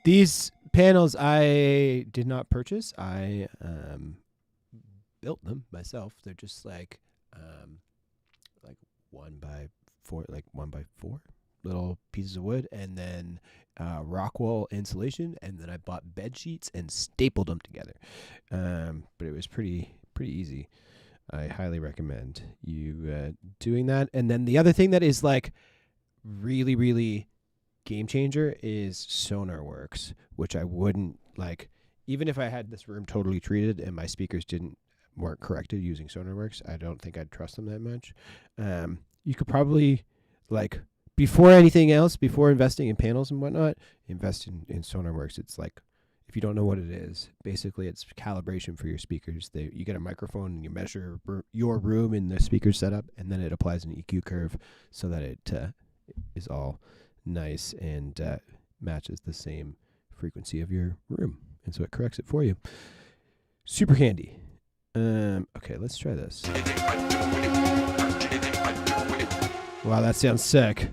These panels I did not purchase. I built them myself. They're just like 1x4 little pieces of wood, and then Rockwool insulation, and then I bought bed sheets and stapled them together. But it was pretty easy. I highly recommend you doing that. And then the other thing that is like really, really game changer is SonarWorks, which I wouldn't like, even if I had this room totally treated and my speakers weren't corrected using SonarWorks, I don't think I'd trust them that much. You could probably, like, before anything else, before investing in panels and whatnot, invest in SonarWorks. It's like, if you don't know what it is, basically it's calibration for your speakers. You get a microphone and you measure your room in the speaker setup, and then it applies an EQ curve so that it is all nice and matches the same frequency of your room. And so it corrects it for you. Super handy. Okay, let's try this. Wow, that sounds sick.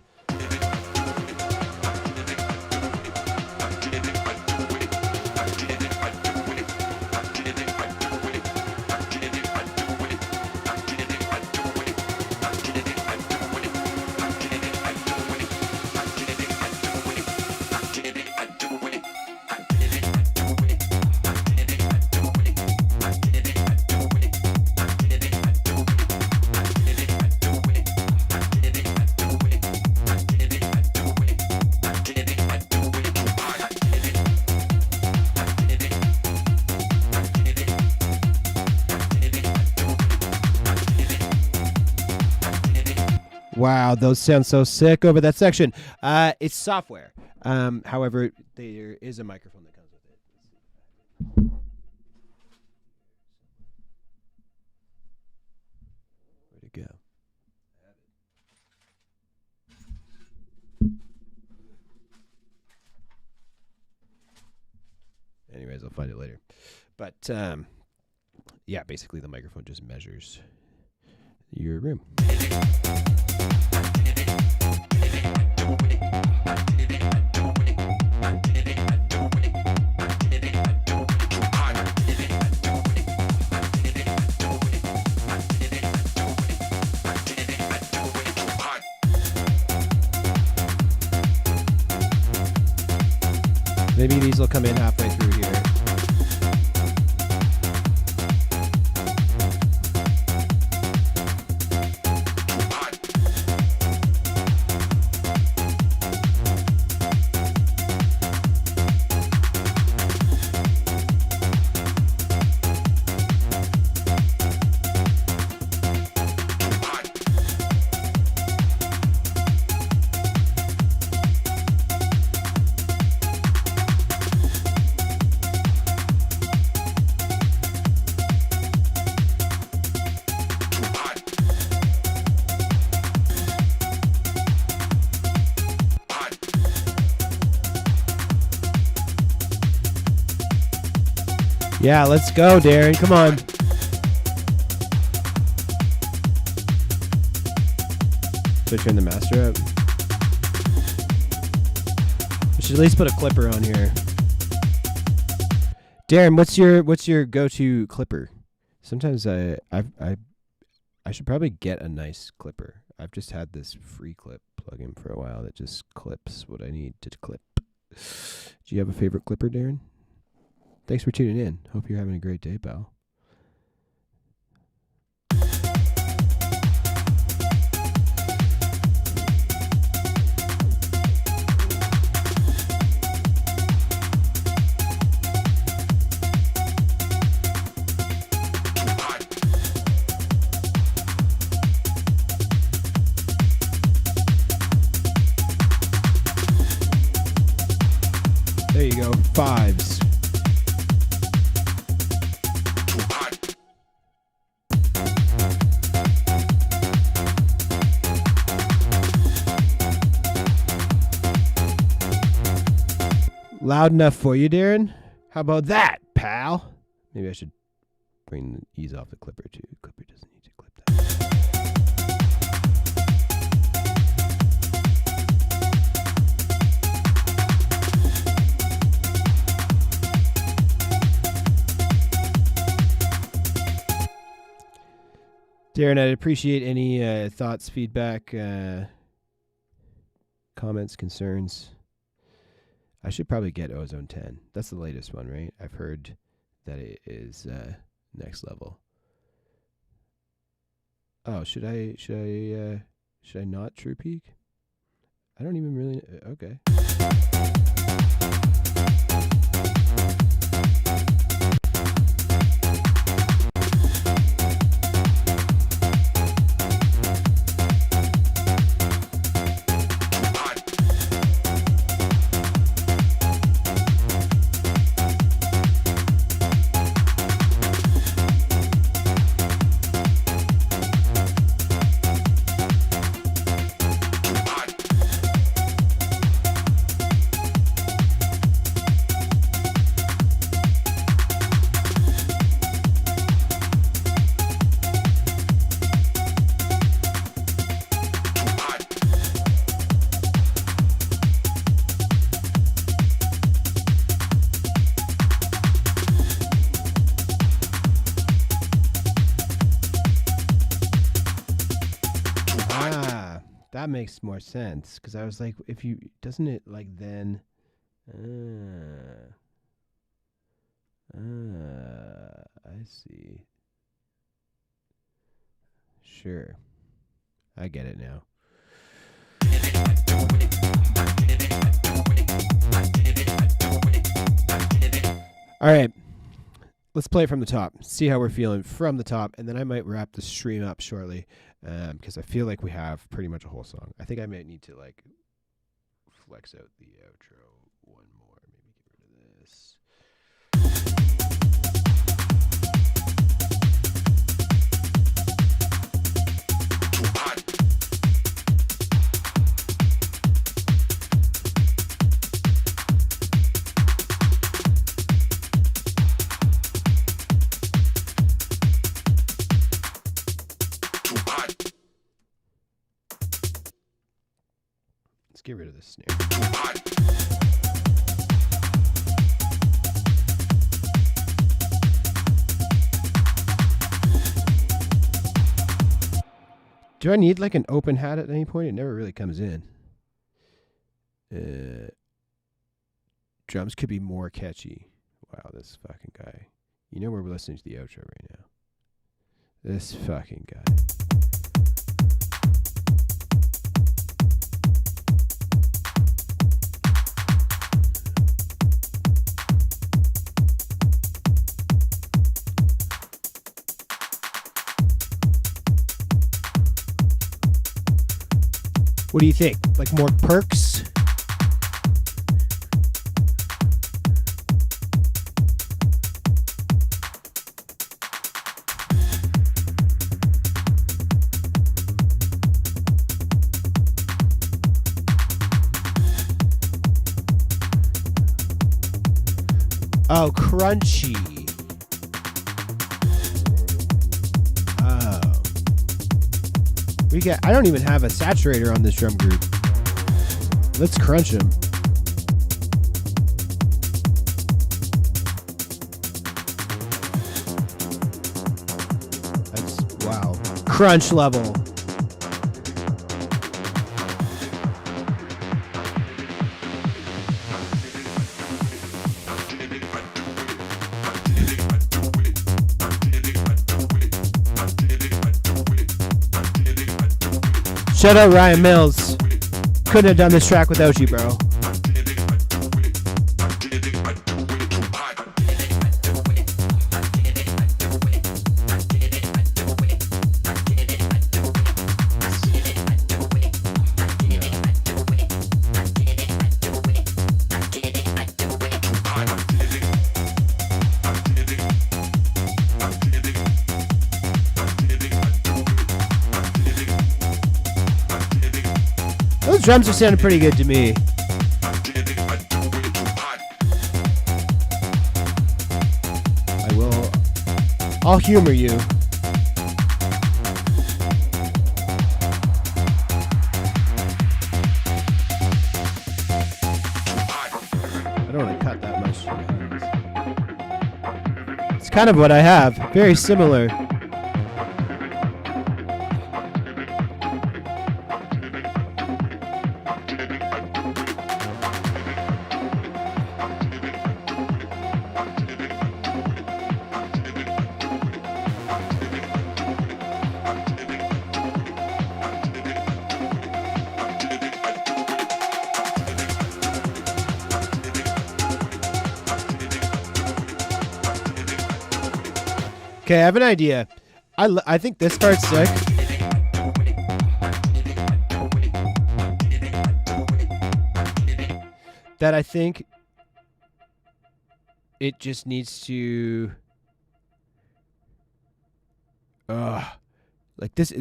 Wow, those sound so sick over that section. It's software. However, there is a microphone that comes with it. Where'd it go? Anyways, I'll find it later. But yeah, basically the microphone just measures your room. Maybe these will come in halfway through here. Yeah, let's go, Darren. Come on. So turn the master up. We should at least put a clipper on here. Darren, what's your go-to clipper? Sometimes I should probably get a nice clipper. I've just had this free clip plugin for a while that just clips what I need to clip. Do you have a favorite clipper, Darren? Thanks for tuning in. Hope you're having a great day, pal. There you go. Fives. Loud enough for you, Darren? How about that, pal? Maybe I should bring the ease off the clipper, too. Clipper doesn't need to clip that. Darren, I'd appreciate any thoughts, feedback, comments, concerns. I should probably get Ozone 10. That's the latest one, right? I've heard that it is next level. Oh, should I not True Peak? I don't even really. Okay. That makes more sense, because I was like, if you doesn't it like then I see. Sure. I get it now. All right. Let's play from the top. See how we're feeling from the top, and then I might wrap the stream up shortly, because I feel like we have pretty much a whole song. I think I might need to like flex out the outro one more. Maybe get rid of this. Let's get rid of this snare. Do I need like an open hat at any point? It never really comes in. Drums could be more catchy. Wow, this fucking guy. You know we're listening to the outro right now. This fucking guy. What do you think? Like more perks? Oh, crunchy. I don't even have a saturator on this drum group. Let's crunch him. That's, wow. Crunch level. Shout out Ryan Mills. Couldn't have done this track without you, bro. Those drums are sounding pretty good to me. I'll humor you. I don't want to cut that much. It's kind of what I have. Very similar. Okay, I have an idea. I think this part's sick. That I think it just needs to like this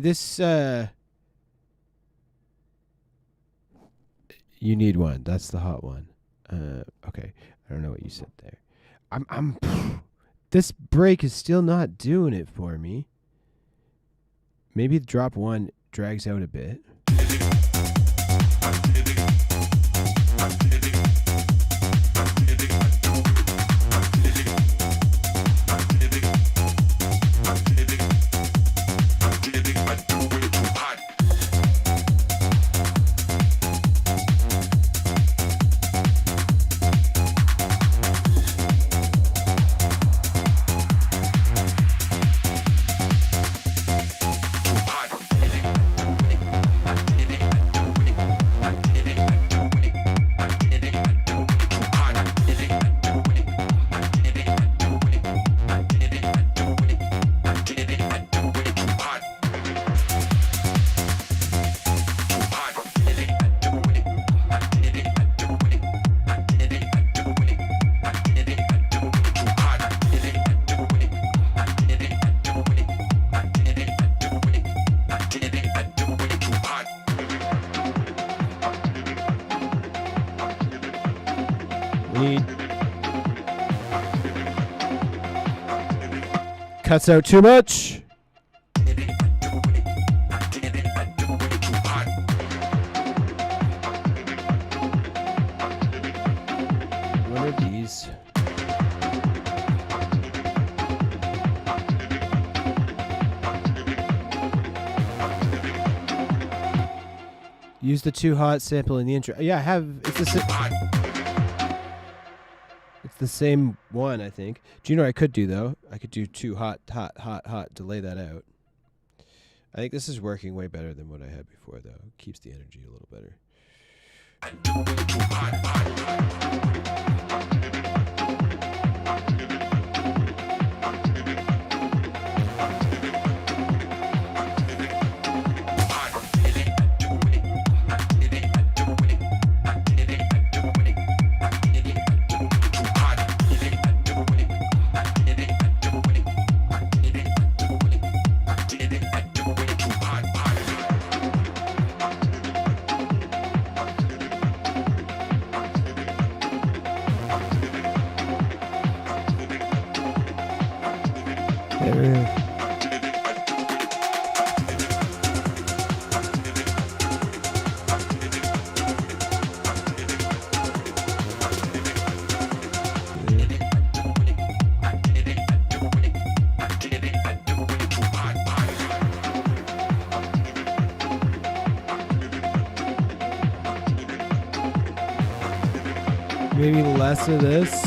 you need one. That's the hot one. Okay. I don't know what you said there. I'm this break is still not doing it for me. Maybe the drop one drags out a bit. Cuts out too much. What are these? Use the too hot sample in the intro. Yeah, I have. It's the same one, I think. Do you know what I could do, though? I could do too hot, hot, hot, hot, delay that out. I think this is working way better than what I had before, though. It keeps the energy a little better. Maybe less of this.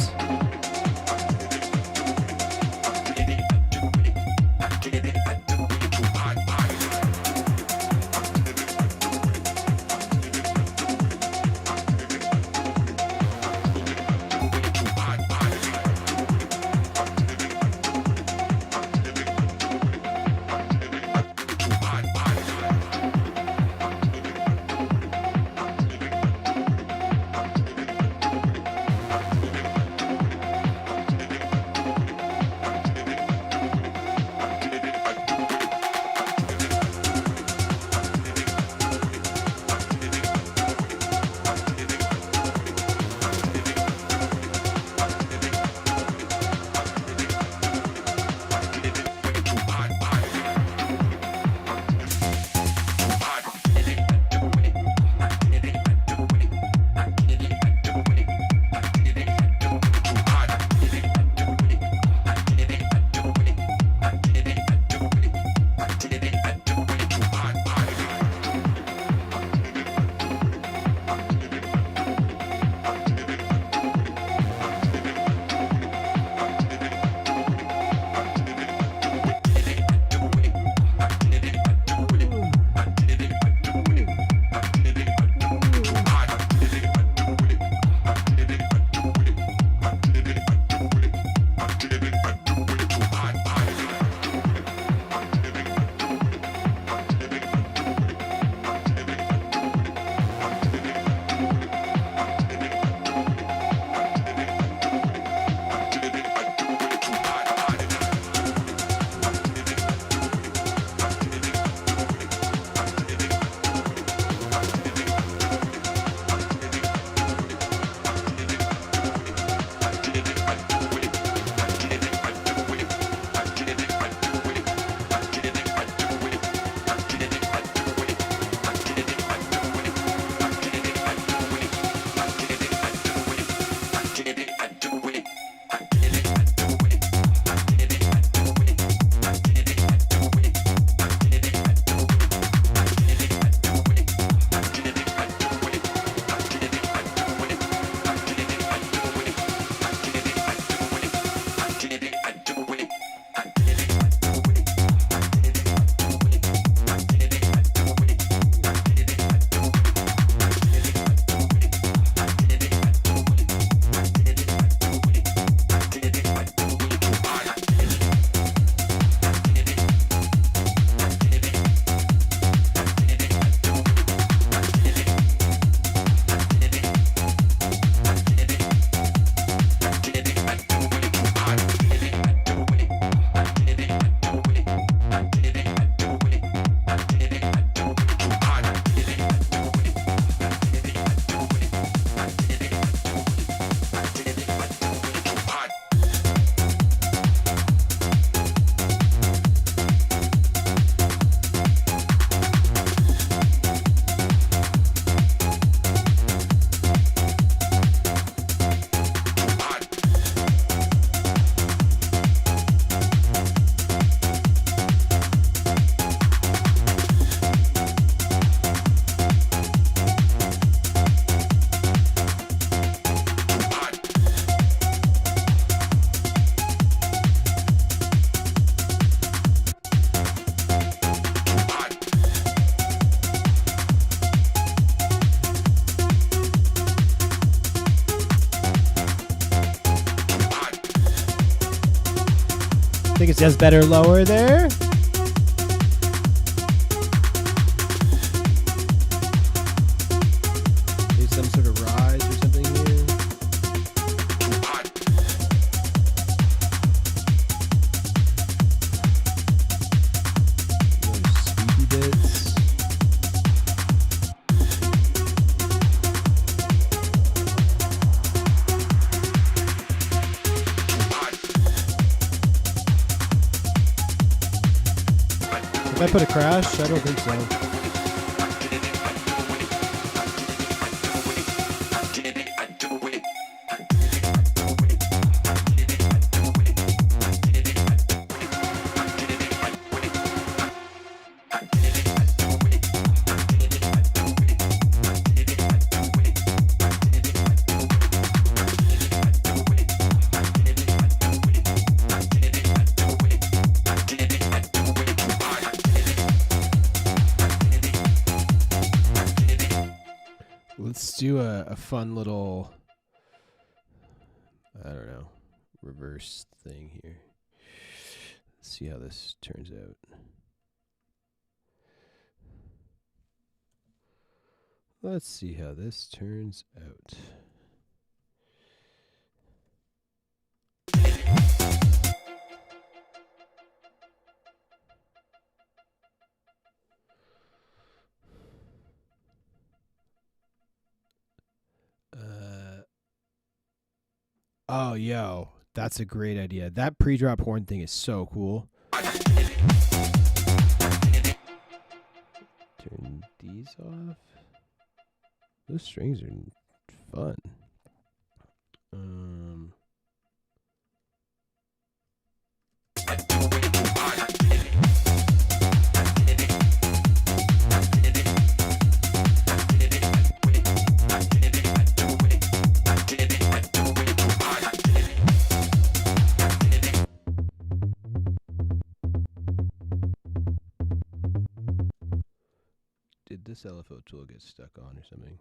think it does better lower there. Maybe some sort of rise or something here. Those sweepy bits. Did I put a crash? I don't think so. Let's do a fun little, I don't know, reverse thing here. Let's see how this turns out. Let's see how this turns out. Oh, yo, that's a great idea. That pre-drop horn thing is so cool. Turn these off. Those strings are fun. Did this LFO tool get stuck on or something?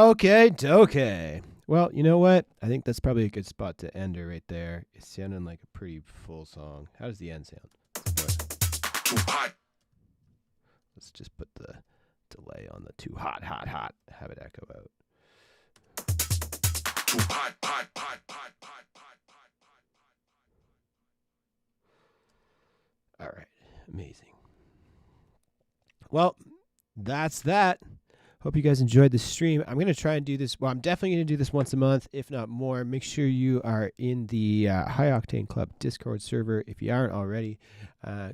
Okay. Well, you know what? I think that's probably a good spot to end her right there. It's sounding like a pretty full song. How does the end sound? Too hot. Let's just put the delay on the too hot. Have it echo out. Too hot. All right. Amazing. Well, that's that. Hope you guys enjoyed the stream. I'm going to try and do this. Well, I'm definitely going to do this once a month, if not more. Make sure you are in the High Octane Club Discord server. If you aren't already,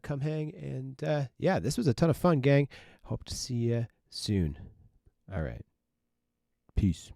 come hang. And yeah, this was a ton of fun, gang. Hope to see you soon. All right. Peace.